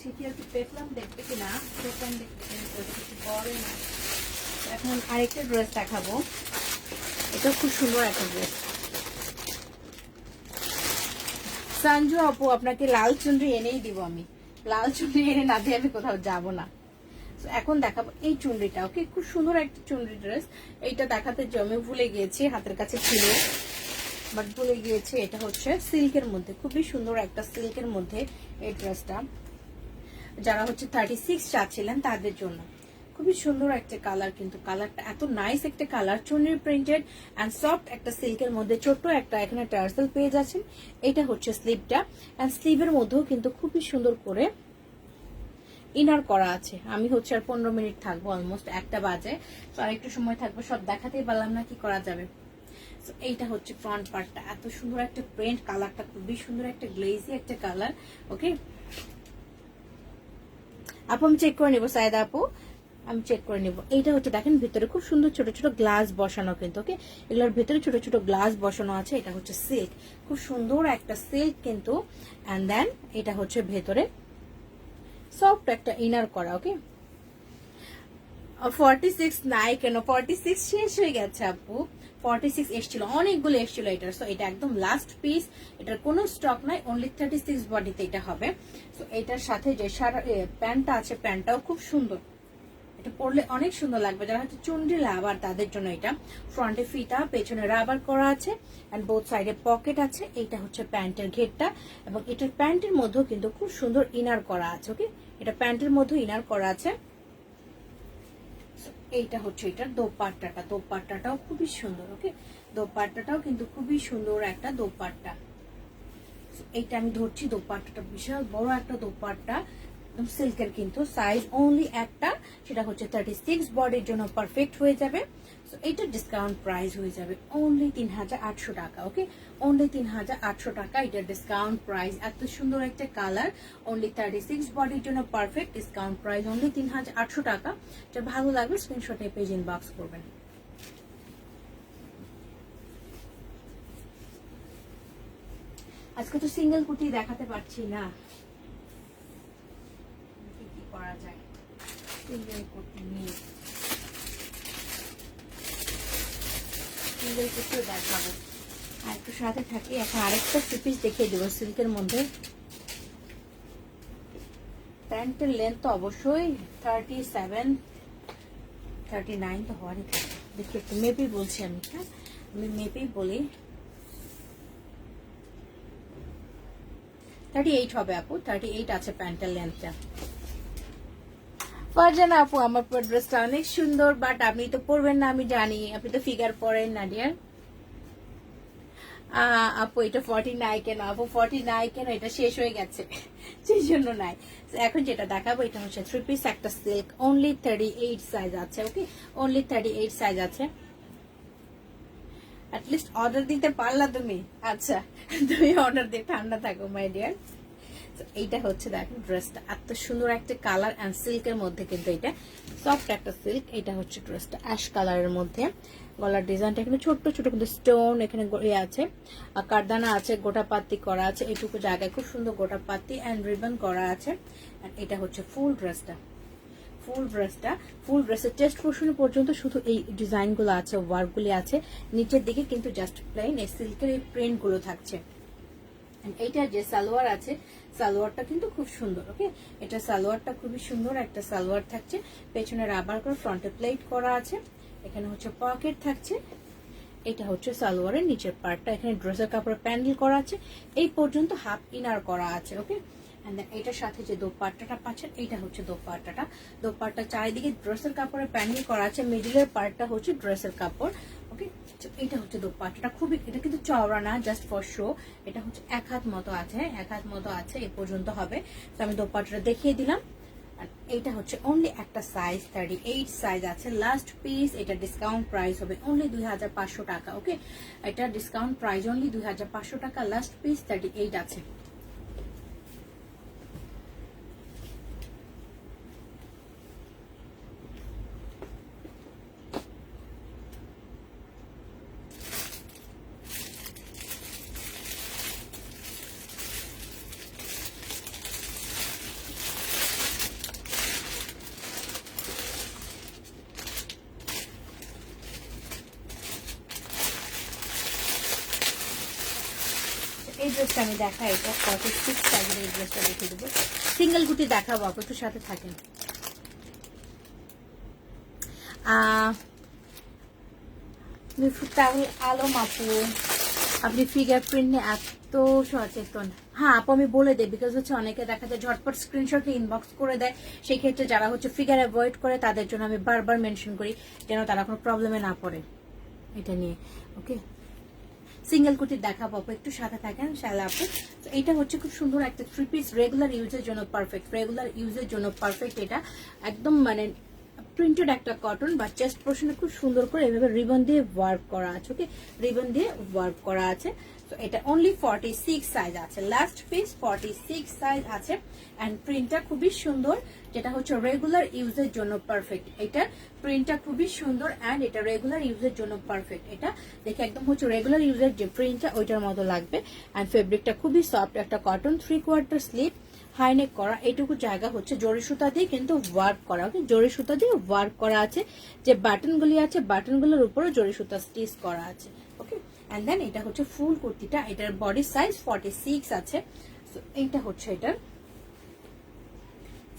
দেখছি কি একটু পেপলাম দেখবে কিনা, পেপলাম দেখবে কিনা, কিছু বলে না। এখন আরেকটা ড্রেস দেখাবো, এটা খুব সুন্দর একটা ড্রেস। সঞ্জু আপু আপনাকে লাল চুনরি এনেই দিব আমি, লাল চুনরি এনে না দিয়ে আমি কোথাও যাব না। এখন দেখাবো এই চুনরিটা, ওকে, খুব সুন্দর একটা চুনরি ড্রেস। এইটা দেখাতে জমে ভুলে গিয়েছি, হাতের কাছে ছিল বাট ভুলে গিয়েছি। এটা হচ্ছে সিল্কের মধ্যে, খুবই সুন্দর একটা সিল্কের মধ্যে এই ড্রেসটা। যারা হচ্ছে 36 চাচ্ছিলেন তাদের জন্য খুবই সুন্দর একটা কালার, কিন্তু কালারটা এত নাইস একটা কালার, চুনরি প্রিন্টেড এন্ড সফট একটা সিল্কের মধ্যে ছোট্ট একটা এখানে টার্সেল পেয়ে যাচ্ছেন। এটা হচ্ছে স্লিভটা, এন্ড স্লিভের মধ্যেও কিন্তু খুবই সুন্দর করে ইনার করা আছে। আমি হচ্ছে আর 15 মিনিট থাকবো, অলমোস্ট 1টা বাজে, তো আর একটু সময় থাকবো, সব দেখাতেই পারলাম না, কি করা যাবে। এইটা হচ্ছে ফ্রন্ট পার্টটা, এত সুন্দর একটা প্রিন্ট, কালারটা খুবই সুন্দর একটা গ্লেজি একটা কালার। ওকে আপু আমি চেক করে নিবো, সায়দা আপু আমি চেক করে নিব। এইটা হচ্ছে দেখেন ভিতরে খুব সুন্দর ছোট ছোট গ্লাস বসানো, কিন্তু ওকে এগুলোর ভিতরে ছোট ছোট গ্লাস বসানো আছে। এটা হচ্ছে সিল্ক, খুব সুন্দর একটা সিল্ক কিন্তু, এন্ড দেন এটা হচ্ছে ভেতরে সফট একটা ইনার করা। ওকে 46 নাই কেন, 46 শেষ হয়ে গেছে আপু, 46 এসছিল, অনেকগুলো এসছিল এটার। সো এটা একদম লাস্ট পিস, এটার কোনো স্টক নাই, অনলি 36 বডিতে এটা হবে। সো এটার সাথে যে প্যান্টটা আছে, প্যান্টটাও খুব সুন্দর, এটা পরলে অনেক সুন্দর লাগবে। যারা হচ্ছে চুনরি লাভার তাদের জন্য এটা। ফ্রন্টে ফিতা, পেছনে রাবার করা আছে, এন্ড বোথ সাইডে পকেট আছে। এইটা হচ্ছে প্যান্টের ঘেরটা, এবং এটার প্যান্টের মধ্যেও কিন্তু খুব সুন্দর ইনার করা আছে। ওকে এটা প্যান্টের মধ্যে ইনার করা আছে। এইটা হচ্ছে এটার দোপাট্টাটা, দোপাট্টাটাও খুবই সুন্দর। ওকে দোপাট্টাটাও কিন্তু খুবই সুন্দর একটা দোপাট্টা। এইটা আমি ধরছি, দোপাট্টাটা বিশাল বড় একটা দোপাট্টা, সিল্কের, কিন্তু সাইজ অনলি একটা, সেটা হচ্ছে 36 বডির জন্য পারফেক্ট হয়ে যাবে। সো এইটার ডিসকাউন্ট প্রাইস হয়ে যাবে অনলি 3800 টাকা। ওকে অনলি 3800 টাকা এটার ডিসকাউন্ট প্রাইস। এত সুন্দর একটা কালার, অনলি 36 বডির জন্য পারফেক্ট, ডিসকাউন্ট প্রাইস অনলি 3800 টাকা। যেটা ভালো লাগবে স্ক্রিনশটে পেজ ইনবক্স করবেন। আজকে তো সিঙ্গেল কুর্তি দেখাতে পারছি না, কি করা যায়, সিঙ্গেল কুর্তি নিয়ে সিঙ্গেল কুর্তিও দেখাবো। আর একটু সাথে থাকি, এখন আরেকটা পিস দেখিয়ে দেবো সিল্কের মধ্যে। প্যান্টের লেন্থ তো অবশ্যই 37 39 তো হওয়ারই থাকে। দেখি একটু মেপেই বলছি আমি, হ্যাঁ আমি মেপেই বলি, 38 হবে আপু, 38 আছে প্যান্টের লেন্থটা। ফারজানা আপু আমার ড্রেসটা অনেক সুন্দর, বাট আপনি তো পরবেন না আমি জানি, আপনি তো ফিগার পরেন না ডিয়ার। আপু এটা 49 কেন আপু, 49 কেন, এটা শেষ হয়ে গেছে সেই জন্য নাই। এখন যেটা দেখাবো এটা হচ্ছে 3 পিস একটা সিল্ক, অনলি 38 সাইজ আছে। ওকে অনলি 38 সাইজ আছে। অ্যাটলিস্ট অর্ডার দিতে পারলা তুমি, আচ্ছা তুমি অর্ডার দিয়ে ঠান্ডা থাকো মাই ডিয়ার। এইটা হচ্ছে দেখেন ড্রেসটা, এত সুন্দর একটা কালার এন্ড সিল্কের মধ্যে, কিন্তু এটা সফট একটা সিল্ক। এটা হচ্ছে ড্রেসটা অ্যাশ কালারের মধ্যে, গলার ডিজাইনটা এখানে ছোট্ট ছোট কিন্তু স্টোন এখানে আছে, আর কারদানা আছে, গোটা পাতি করা আছে, এইটুকু জায়গায় খুব সুন্দর গোটা পাতি এন্ড রিবন করা আছে। এটা হচ্ছে ফুল ড্রেসটা, ফুল ড্রেসের চেস্ট পোর্শন পর্যন্ত শুধু এই ডিজাইন গুলো আছে, ওয়ার্ক গুলি আছে, নিচের দিকে কিন্তু জাস্ট প্লেন এই সিল্কের এই প্রিন্ট গুলো থাকছে। এইটার যে সালোয়ার আছে, সালোয়ারটা কিন্তু খুব সুন্দর। ওকে এটা সালোয়ারটা খুবই সুন্দর একটা সালোয়ার থাকছে, পেছনে রাবার করে ফ্রন্টে প্লেট করা আছে, এখানে হচ্ছে পকেট থাকছে। এটা হচ্ছে সালোয়ারের নিচের পার্টটা, এখানে ড্রেসের কাপড়ে প্যান্ডেল করা আছে, এই পর্যন্ত হাফ ইনার করা আছে। ওকে এন্ড দেন এটার সাথে যে দোপাট্টাটা পাচ্ছেন, এটা হচ্ছে দোপাট্টাটা, দোপাট্টা চারিদিকে ড্রেসের কাপড়ে প্যান্ডেল করা আছে, মিডিলের পার্টটা হচ্ছে ড্রেসের কাপড়। ওকে এটা হচ্ছে দোপাট্টাটা, খুবই এটা কিন্তু চওড়া না, জাস্ট ফর শো। এটা হচ্ছে 1 হাত মতো আছে, 1 হাত মতো আছে, এই পর্যন্ত হবে। তো আমি দোপাট্টাটা দেখিয়ে দিলাম। এইটা হচ্ছে অনলি একটা সাইজ, 38 সাইজ আছে, লাস্ট পিস। এটা ডিসকাউন্ট প্রাইস হবে অনলি 2500 টাকা। ওকে এটা ডিসকাউন্ট প্রাইস অনলি 2500 টাকা, লাস্ট পিস 38 আছে। এই ড্রেসটা আমি দেখাই, এটা 46 সাইজের এই ড্রেসটা দেখে দেবো। সিঙ্গেল কুটি দেখাবো, আপু একটু সাথে থাকেন। আলম আপু, আপনি ফিগার প্রিন্ট নিয়ে এত সচেতন। হ্যাঁ আপু আমি বলে দেই, বিকজ হচ্ছে অনেকে দেখা যায় ঝটপট স্ক্রিনশট ইনবক্স করে দেয়, সেই ক্ষেত্রে যারা হচ্ছে ফিগার অ্যাভয়েড করে তাদের জন্য আমি বারবার মেনশন করি যেন তারা কোনো প্রবলেমে না পড়ে এটা নিয়ে। ওকে, সিঙ্গেল কুটি দেখাবো আপু, একটু সাথে থাকেন শালা আপু। তো এটা হচ্ছে খুব সুন্দর একটা 3 পিস, রেগুলার ইউজের জন্য পারফেক্ট, রেগুলার ইউজের জন্য পারফেক্ট। এটা একদম মানে প্রিন্টেড একটা কটন, বা চেস্ট পোর্শনে খুব সুন্দর করে এভাবে রিবন দিয়ে ওয়ার্ক করা আছে। ওকে, রিবন দিয়ে ওয়ার্ক করা আছে। তো এটা অনলি 46 সাইজ আছে, লাস্ট পিস 46 সাইজ আছে। এন্ড প্রিন্টটা খুবই সুন্দর, যেটা হচ্ছে রেগুলার ইউজের জন্য পারফেক্ট। এটা প্রিন্টটা খুবই সুন্দর এন্ড এটা রেগুলার ইউজের জন্য পারফেক্ট। এটা দেখে একদম হচ্ছে রেগুলার ইউজের যে প্রিন্টটা ওইটার মতো লাগবে। এন্ড ফেব্রিকটা খুবই সফট একটা কটন, 3/4 স্লিভ, হাইনেক করা। এইটুকু জায়গা হচ্ছে জরি সুতা দিয়ে কিন্তু ওয়ার্ক করা। ওকে, জরি সুতা দিয়ে ওয়ার্ক করা আছে, যে বাটনগুলি আছে বাটনগুলোর উপরে জরি সুতা স্টিচ করা আছে। ওকে, এন্ড দেন এটা হচ্ছে ফুল কুর্তিটা, এটার বডি সাইজ 46 আছে। সো এইটা হচ্ছে এটার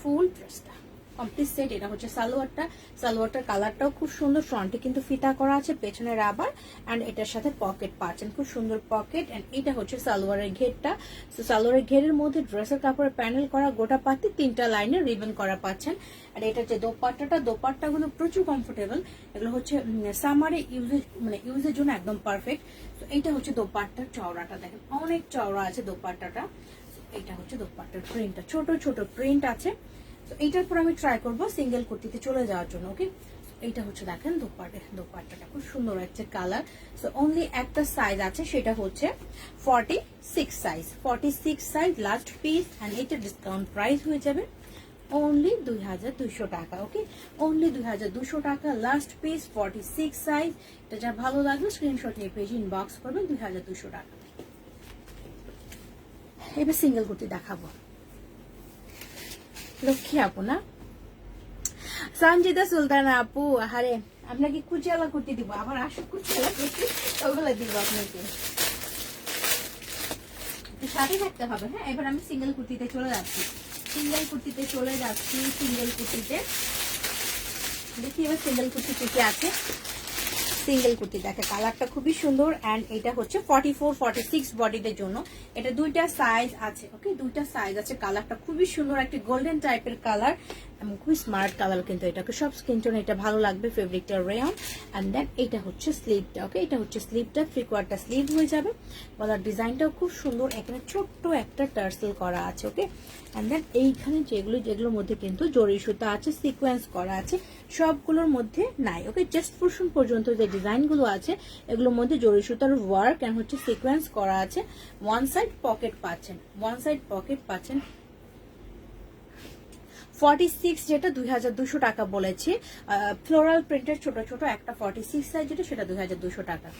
ফুল ড্রেসটা কমপ্লিট সেট। এটা হচ্ছে সালোয়ারটা, সালোয়ারটার কালারটাও খুব সুন্দর, ফ্রন্টে কিন্তু ফিতা করা আছে, পেছনে রাবার, এন্ড এটার সাথে পকেট পাচ্ছেন, খুব সুন্দর পকেট। এন্ড এটা হচ্ছে সালোয়ারের ঘেরটা। তো সালোয়ারের ঘেরের মধ্যে ড্রেসের কাপড়ে প্যানেল করা, গোটা পাতি 3টা লাইনে রিবন করা পাচ্ছেন। আর এটা যে দোপাট্টাটা, দোপাট্টাগুলো প্রচুর কমফোর্টেবল, এগুলো হচ্ছে সামারে ইউজের জন্য একদম পারফেক্ট। তো এইটা হচ্ছে দোপাট্টার চওড়াটা, দেখেন অনেক চওড়া আছে দোপাট্টাটা। এটা হচ্ছে দোপাট্টার প্রিন্টটা, ছোট ছোট প্রিন্ট আছে। তো এইটার পর আমি ট্রাই করবো সিঙ্গেল কুর্তিতে চলে যাওয়ার জন্য। ওকে, এইটা হচ্ছে দেখেন দোপাট্টাটা খুব সুন্দর একটা কালার। সো অনলি একটা সাইজ আছে, সেটা হচ্ছে 46 size, 46 size last piece. And এটা ডিসকাউন্ট প্রাইস হয়ে যাবে অনলি 2200 টাকা। ওকে, অনলি 2200 টাকা লাস্ট পিস, 46 সাইজ। এটা যা ভালো লাগবে স্ক্রিনশট নিয়ে পেজ ইনবক্স করবেন, 2200 টাকা। এবার সিঙ্গেল কুর্তি দেখাবো, লক্ষ্মী আপু না, সঞ্জিতা সুলতানা আপু। আরে আপনাকে কুচিয়ালা কুর্তি দিব, আবার আসুক কুচিয়ালা কুর্তি, ওগুলো দিব আপনাকে, সাথে থাকতে হবে। হ্যাঁ, এবার আমি সিঙ্গেল কুর্তিতে চলে যাচ্ছি, সিঙ্গেল কুর্তিতে চলে যাচ্ছি, সিঙ্গেল কুর্তিতে দেখি এবার সিঙ্গেল কুর্তি কি আছে। সিঙ্গেল কুর্তি দেখে কালারটা খুবই সুন্দর। এন্ড এটা হচ্ছে 44-46 বডিদের জন্য। এটা দুইটা সাইজ আছে। ওকে, দুইটা সাইজ আছে। কালারটা খুবই সুন্দর, একটা গোল্ডেন টাইপের কালার, খুবই স্মার্ট কালার, কিন্তু এটাকে সব স্কিন টোন এটা ভালো লাগবে। ফেব্রিকটা রেয়ন। এন্ড দেন এটা হচ্ছে স্লিভটা। ওকে, এটা হচ্ছে স্লিভটা, 3/4 স্লিভ হয়ে যাবে। গলার ডিজাইনটাও খুব সুন্দর, এখানে ছোট্ট একটা টার্সেল করা আছে। ওকে, এন্ড দেন এইখানে যেগুলোর মধ্যে কিন্তু জরি সুতা আছে, সিকোয়েন্স করা আছে, সবগুলোর মধ্যে নাই। ওকে, চেস্ট পোর্শন পর্যন্ত যে ডিজাইনগুলো আছে এগুলোর মধ্যে জরি সুতার ওয়ার্ক এন্ড হচ্ছে সিকোয়েন্স করা আছে। ওয়ান সাইড পকেট পাচ্ছেন, ওয়ান সাইড পকেট পাচ্ছেন। 46 যেটা 2200 টাকা বলেছি, ফ্লোরাল প্রিন্টের ছোট ছোট একটা 46 সাইজ যেটা, সেটা 2200 টাকা।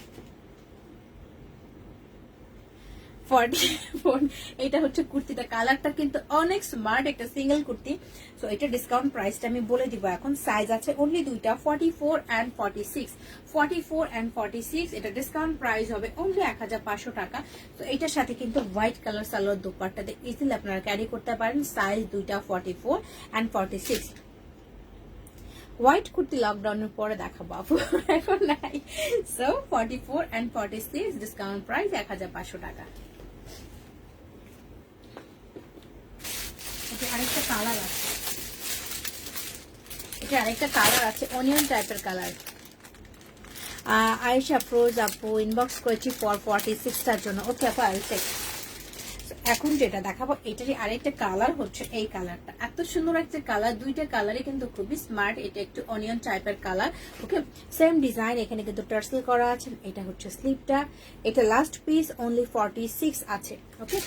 44 এটা হচ্ছে কুর্তিটা, কালারটা কিন্তু অনেক স্মার্ট একটা সিঙ্গেল কুর্তি। সো এটা ডিসকাউন্ট প্রাইসটা আমি বলে দিব এখন। সাইজ আছে অনলি দুইটা, 44 and 46, 44 and 46। এটা ডিসকাউন্ট প্রাইস হবে অনলি 1500 টাকা। তো এটার সাথে কিন্তু হোয়াইট কালার সালোয়ার দোপাট্টাতে ইজিলি আপনারা ক্যারি করতে পারেন। সাইজ দুইটা 44 and 46। হোয়াইট কুর্তি লকডাউনের পরে দেখাবো আপু, এখন নাই। সো 44 and 46 ডিসকাউন্ট প্রাইস 1500 টাকা। আরেকটা কালার আছে, এটা আরেকটা কালার আছে, অনিয়ন টাইপের কালার। আয়েশা ফ্রোজ আপু ইনবক্স করেছি ফর 46টার জন্য। ওকে আপু, আই চেক। এখন যেটা দেখাবো এটারই আরেকটা কালার হচ্ছে এই কালারটা, এত সুন্দর একটা কালার। দুইটা কালারই কিন্তু খুবই স্মার্ট। এটা একটু অনিয়ন টাইপের কালার। ওকে, সেম ডিজাইন, এখানে কিন্তু টার্সেল করা আছে। এটা হচ্ছে স্লিভটা, এটা লাস্ট পিস অনলি 46 আছে। ওকে,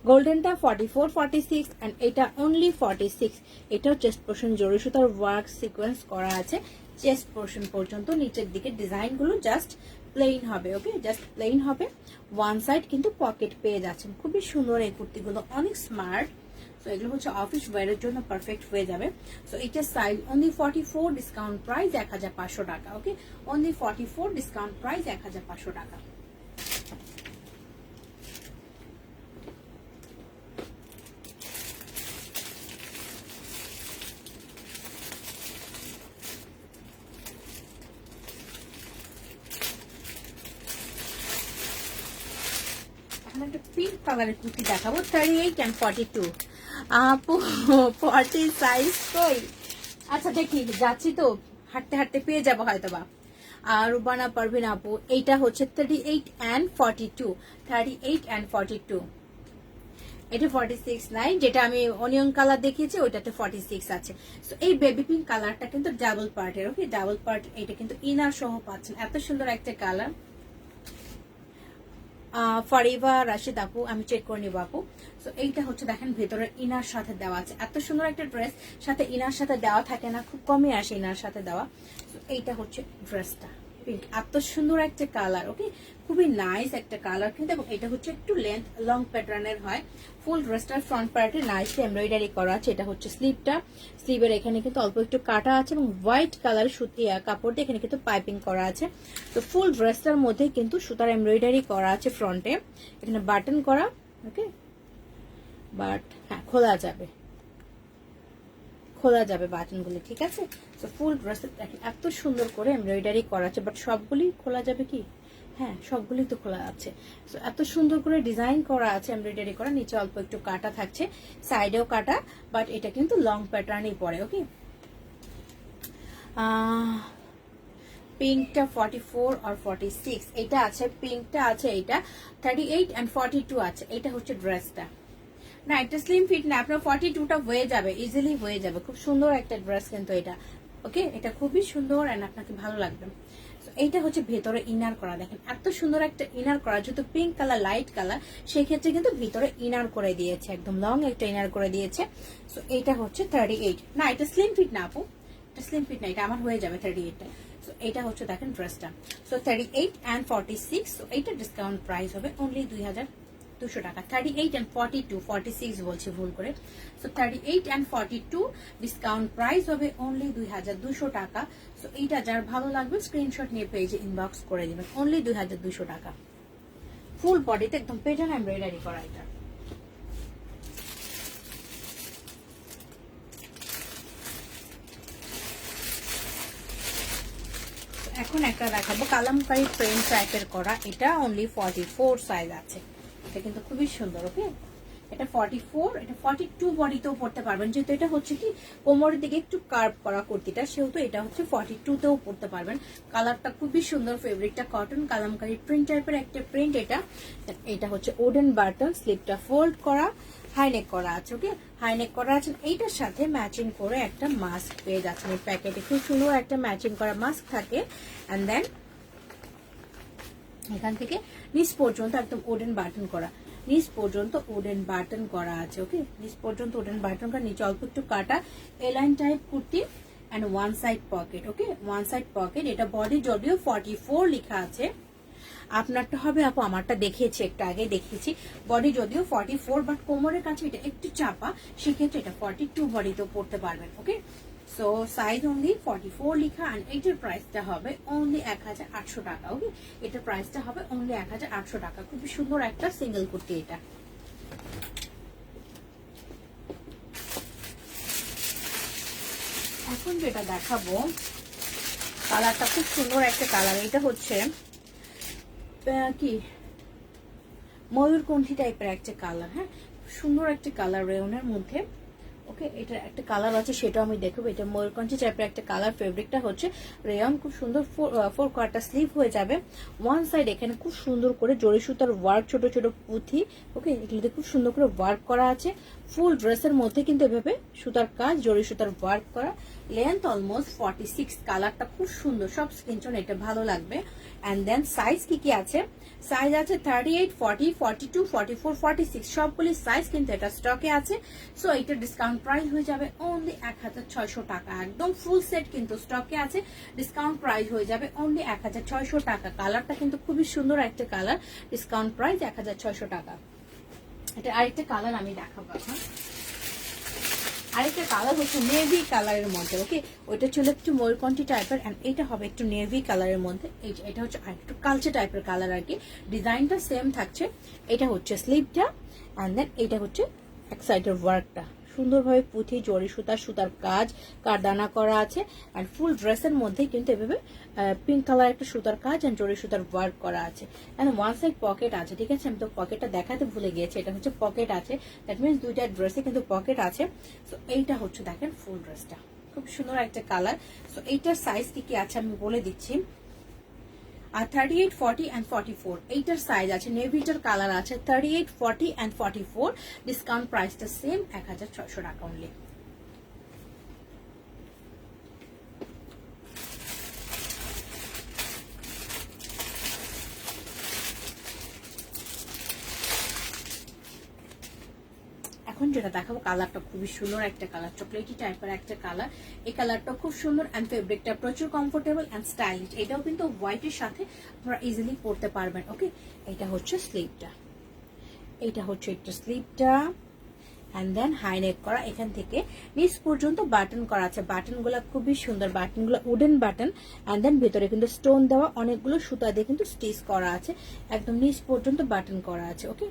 গোল্ডেনটা 44-46 এন্ড এটা অনলি 46। এটাও চেস্ট পোর্শন জরি সুতার ওয়ার্ক সিকোয়েন্স করা আছে চেস্ট পোর্শন পর্যন্ত। নিচের দিকে ডিজাইনগুলো জাস্ট প্লেন হবে। ওকে, জাস্ট প্লেন হবে। ওয়ান সাইড কিন্তু পকেট পেয়ে যাচ্ছেন। খুবই সুন্দর এই কুর্তিগুলো, অনেক স্মার্ট। সো এগুলো হচ্ছে অফিস ওয়্যারের জন্য পারফেক্ট হয়ে যাবে। সো এটা সাইজ অনলি 44, ডিসকাউন্ট প্রাইস 1500 টাকা। ওকে, অনলি 44, ডিসকাউন্ট প্রাইস 1500 টাকা। পিঙ্ক কালারের কুর্তি দেখাবো 38 and 42। আপু 40 সাইজ কই? আচ্ছা দেখি, যাচ্ছি তো, হাঁটতে হাঁটতে পেয়ে যাবো হয়তোবা। আর রুবানা পারভিন আপু, এইটা হচ্ছে 38 and 42, 38 and 42। এটা 46 নাই, যেটা আমি অনিয়ন কালার দেখিয়েছি ওইটাতে 46 আছে। সো এই বেবি পিঙ্ক কালারটা কিন্তু ডাবল পার্টের, ওকে ডাবল পার্ট। এটা কিন্তু ইনার সহ পাচ্ছেন, এত সুন্দর একটা কালার। ফরিবা রাশিদ আপু, আমি চেক করে নিব আপু। সো এইটা হচ্ছে দেখেন ভেতরে ইনার সাথে দেওয়া আছে, এত সুন্দর একটা ড্রেস সাথে ইনার সাথে দেওয়া থাকে না, খুব কমই আসে ইনার সাথে দেওয়া। সো এইটা হচ্ছে ড্রেসটা পিঙ্ক, এত সুন্দর একটা কালার, ওকে খুবই নাইস একটা কালার কিন্তু। এবং এটা হচ্ছে একটু লেন্থ লং প্যাটার্নের হয়। ফুল ড্রেসটার ফ্রন্ট পার্টে নাইসলি এমব্রয়ডারি করা আছে। এটা হচ্ছে স্লিভটা, স্লিভের এখানে কিন্তু অল্প একটু কাটা আছে এবং হোয়াইট কালার সুতি কাপড় দিয়ে এখানে কিন্তু পাইপিং করা আছে। তো ফুল ড্রেসটার মধ্যে কিন্তু সুতার এমব্রয়ডারি করা আছে ফ্রন্টে, এখানে বাটন করা, ওকে বাট হ্যাঁ খোলা যাবে, খোলা যাবে বাটনগুলি, ঠিক আছে। তো ফুল ড্রেস দেখেন এত সুন্দর করে এমব্রয়ডারি করা আছে, বাট সবগুলি খোলা যাবে কি? হ্যাঁ সবগুলি তো খোলা আছে। তো এত সুন্দর করে ডিজাইন করা আছে, এমব্রয়ডারি করা, নিচে অল্প একটু কাটা থাকছে, সাইডেও কাটা, বাট এটা কিন্তু লং প্যাটার্নই পড়ে, ওকে। পিঙ্কটা 44 আর 46 এটা আছে, পিঙ্কটা আছে, এটা 38 and 42 আছে। এটা হচ্ছে ড্রেসটা, না এটা স্লিম ফিট না, আপনার 42টা হয়ে যাবে, ইজিলি হয়ে যাবে। খুব সুন্দর একটা ড্রেস কিন্তু এটা, ওকে এটা খুবই সুন্দর এন্ড আপনাকে ভালো লাগবে। এইটা হচ্ছে ভেতরে ইনার করা, দেখেন এত সুন্দর একটা ইনার করা, যেহেতু পিঙ্ক কালার লাইট কালার সেই ক্ষেত্রে কিন্তু ভিতরে ইনার করে দিয়েছে, একদম লং একটা ইনার করে দিয়েছে। সো এইটা হচ্ছে 38, না এটা স্লিম ফিট না আপু, এটা স্লিম ফিট না, এটা আমার হয়ে যাবে 38টা। সো এইটা হচ্ছে দেখেন ড্রেসটা। সো 38 and 46, সো এইটা ডিসকাউন্ট প্রাইস হবে অনলি 2200 টাকা। 38 and 42, 46 বলছি ভুল করে। সো 38 and 42 ডিসকাউন্ট প্রাইস হবে অনলি 2200 টাকা। সো এইটা যার ভালো লাগবে স্ক্রিনশট নিয়ে পেজে ইনবক্স করে দিবেন, অনলি 2200 টাকা। ফুল বডিতে একদম প্যাটার্ন এমব্রয়ডারি করা এটা। এখন একটা দেখাবো কালামকারী প্রিন্ট টাইপের করা, এটা অনলি 44 সাইজ আছে। এটা কিন্তু খুবই সুন্দর, ওকে এটা 44, এটা 42 বডিতেও পড়তে পারবেন, যেহেতু এটা হচ্ছে কি কোমরের দিকে একটু কার্ভ করা কুর্তিটা, সেহেতু এটা হচ্ছে 42তেও পড়তে পারবেন। কালারটা খুবই সুন্দর, ফেব্রিকটা কটন কালামকারী প্রিন্ট টাইপের একটা প্রিন্ট। এটা হচ্ছে ওডেন বাটন, স্লিপটা ফোল্ড করা, হাইনেক করা আছে, ওকে হাইনেক করা আছে। এইটার সাথে ম্যাচিং করে একটা মাস্ক পেয়ে যাচ্ছেন এই প্যাকেটে, খুব সুন্দর একটা ম্যাচিং করা মাস্ক থাকে। এন্ড দেন এখান থেকে নিচ পর্যন্ত একদম ওডেন বাটন করা, নিচ পর্যন্ত ওডেন বাটন করা আছে, ওকে নিচ পর্যন্ত ওডেন বাটন করা, নিচে অল্প একটু কাটা A line type kurti and one side pocket, okay one side pocket. এটা বডি যদিও 44 লেখা আছে, আপনারটা হবে আপু, আমারটা দেখিয়েছি একটু আগে দেখিয়েছি, বডি যদিও 44 বাট কোমরের কাছে এটা একটু চাপা, সেক্ষেত্রে এটা 42 বডিতেও পড়তে পারবেন, ওকে। সো সাইজ অনলি 44 লেখা, আর এটার প্রাইসটা হবে অনলি 1800 টাকা, ওকে এটার প্রাইসটা হবে অনলি 1800 টাকা। খুবই সুন্দর একটা সিঙ্গেল কুর্তি এটা। এখন যেটা দেখাবো কালারটা খুব সুন্দর একটা কালার, এটা হচ্ছে কি ময়ূরকণ্ঠী টাইপের একটা কালার, হ্যাঁ সুন্দর একটা কালার রেওনের মধ্যে, ওকে এটা একটা কালার আছে সেটাও আমি দেখাবো। এটা ময়ূরকণ্ঠী টাইপের একটা কালার, ফেব্রিকটা হচ্ছে রেয়ন, খুব সুন্দর 4 কোয়ার্টার স্লিভ হয়ে যাবে। ওয়ান সাইড এখানে খুব সুন্দর করে জরি সুতার ওয়ার্ক, ছোট ছোট পুঁথি, ওকে এগুলোতে খুব সুন্দর করে ওয়ার্ক করা আছে। ফুল ড্রেসের মধ্যে কিন্তু এভাবে সুতার কাজ, জরি সুতার ওয়ার্ক করা, লেন্থ অলমোস্ট 46, কালারটা খুব সুন্দর, সব স্কিনটোন এটা ভালো লাগবে। এন্ড দেন সাইজ কি কি আছে, সাইজ আছে 38, 40, 42, 44, 46, সবগুলি সাইজ কিন্তু এটা স্টকে আছে। সো এটা ডিসকাউন্ট প্রাইস হয়ে যাবে অনলি 1600 টাকা, একদম ফুল সেট কিন্তু স্টকে আছে, ডিসকাউন্ট প্রাইস হয়ে যাবে অনলি 1600 টাকা। কালারটা কিন্তু খুবই সুন্দর একটা কালার, ডিসকাউন্ট প্রাইস 1600 টাকা। এটা আরেকটা কালার আমি দেখাবো এখন, আরেকটা কালার হচ্ছে নেভি কালারের মধ্যে, ওকে ওইটা ছিল একটু ময়ূরকণ্ঠী টাইপের, এন্ড এটা হবে একটু নেভি কালারের মধ্যে। এটা হচ্ছে একটু কালচে টাইপের কালার আর কি, ডিজাইনটা সেম থাকছে। এটা হচ্ছে স্লিভটা, এন্ড দেন এটা হচ্ছে এক সাইডের ওয়ার্কটা, সুন্দরভাবে পুঁথি জরি সুতার কাজ কারদানা করা আছে। অ্যান্ড ফুল ড্রেসের মধ্যে কিন্তু এভাবে পিঙ্ক কালার একটা সুতার কাজ অ্যান্ড জরি সুতার ওয়ার্ক করা আছে। অ্যান্ড ওয়ান সাইড পকেট আছে, ঠিক আছে? আমি তো পকেটটা দেখাতে ভুলে গিয়েছি, এটা হচ্ছে পকেট আছে। দ্যাট মিনস দুইটা ড্রেসে কিন্তু পকেট আছে। সো এইটা হচ্ছে দেখেন ফুল ড্রেসটা, খুব সুন্দর একটা কালার। সো এইটার সাইজ কি আছে আমি বলে দিচ্ছি। 38, 40 and 44 এইটার সাইজ আছে। নেভিটার কালার আছে 38, 40 and 44। ডিসকাউন্ট প্রাইসটা সেম 1600 টাকা অনলি। এখন যেটা দেখাবো কালারটা খুবই সুন্দর একটা কালার, চকলেটি টাইপের একটা কালার। এই কালারটা খুব সুন্দর অ্যান্ড ফেব্রিকটা প্রচুর কমফোর্টেবল অ্যান্ড স্টাইলিশ। এটাও কিন্তু হোয়াইটের সাথে আপনারা ইজিলি পরতে পারবেন। ওকে, এটা হচ্ছে স্লিভটা, এইটা হচ্ছে একটা স্লিভটা অ্যান্ড দেন হাই নেক করা, এখান থেকে নিচ পর্যন্ত বাটন করা আছে। বাটনগুলো খুবই সুন্দর, বাটনগুলো উডেন বাটন অ্যান্ড দেন ভেতরে কিন্তু স্টোন দেওয়া, অনেকগুলো সুতা দিয়ে কিন্তু স্টিচ করা আছে, একদম নিচ পর্যন্ত বাটন করা আছে। ওকে,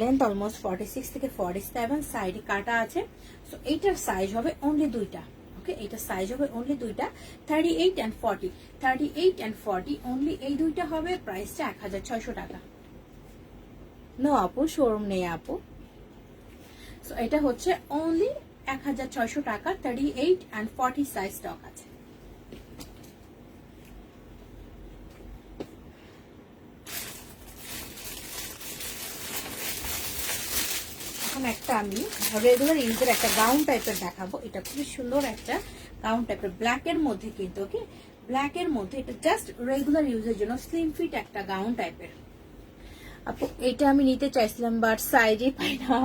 লেন্থ অলমোস্ট 46 থেকে 47, সাইডে কাটা আছে। সো এইটার সাইজ হবে অনলি দুইটা। ওকে, এইটার সাইজ হবে অনলি দুইটা, 38 and 40, 38 and 40 অনলি এই দুইটা হবে। প্রাইসটা 1600 টাকা। নো আপু, শোরুম নেই আপু। সো এটা হচ্ছে অনলি 1600 টাকা, 38 and 40 সাইজ স্টক আছে। একটা আমি রেগুলার ইউজের একটা গাউন টাইপের দেখাবো। এটা খুবই সুন্দর একটা গাউন টাইপের, ব্ল্যাক এর মধ্যে কিন্তু। ওকে, ব্ল্যাক এর মধ্যে এটা জাস্ট রেগুলার ইউজের জন্য স্লিম ফিট একটা গাউন টাইপের। আপু এটা আমি নিতে চাইছিলাম বাট সাইজই পাই না।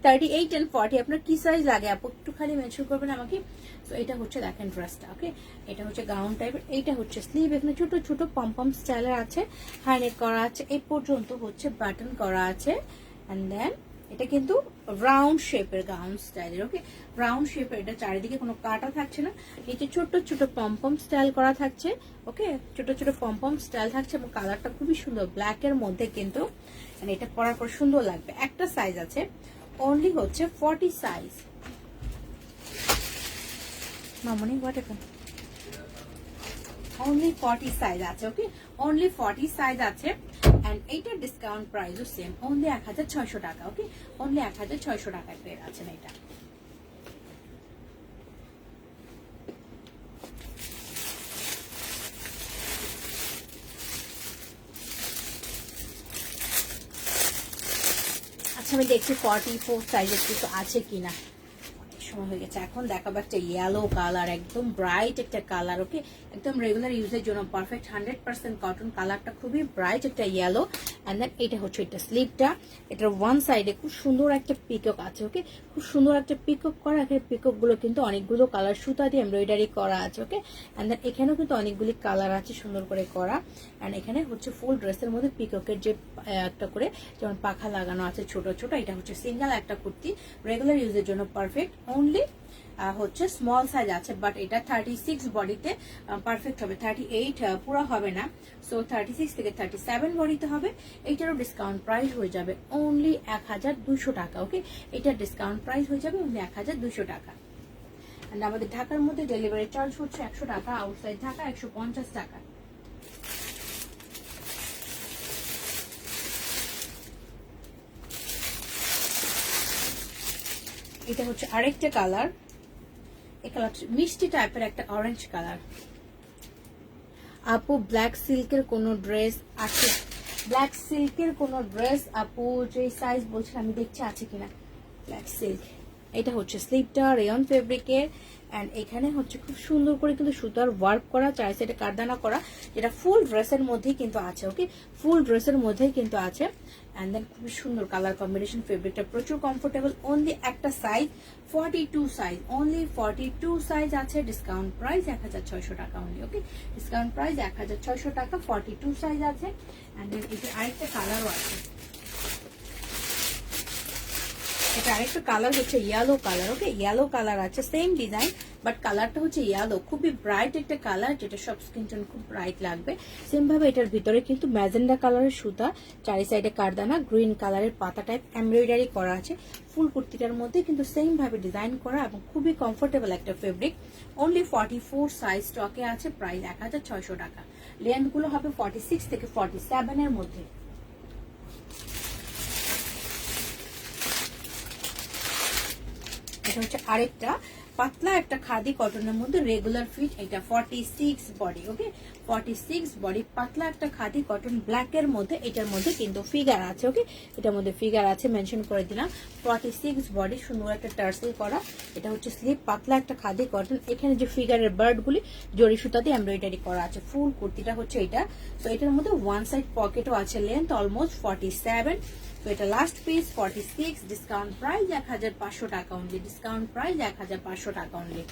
38 and 40 আপনার কি সাইজ লাগে আপু একটু খালি মেনশন করবেন আমাকে। তো এটা হচ্ছে দেখেন ড্রেসটা। ওকে, এটা হচ্ছে গাউন টাইপের, এইটা হচ্ছে স্লিভ, এখানে ছোট ছোট পম স্টাইলের আছে, হাই নেক করা আছে, এই পর্যন্ত হচ্ছে বাটন করা আছে। অ্যান্ড দেন এটা কিন্তু রাউন্ড শেপের গাউন স্টাইলের। ওকে, রাউন্ড শেপের, এটা চারিদিকে কোনো কাটা থাকছে না, নিচে ছোট ছোট পম স্টাইল করা থাকছে। ওকে, ছোট ছোট পম স্টাইল থাকছে এবং কালারটা খুবই সুন্দর ব্ল্যাক এর মধ্যে কিন্তু। এটা পরার পর সুন্দর লাগবে। একটা সাইজ আছে, অনলি হচ্ছে 40 সাইজ। মামনি হোয়াট এখন অনলি 40 সাইজ আছে। ওকে, অনলি 40 সাইজ আছে। এন্ড এইটার ডিসকাউন্ট প্রাইসও সেম, অনলি 1600 টাকা। ওকে, অনলি 1600 টাকায় পেয়ে আছেন এটা। আচ্ছা, আমি দেখছি 44 সাইজের কিছু আছে কিনা, সময় হয়ে গেছে। এখন দেখাবো একটা ইয়েলো কালার, একদম ব্রাইট একটা কালার। ওকে, একদম রেগুলার ইউজের জন্য পারফেক্ট, 100% কটন। কালারটা খুবই ব্রাইট একটা ইয়েলো। এন্ড দেন এটা হচ্ছে এটা স্লিভটা, এটার ওয়ান সাইডে খুব সুন্দর একটা পিকক আছে। ওকে, খুব সুন্দর একটা পিকক করা, এখানে পিকক গুলো কিন্তু অনেকগুলো কালার সুতা দিয়ে এমব্রয়ডারি করা আছে। ওকে, এন্ড দেন এখানেও কিন্তু অনেকগুলি কালার আছে সুন্দর করে করা। এন্ড এখানে হচ্ছে ফুল ড্রেসের মধ্যে পিককের যে একটা করে যেমন পাখা লাগানো আছে ছোট ছোট। এটা হচ্ছে সিঙ্গেল একটা কুর্তি, রেগুলার ইউজের জন্য পারফেক্ট। অনলি হচ্ছে স্মল সাইজ আছে, বাট এটা 36 বডিতে পারফেক্ট হবে, 38 পুরো হবে না। সো 36 থেকে 37 বডিতে হবে। এইটারও ডিসকাউন্ট প্রাইস হয়ে যাবে অনলি 1200 টাকা। ওকে, এটার ডিসকাউন্ট প্রাইস হয়ে যাবে অনলি 1200 টাকা। এন্ড আমাদের ঢাকার মধ্যে ডেলিভারি চার্জ হচ্ছে 100 টাকা, আউটসাইড ঢাকা 150 টাকা। এটা হচ্ছে আরেকটা কালার, এই কালারটা মিষ্টি টাইপের একটা অরেঞ্জ কালার। আপু ব্ল্যাক সিল্কের কোনো ড্রেস আছে? ব্ল্যাক সিল্কের কোনো ড্রেস আপু যে সাইজ বলছেন আমি দেখছি আছে কিনা। ব্ল্যাক সিল্ক, এটা হচ্ছে স্লিভটা রেয়ন ফেব্রিকের। এন্ড এখানে হচ্ছে খুব সুন্দর করে কিন্তু সুতার ওয়ার্ক করা, চার সাইডে কারদানা করা, যেটা ফুল ড্রেসের মধ্যেই কিন্তু আছে। ওকে, ফুল ড্রেসের মধ্যেই কিন্তু আছে। এন্ড দেন খুবই সুন্দর কালার কম্বিনেশন, ফেব্রিকটা প্রচুর কমফোর্টেবল। অনলি একটা সাইজ 42 সাইজ, অনলি 42 সাইজ আছে। ডিসকাউন্ট প্রাইস 1600 টাকা অনলি। ওকে, ডিসকাউন্ট প্রাইস 1600 টাকা, 42 সাইজ আছে। এন্ড দেন এই যে আরেকটা কালারও আছে, এটা আরেকটা কালার হচ্ছে ইয়েলো কালার, ওকে ইয়েলো কালার আছে, সেম ডিজাইন বাট কালারটা হচ্ছে ইয়েলো, খুবই ব্রাইট একটা কালার, যেটা সব স্কিন টোন খুব ব্রাইট লাগবে। সেম ভাবে এটার ভিতরে কিন্তু ম্যাজেন্ডা কালারের সুতা, চারি সাইডে কারদানা, গ্রিন কালারের পাতা টাইপ এমব্রয়ডারি করা আছে। ফুল কুর্তিটার মধ্যে কিন্তু সেম ভাবে ডিজাইন করা এবং খুবই কমফোর্টেবল একটা ফেব্রিক। অনলি 44 সাইজ স্টকে আছে, প্রাইস 1600 টাকা। লেন্থ গুলো হবে 46 থেকে 47 এর মধ্যে। এটা হচ্ছে আরেকটা পাতলা একটা খাদি কটনের মধ্যে রেগুলার ফিট, এটা 46 বডি, ওকে 46 বডি, পাতলা একটা খাদি কটন ব্ল্যাক এর মধ্যে। এটার মধ্যে কিন্তু ফিগার আছে, ওকে এটার মধ্যে ফিগার আছে, মেনশন করে দিলাম। 46 বডি, সুন্দর একটা টার্সেল করা। এটা হচ্ছে স্লিপ, পাতলা একটা খাদি কটন। এখানে যে ফিগারের বার্ড গুলি জরি সুতা দিয়ে এমব্রয়ডারি করা আছে। ফুল কুর্তিটা হচ্ছে এটা। তো এটার মধ্যে ওয়ান সাইড পকেটও আছে, লেন্থ অলমোস্ট 47। তো এটা লাস্ট পিস 46, ডিসকাউন্ট প্রাইস 1500 টাকা অনলি, ডিসকাউন্ট প্রাইস 1500 টাকা অনলি।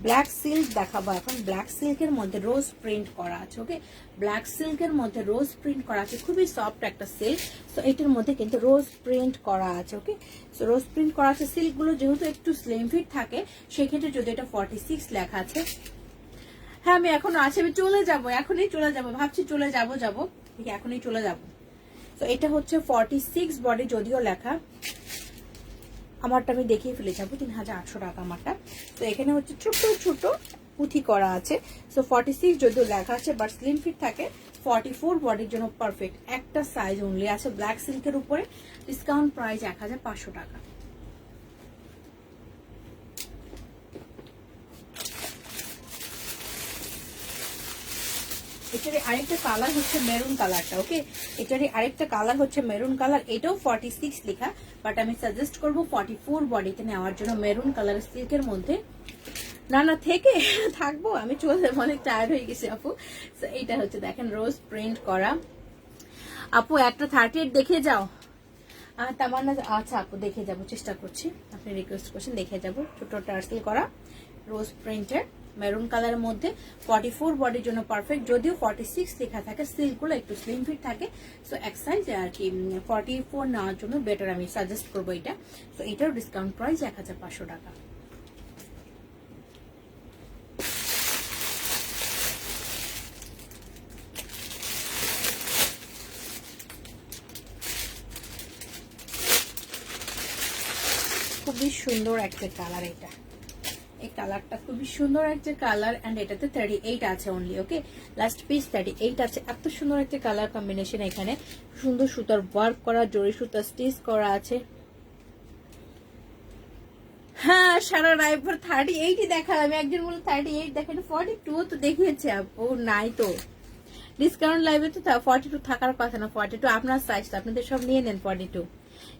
ব্ল্যাক সিল্ক দেখাবো এখন। ব্ল্যাক সিল্কের মধ্যে রোজ প্রিন্ট করা আছে, ওকে ব্ল্যাক সিল্কের মধ্যে রোজ প্রিন্ট করা আছে, খুবই সফট একটা সিল্ক। তো এটার মধ্যে কিন্তু রোজ প্রিন্ট করা আছে, ওকে সো রোজ প্রিন্ট করা আছে। সিল্ক গুলো যেহেতু একটু স্লিম ফিট থাকে, সেক্ষেত্রে যদি এটা 46 লেখা আছে, হ্যাঁ আমি এখনো আছে, আমি চলে যাবো, এখনই চলে যাবো, ভাবছি চলে যাবো এখনই চলে যাবো। তো এটা হচ্ছে 46 বডি, যদিও লেখা আমারটা আমি দেখিয়ে ফেলে যাবো, 3800 টাকা আমারটা। তো এখানে হচ্ছে ছোট ছোট পুঁথি করা আছে। সো 46 যদিও লেখা আছে বাট স্লিম ফিট থাকে। 44 বডির জন্য পারফেক্ট একটা সাইজ অনলি আছে, ব্ল্যাক সিল্কের উপরে। ডিসকাউন্ট প্রাইস 1500 টাকা। এটারই আরেকটা কালার হচ্ছে মেরুন কালারটা, ওকে এটারই আরেকটা কালার হচ্ছে মেরুন কালার। এটাও 46 লেখা বাট আমি সাজেস্ট করবো 44 বডিতে নেওয়ার জন্য। মেরুন কালার সিল্কের মধ্যে না থেকে থাকবো, আমি চলে যাবো, অনেক টায়ার্ড হয়ে গেছে আপু। এইটা হচ্ছে দেখেন রোজ প্রিন্ট করা। আপু একটা 38 দেখে যাও। তামান্না, আচ্ছা আপু দেখে যাব, চেষ্টা করছি, আপনি রিকোয়েস্ট করছেন, দেখে যাব। ছোট টার্সেল করা রোজ প্রিন্টের মেরুন কালারের মধ্যে। 44 বডির জন্য পারফেক্ট, যদিও 46 লেখা থাকে, সিল্ক গুলো একটু স্লিম ফিট থাকে। সো এক সাইজ আর কি 44 নেওয়ার জন্য বেটার আমি সাজেস্ট করবো এটা। তো এটার ডিসকাউন্ট প্রাইস 1500 টাকা। খুবই সুন্দর একটা কালার এটা, এই কালারটা খুবই সুন্দর একটা কালার। এন্ড এটাতে 38 আছে অনলি, ওকে লাস্ট পিস 38 আছে। এত সুন্দর একটা কালার কম্বিনেশন, এখানে সুন্দর সুতার ওয়ার্ক করা, জরি সুতা স্টিচ করা আছে। হ্যাঁ সারা রাইপুর 38ই দেখালাম, একজন বলে 38 দেখেন, 42 তো দেখিয়েছে আপু, নাই তো ডিসকাউন্ট লাইভে তো 42 থাকার কথা না। 42 আপনার সাইজ, তো আপনাদের সব নিয়ে নেন 42।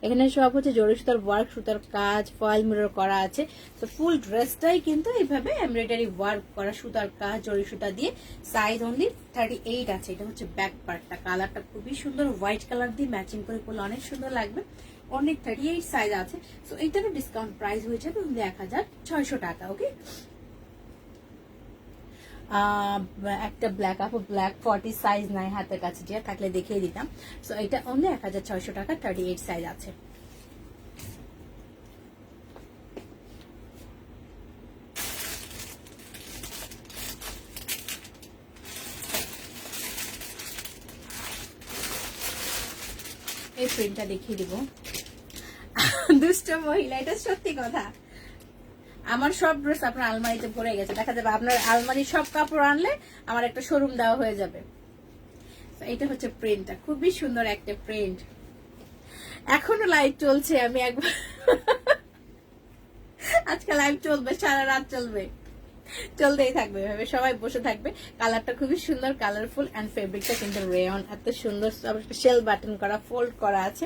এখানে সব হচ্ছে জরি সুতার ওয়ার্ক, সুতার কাজ, ফয়েল মিরর করা আছে। তো ফুল ড্রেসটাই কিন্তু এইভাবে এমব্রয়ডারি ওয়ার্ক করা, সুতার কাজ, জরি সুতা দিয়ে। সাইজ অনলি 38 আছে। এটা হচ্ছে ব্যাক পার্টটা, কালারটা খুবই সুন্দর, হোয়াইট কালার দিয়ে ম্যাচিং করে করলে অনেক সুন্দর লাগবে। অনেক 38 সাইজ আছে। সো এইটারও ডিসকাউন্ট প্রাইস হয়ে যাবে 1600 টাকা, ওকে। একটা ব্ল্যাক, আপু ব্ল্যাক 40 সাইজ নাই হাতের কাছে, যে থাকলে দেখিয়ে দিতাম। সো এটা অনলি 1600 টাকা, 38 সাইজ আছে। এই প্রিন্টটা দেখিয়ে দিব। দুষ্ট মহিলা, এটা সত্যি কথা। আমার সব ড্রেস আপনার আলমারিতে ভরে গেছে, দেখা যাবে আপনার আলমারি সব কাপড় আনলে আমার একটা শোরুম দেওয়া হয়ে যাবে। এটা হচ্ছে প্রিন্টটা, খুবই সুন্দর একটা প্রিন্ট। এখনো লাইভ চলছে, আমি একবার আজকে লাইভ চলবে, সারা রাত চলবে, চলতেই থাকবে, এভাবে সবাই বসে থাকবে। কালারটা খুবই সুন্দর, কালারফুল। এন্ড ফেব্রিকটা কিন্তু রেয়ন, এত সুন্দর শেল বাটন করা, ফোল্ড করা আছে,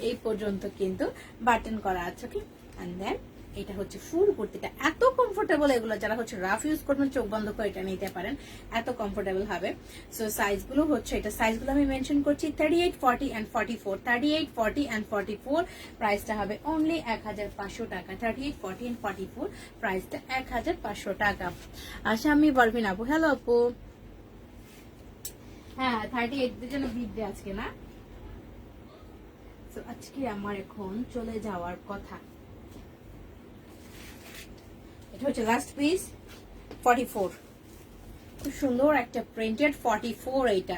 এই পর্যন্ত কিন্তু বাটন করা আছে, ওকে। এন্ড দেন এটা হচ্ছে ফুল কুর্তিটা, এত কমফোর্টেবল, এগুলো যারা হচ্ছে রাফ ইউজ করবেন চোখ বন্ধ করে এটা নিতে পারেন, এত কমফোর্টেবল হবে। সো সাইজগুলো হচ্ছে, এটা সাইজগুলো আমি মেনশন করছি 38, 40 and 44, 38, 40 and 44, প্রাইসটা হবে অনলি 1500 টাকা। 38, 40 and 44, প্রাইসটা 1500 টাকা। আচ্ছা আমি পারভিন আপু, হ্যালো আপু। হ্যাঁ 38 এর জন্য বিদ্যে আজকে না, তো আজকে আমার এখন চলে যাওয়ার কথা। এটা হচ্ছে লাস্ট পিস 44, খুব সুন্দর একটা প্রিন্টেড 44। এইটা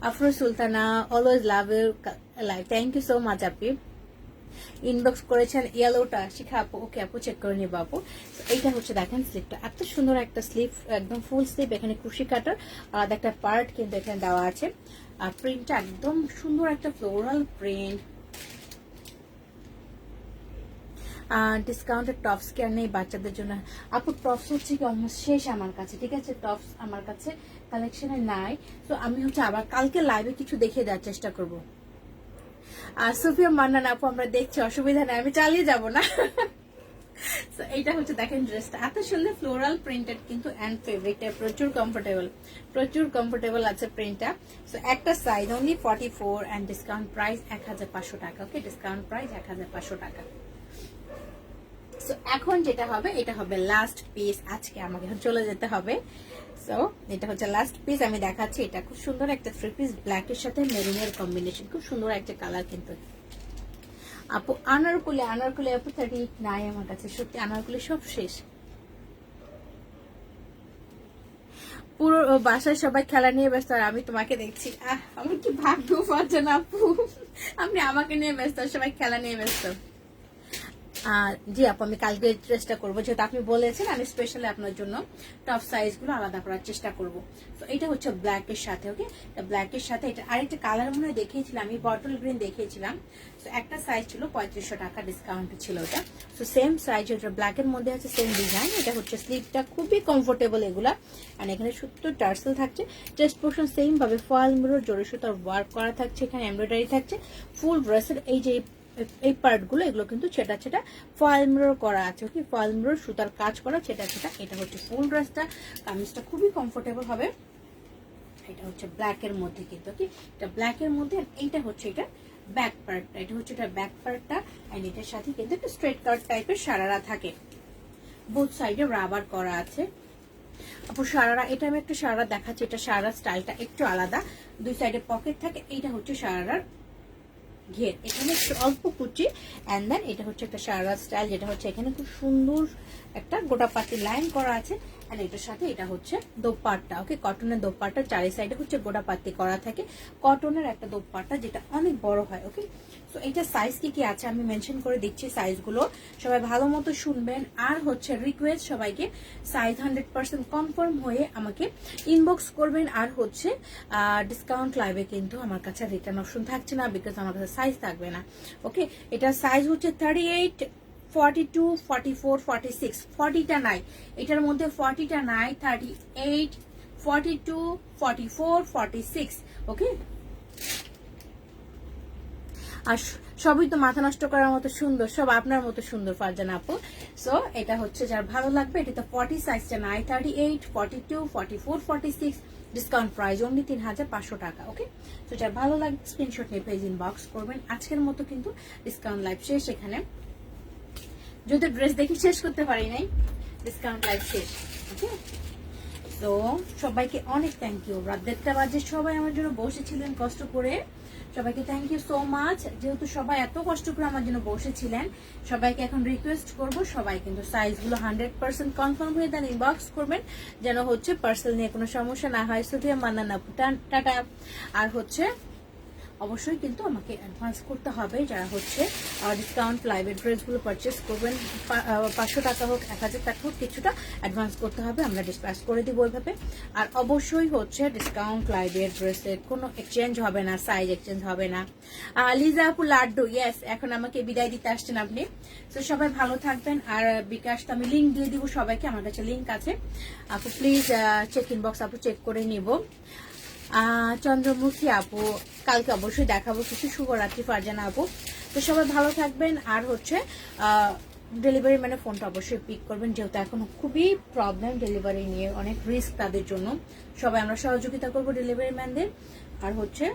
Afro Sultana, always love you live, thank you so much আপু। ইনবক্স করেছেন ইয়েলোটা, শিখা আপু, ওকে আপু চেক করে নিব আপু। এইটা হচ্ছে দেখেন স্লিপটা, এত সুন্দর একটা স্লিপ, একদম ফুল স্লিপ, এখানে কুশি কাটার আলাদা একটা পার্ট কিন্তু এখানে দেওয়া আছে। আর প্রিন্টটা একদম সুন্দর একটা ফ্লোরাল প্রিন্ট। ডিসকাউন্টের টপস কি আর নেই বাচ্চাদের জন্য? আপু টপস হচ্ছে কি অলমোস্ট শেষ আমার কাছে, ঠিক আছে, টপস আমার কাছে কালেকশনে নাই। তো আমি হচ্ছে আবার কালকে লাইভে কিছু দেখিয়ে দেওয়ার চেষ্টা করব। আর সুফিয়া মান্নান আপু আমরা দেখছি, অসুবিধা নেই, আমি চালিয়ে যাব না। এইটা হচ্ছে দেখেন ড্রেসটা এত সুন্দর ফ্লোরাল প্রিন্টেড কিন্তু এন্ড ফেব্রিকটা প্রচুর কমফোর্টেবল আছে প্রিন্টটা। সো একটা size only 44 and discount price 1500 টাকা। ওকে, ডিসকাউন্ট প্রাইস 1500 টাকা। সো এখন যেটা হবে, এটা হবে লাস্ট পিস, আজকে আমাকে চলে যেতে হবে। সো এটা হচ্ছে লাস্ট পিস, আমি দেখাচ্ছি। এটা খুব সুন্দর একটা 3 পিস, ব্ল্যাক এর সাথে মেরুনের কম্বিনেশন, খুব সুন্দর একটা কালার কিন্তু। আপু আনারকলি আপু 38 নাই আমার কাছে, সত্যি আনারকলি সব শেষ। পুরো বাসায় সবাই খেলা নিয়ে ব্যস্ত আর আমি তোমাকে দেখছি, আমার কি ভাগ্য পাচ্ছে না আপু, আপনি আমাকে নিয়ে ব্যস্ত, সবাই খেলা নিয়ে ব্যস্ত। জি আপু আমি কালকে চেষ্টা করবো, যেহেতু আপনি বলেছেন আমি স্পেশালি আপনার জন্য টপ সাইজ গুলো আলাদা করার চেষ্টা করবো। তো এটা হচ্ছে ব্ল্যাক এর সাথে, ওকে, ব্ল্যাক এর সাথে এটা আরেকটা কালার মনে হয় দেখিয়েছিলাম আমি, বটল গ্রিন দেখিয়েছিলাম। তো একটা সাইজ ছিল 3500 টাকা, ডিসকাউন্ট ছিল ওটা। তো সেম সাইজ, ওটা ব্ল্যাক এর মধ্যে আছে, সেম ডিজাইন। এটা হচ্ছে স্লিভটা খুবই কমফোর্টেবল এগুলা, আর এখানে সুতো টার্সেল থাকছে, চেস্ট পোর্শন সেম ভাবে ফয়েল মিরর জড়ি সুতার ওয়ার্ক করা থাকছে, এখানে এমব্রয়ডারি থাকছে। ফুল ড্রেসের এই যে এই পার্ট গুলো, এগুলো কিন্তু ছেটা ছেটা ফয়েল মিরর করা আছে, ওকে, ফয়েল মিরর সুতার কাজ করা ছেটা ছেটা। এটা হচ্ছে ফুল ড্রেসটা, কামিজটা খুবই কমফোর্টেবল হবে। এটা হচ্ছে ব্ল্যাক এর মধ্যে কিন্তু, ওকে, এটা ব্ল্যাক এর মধ্যে। এইটা হচ্ছে এটা ব্যাক পার্টটা, এটা হচ্ছে এটা ব্যাক পার্টটা, এন্ড এটার সাথে কিন্তু একটা স্ট্রেট কাট টাইপের সারারা থাকে, বোথ সাইডে রাবার করা আছে। আপু সারারা, এটা আমি একটা সারারা দেখাচ্ছি, এটা সারারা স্টাইলটা একটু আলাদা, দুই সাইডে পকেট থাকে। এইটা হচ্ছে সারারার ঘের, এখানে একটু অল্প কুচি, এন্ড দেন এটা হচ্ছে একটা সারা স্টাইল, যেটা হচ্ছে এখানে খুব সুন্দর একটা গোটা পাতি লাইন করা আছে। এন্ড এটার সাথে এটা হচ্ছে দোপাট্টা, ওকে, কটনের দোপাট্টা, চারি সাইডে হচ্ছে গোটা পাতি করা থাকে, কটনের একটা দোপাট্টা যেটা অনেক বড় হয়, ওকে। তো এটা সাইজ কি আছে আমি মেনশন করে দিচ্ছি সাইজগুলো, সবাই ভালো মতো শুনবেন। আর হচ্ছে রিকোয়েস্ট সবাইকে, সাইজ 100% কনফার্ম হয়ে আমাকে ইনবক্স করবেন। আর হচ্ছে ডিসকাউন্ট লাইভে কিন্তু আমার কাছে রিটার্ন অপশন থাকছে না, বিকজ আমার কাছে সাইজ থাকবে না, ওকে। এটা সাইজ হচ্ছে 38, 42, 44, 46, 40টা নাই এটার মধ্যে, 40টা নাই, 38, 42, 44, 46, ওকে। আর সবই তো মাথা নষ্ট করার মতো সুন্দর, সব আপনার মতো সুন্দর ফারজানা আপু। সো এটা হচ্ছে যার ভালো লাগবে, এটা তো 40 সাইজটা নাই, 38, 42, 44, 46, ডিসকাউন্ট প্রাইস অনলি 3500 টাকা, ওকে। তো যার ভালো লাগবে স্ক্রিনশট নিয়ে পেজ ইনবক্স করবেন। আজকের মতো কিন্তু ডিসকাউন্ট লাইভ শেষ, এখানে যদি ড্রেস দেখি শেষ করতে পারি নাই, ডিসকাউন্ট লাইভ শেষ, ওকে। তো সবাইকে অনেক থ্যাংক ইউ, রাত 1:30 বাজে সবাই আমার জন্য বসেছিলেন কষ্ট করে, সবাইকে থ্যাংক ইউ সো মাচ। যেহেতু সবাই এত কষ্ট করে আমার জন্য বসেছিলেন, সবাইকে এখন রিকোয়েস্ট করব, সবাই কিন্তু সাইজগুলো 100% কনফার্ম হয়ে দেন, ইনবক্স করবেন, যেন হচ্ছে পার্সেল নিয়ে কোনো সমস্যা না হয়। সুফিয়া মান্নান আপু টাটা। আর হচ্ছে অবশ্যই কিন্তু আমাকে অ্যাডভান্স করতে হবে, যারা হচ্ছে ডিসকাউন্ট লাইভের ড্রেসগুলো পারচেস করবেন, 500 টাকা হোক 1000 টাকা হোক, কিছুটা অ্যাডভান্স করতে হবে, আমরা ডিসপ্যাচ করে দিব ওইভাবে। আর অবশ্যই হচ্ছে ডিসকাউন্ট লাইভের ড্রেসের কোনো এক্সচেঞ্জ হবে না, সাইজ এক্সচেঞ্জ হবে না। লিজা আপু লাড্ডু, ইয়েস, এখন আমাকে বিদায় দিতে আসছেন আপনি। তো সবাই ভালো থাকবেন। আর বিকাশ তো আমি লিঙ্ক দিয়ে দিব সবাইকে, আমার কাছে লিঙ্ক আছে আপু, প্লিজ চেক ইনবক্স আপু চেক করে নিব। চন্দ্রমুখী আপু কালকে অবশ্যই দেখাবো কিছু। শুভরাত্রি ফারজানা আপু। তো সবাই ভালো থাকবেন। আর হচ্ছে ডেলিভারি মানে ফোনটা অবশ্যই পিক করবেন, যেহেতু এখন খুবই প্রবলেম ডেলিভারি নিয়ে, অনেক রিস্ক তাদের জন্য। সবাই আমরা সহযোগিতা করবো ডেলিভারি ম্যানদের। আর হচ্ছে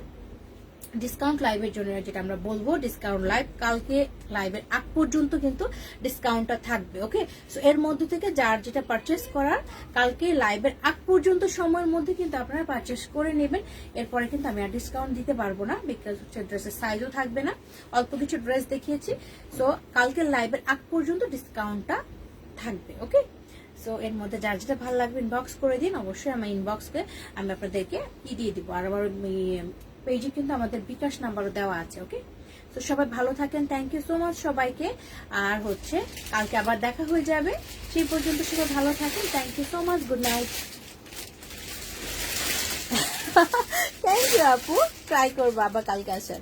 ডিসকাউন্ট লাইভের জন্য যেটা আমরা বলবো, ডিসকাউন্ট লাইভ কালকে লাইভের আগ পর্যন্ত কিন্তু ডিসকাউন্টটা থাকবে। ওকে, সো এর মধ্যে থেকে যার যেটা পারচেস করার কালকে লাইভের আগ পর্যন্ত সময়ের মধ্যে কিন্তু আপনারা পারচেস করে নেবেন। এরপরে কিন্তু আমি আর ডিসকাউন্ট দিতে পারবো না, বিকজ হচ্ছে ড্রেসের সাইজও থাকবে না, অল্প কিছু ড্রেস দেখিয়েছি। সো কালকে লাইভের আগ পর্যন্ত ডিসকাউন্টটা থাকবে। ওকে, সো এর মধ্যে যার যেটা ভালো লাগবে ইনবক্স করে দিন, অবশ্যই আমার ইনবক্সকে আমি আপনাদেরকে দিয়ে দিব। আর আমার পেজে কিন্তু আমাদের বিকাশ নাম্বারও দেওয়া আছে। ওকে, তো সবাই ভালো থাকেন, থ্যাংক ইউ সো মাচ সবাইকে। আর হচ্ছে কালকে আবার দেখা হয়ে যাবে, সেই পর্যন্ত সবাই ভালো থাকেন, thank you so much, good night. Thank you আপু, ট্রাই করবো আবার কালকে আসার।